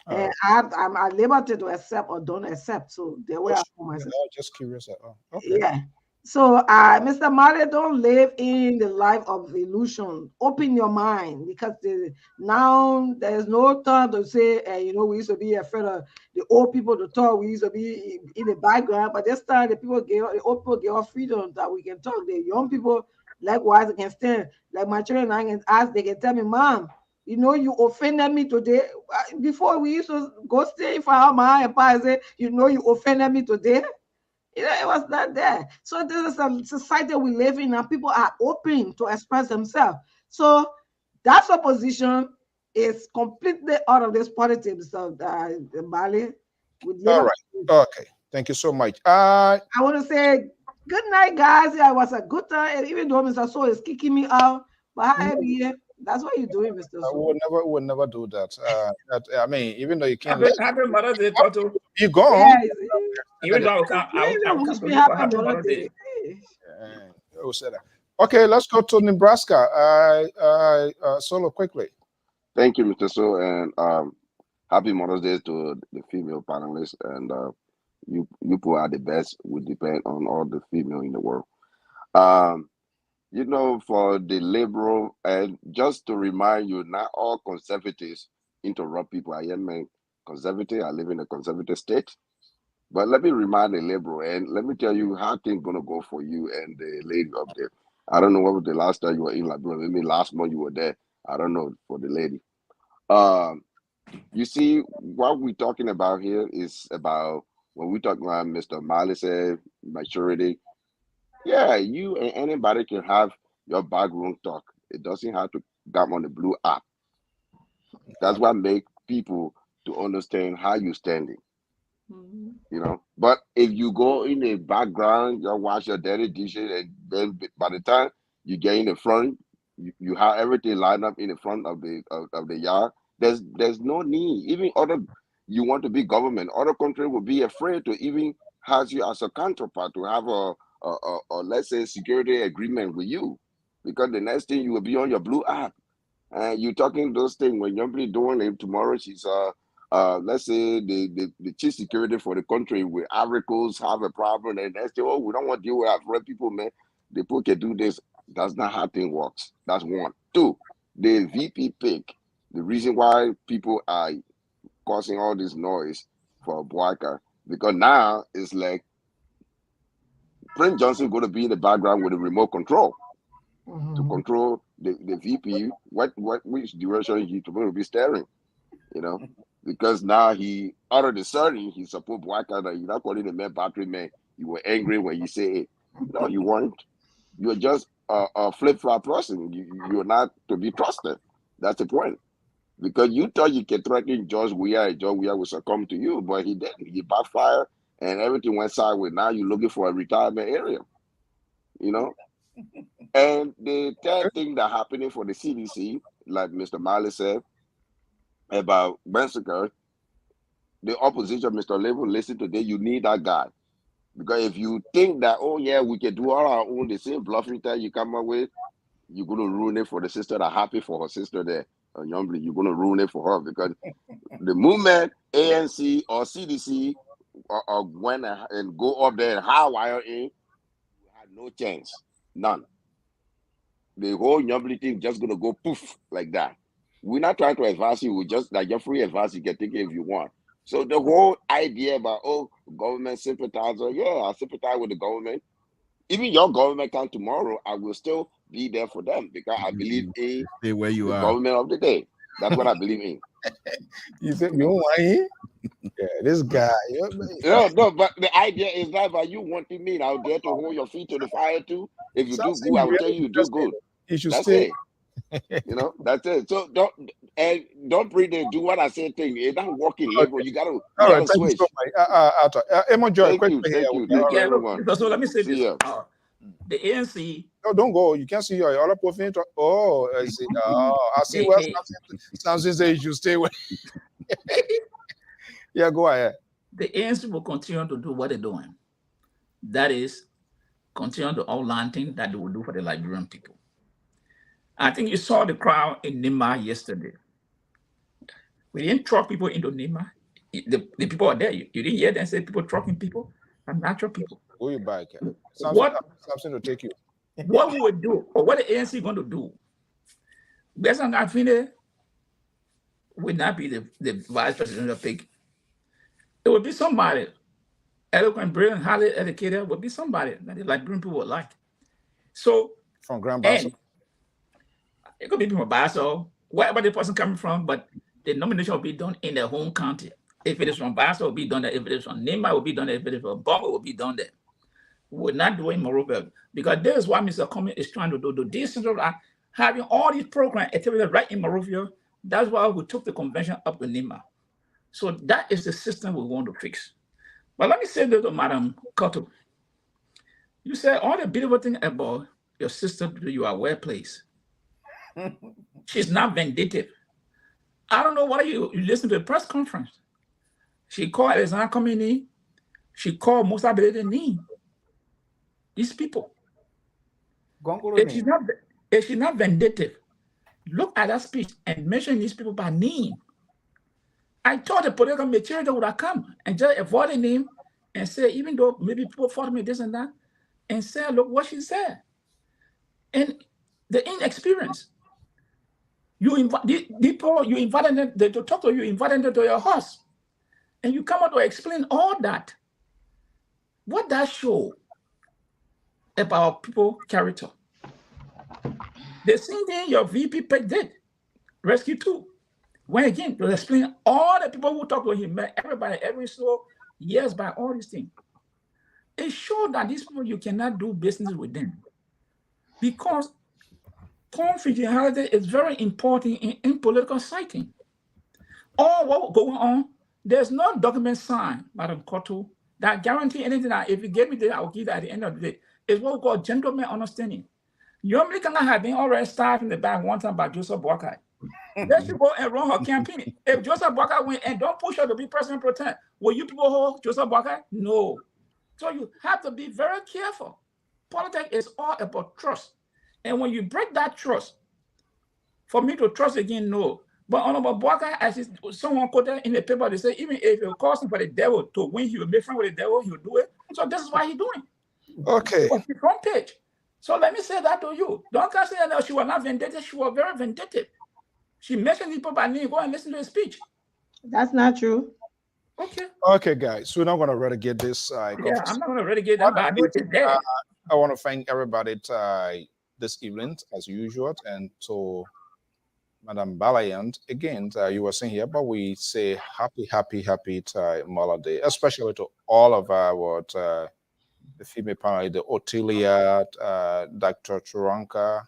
And I'm at liberty to accept or don't accept. So there were just curious. Okay. Yeah. So Mr. Mali, don't live in the life of illusion. Open your mind, because now there's no time to say, we used to be afraid of the old people to talk. We used to be in the background, but this time the old people give us freedom that we can talk. The young people likewise can stand. Like my children, I can ask, they can tell me, Mom, you offended me today. Before we used to go stay in front of my empire and say, you offended me today. It was not there. So this is a society we live in, and people are open to express themselves. So that opposition is completely out of this politics of Mali. All right. Okay. Thank you so much. I want to say good night, guys. Yeah, it was a good time. And even though Mr. So is kicking me out, but that's what you're doing, Mr. So. I would never do that. I mean, even though you can't Happy Mother's Day, Toto. You gone. Yeah, even though I will come to you for Happy Mother's Day. Okay, let's go to Nebraska. Solo, quickly. Thank you, Mr. So, and happy Mother's Day to the female panelists. And you people are the best. We depend on all the female in the world. For the liberal, and just to remind you, not all conservatives interrupt people. I am a conservative. I live in a conservative state. But let me remind the liberal, and let me tell you how things gonna go for you and the lady up there. I don't know what was the last time you were in Liberia. Maybe last month you were there. I don't know for the lady. You see, what we're talking about here is about when we talk about Mr. Mali said maturity. Yeah, you and anybody can have your backroom talk. It doesn't have to come on the blue app. That's what makes people to understand how you're standing. But if you go in the background, you wash your dirty dishes, and then by the time you get in the front, you have everything lined up in the front of the yard. There's no need. Even you want to be government, other countries will be afraid to even have you as a counterpart to have a let's say security agreement with you, because the next thing you will be on your blue app, and you're talking those things when you're doing it tomorrow. She's let's say the chief security for the country with Ivory Coast have a problem, and they say, oh, we don't want to deal with African people, man. The people can do this. That's not how things works. That's one. Two, the VP pick. The reason why people are causing all this noise for Boakai, because now it's like Prince Johnson going to be in the background with a remote control to control the VP, which direction he's going to be steering, because now he already certain he support Boakai that you're not calling the man battery man. You were angry when you say it. No, you weren't. You're just a flip-flop person. You're not to be trusted. That's the point. Because you thought you could threaten George Weah, and George Weah would succumb to you, but he didn't. He backfired, and everything went sideways. Now you're looking for a retirement area, And the third thing that happening for the CDC, like Mr. Mali said about Bensiker, the opposition, Mr. Label, listen today, you need that guy. Because if you think that, oh yeah, we can do all our own, the same bluffing that you come up with, you're going to ruin it for the sister that happy for her sister there. Youngly, you're going to ruin it for her, because the movement, ANC or CDC, or went and go up there and hardwire in, you had no chance. None. The whole Youngly thing just going to go poof like that. We're not trying to advance you. We just, like your free advice, you can take it if you want. So the whole idea about, government sympathizer, yeah, I sympathize with the government. Even your government come tomorrow, I will still be there for them, because I believe in Stay where you are. Government of the day. That's what I believe in. You think you want him? Yeah, this guy. No, but the idea is that by you wanting me out there to hold your feet to the fire too. If you do good, I will tell you do good. You should That's stay. it. That's it. So don't breathe and do what I say thing. It's not working, liberal. You gotta switch. Thank you so much. Emma Joy, Thank you, everyone. So let me say See this. ya. The ANC. No, don't go. You can't see your other profile. Oh, I see. I see where Samson says you should stay away. Yeah, go ahead. the ANC will continue to do what they're doing. That is, continue the outline thing that they will do for the Liberian people. I think you saw the crowd in Nima yesterday. We didn't truck people into Nima. The people are there. You didn't hear them say people trucking people. Are natural people. Go you back. Something to take you. What we would do, or what the ANC going to do, based on Gafine, will not be the vice presidential pick. It would be somebody eloquent, brilliant, highly educated, would be somebody that the Liberian people would like. So from Grand Basso. It could be from Basso, wherever the person coming from, but the nomination will be done in their home county. If it is from Basso, it will be done there. If it is from Nima, it will be done there. If it is from Bongo, it will be done there. We will not do it in Morovia, because this is what Mr. Cummings is trying to do. This is having all these program activities right in Morovia. That's why we took the convention up to Nima. So that is the system we want to fix. But let me say this to Madam Cotto. You said all the beautiful thing about your sister, you are well placed. She's not vindictive. I don't know why you listen to the press conference. She called Alexander Comini. She called Musa Beledeni. These people. If she's not vindictive, look at that speech and mention these people by name. I thought the political material would have come and just avoid the name and say, even though maybe people fought me this and that, and say, look what she said. And the inexperience. You invite people, you invited them to talk to you, invited them to your house, and you come out to explain all that. What that show about people's character? The same thing your VP did, Rescue 2. When again, to explain all the people who talk to him, everybody, every so years by all these things. It showed that these people, you cannot do business with them, because confidentiality is very important in political citing. All what going on, there's no document signed, Madam Cotto, that guarantee anything that if you give me this, I'll give that at the end of the day. It's what we call gentleman understanding. Your American have been already starved in the back one time by Joseph Boakai. Let you go and run her campaign. If Joseph Boakai win and don't push her to be president pro tem, will you people hold Joseph Boakai? No. So you have to be very careful. Politics is all about trust. And when you break that trust, for me to trust again, no. But Honorable Boakai, as someone quoted in the paper, they say, even if it costs him for the devil to win, he will make friends with the devil, he will do it. So this is why he's doing. Okay. On the front page. So let me say that to you. Don't say that she was not vindictive. She was very vindictive. She mentioned people by name. Go and listen to his speech. That's not true. Okay. Okay, guys. So we're not going to relegate this. Yeah, I'm not going to relegate that, but I know it's there. I want to thank everybody this evening, as usual, and to Madam Balayant. Again, you were saying here, but we say happy Mother Day, especially to all of our the female panel, the Otilia, Dr. Churanka.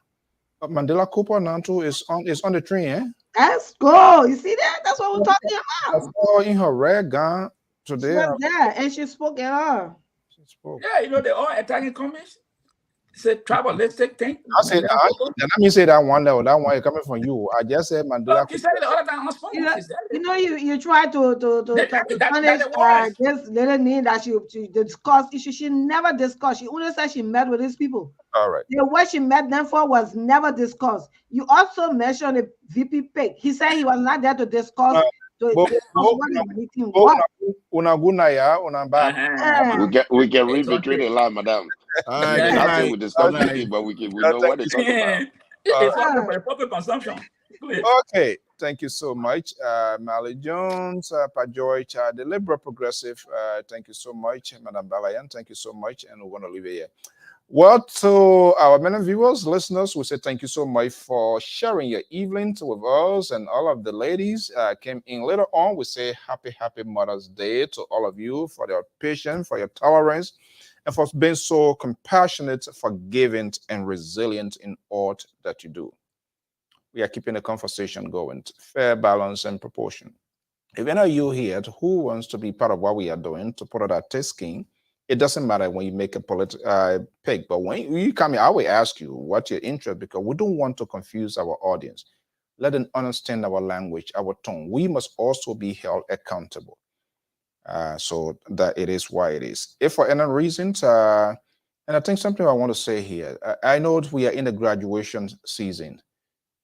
Mandela Cooper Nantu is on the train, eh? Let's go. You see that? That's what we're talking about. I saw in her red gown today. She was there and she spoke at her. She spoke. Yeah, you know, they all attacking comments. It's a tribalistic thing. I said, let me say that one level. That one is coming from you. I just said Mandela. You said it all the time on phone. You try to punish this little name that she discuss issue. She never discussed. She only said she met with these people. All right. What she met them for was never discussed. You also mentioned the VP pick. He said he was not there to discuss. We can read between the lines, madam. We discuss it, but we know what they're talking about. It's all for public consumption. Okay, thank you so much, Mally Jones, Pajoy, the Liberal Progressive. Thank you so much, Madam Balayan. Thank you so much, and we're going to leave it here. Well, to our many viewers, listeners, we say thank you so much for sharing your evening with us, and all of the ladies came in later on. We say happy Mother's Day to all of you for your patience, for your tolerance, and for being so compassionate, forgiving, and resilient in all that you do. We are keeping the conversation going, fair, balance, and proportion. If any of you here who wants to be part of what we are doing to put out our test scheme, it doesn't matter when you make a political pick, but when you come here, I will ask you what your interest, because we don't want to confuse our audience. Let them understand our language, our tone. We must also be held accountable. So that it is why it is. If for any reasons, and I think something I want to say here, I know we are in the graduation season.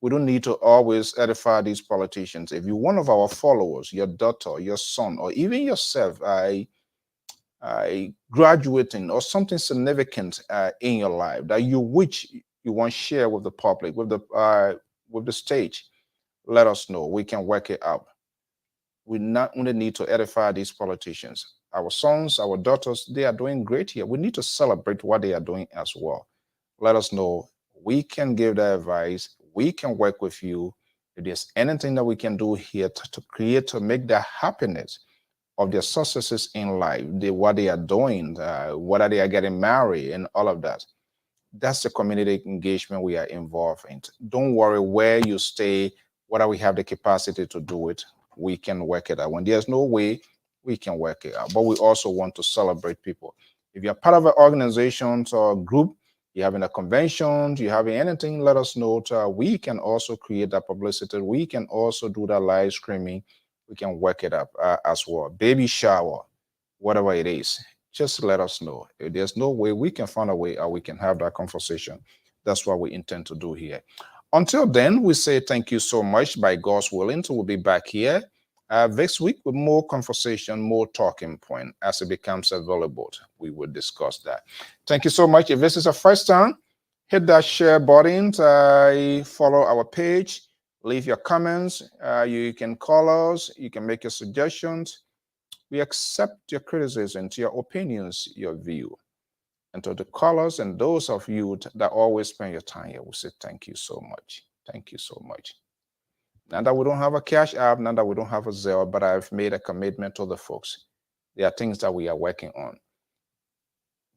We don't need to always edify these politicians. If you're one of our followers, your daughter, your son, or even yourself, graduating or something significant in your life that you which you want to share with the public, with the stage, let us know. We can work it out. We not only need to edify these politicians. Our sons, our daughters, they are doing great here. We need to celebrate what they are doing as well. Let us know. We can give the advice. We can work with you. If there's anything that we can do here to create, to make the happiness of their successes in life, what they are doing, whether they are getting married and all of that. That's the community engagement we are involved in. Don't worry where you stay, whether we have the capacity to do it, we can work it out. When there's no way, we can work it out. But we also want to celebrate people. If you're part of an organization or a group, you're having a convention, you're having anything, let us know. We can also create that publicity. We can also do that live streaming. We can work it up as well. Baby shower, whatever it is, just let us know. If there's no way, we can find a way or we can have that conversation. That's what we intend to do here. Until then, we say thank you so much. By God's willing, so we'll be back here this week with more conversation, more talking point. As it becomes available, we will discuss that. Thank you so much. If this is the first time, hit that share button, follow our page, leave your comments. You can call us, you can make your suggestions. We accept your criticism, your opinions, your view. And to the callers and those of you that always spend your time here, we say thank you so much. Thank you so much. Now that we don't have a cash app, now that we don't have a Zelle, but I've made a commitment to the folks. There are things that we are working on.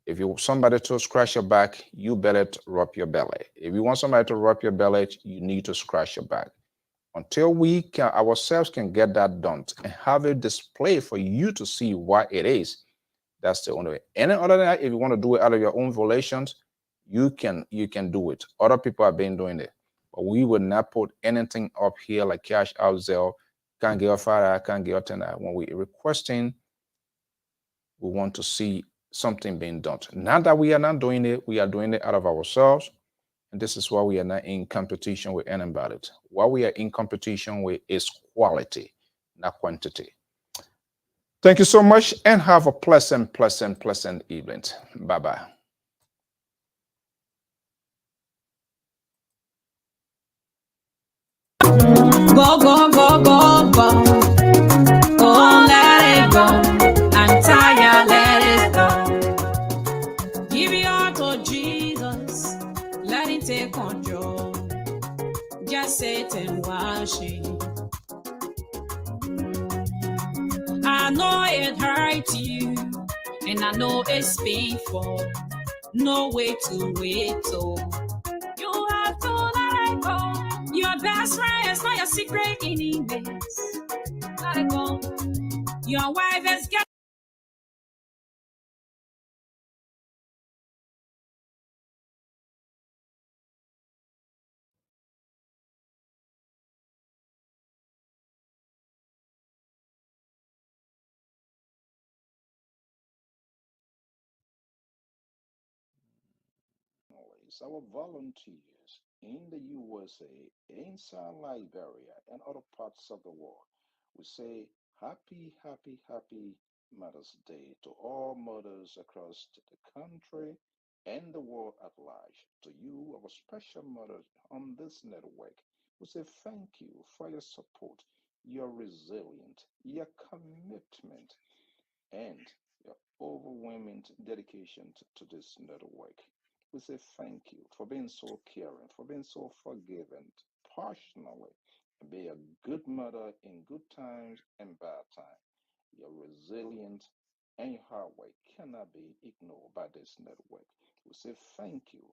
If you want somebody to scratch your back, you better rub your belly. If you want somebody to rub your belly, you need to scratch your back. Until we can ourselves can get that done and have a display for you to see what it is, that's the only way. Any other than that, if you want to do it out of your own volitions, you can do it. Other people have been doing it, but we would not put anything up here like cash out Zelle. Can't get a fire, can't get a tender. When we requesting, we want to see something being done. Not that we are not doing it, we are doing it out of ourselves. And this is why we are not in competition with anybody. What we are in competition with is quality, not quantity. Thank you so much and have a pleasant evening. Bye-bye. Go, go, go, go, go. Oh, let it go. I'm tired, let it go. Give your heart to Jesus. Let him take control. Just sit and watch it. I know it hurts you, and I know it's painful. No way to wait, so you have to let it go. Your best friend is not your secret enemies. Let it go. Your wife is getting. Our volunteers in the USA, inside Liberia, and other parts of the world, we say happy Mother's Day to all mothers across the country and the world at large. To you, our special mothers on this network, we say thank you for your support, your resilience, your commitment, and your overwhelming dedication to this network. We say thank you for being so caring, for being so forgiving, passionately, and be a good mother in good times and bad times. Your resilience and your hard work cannot be ignored by this network. We say thank you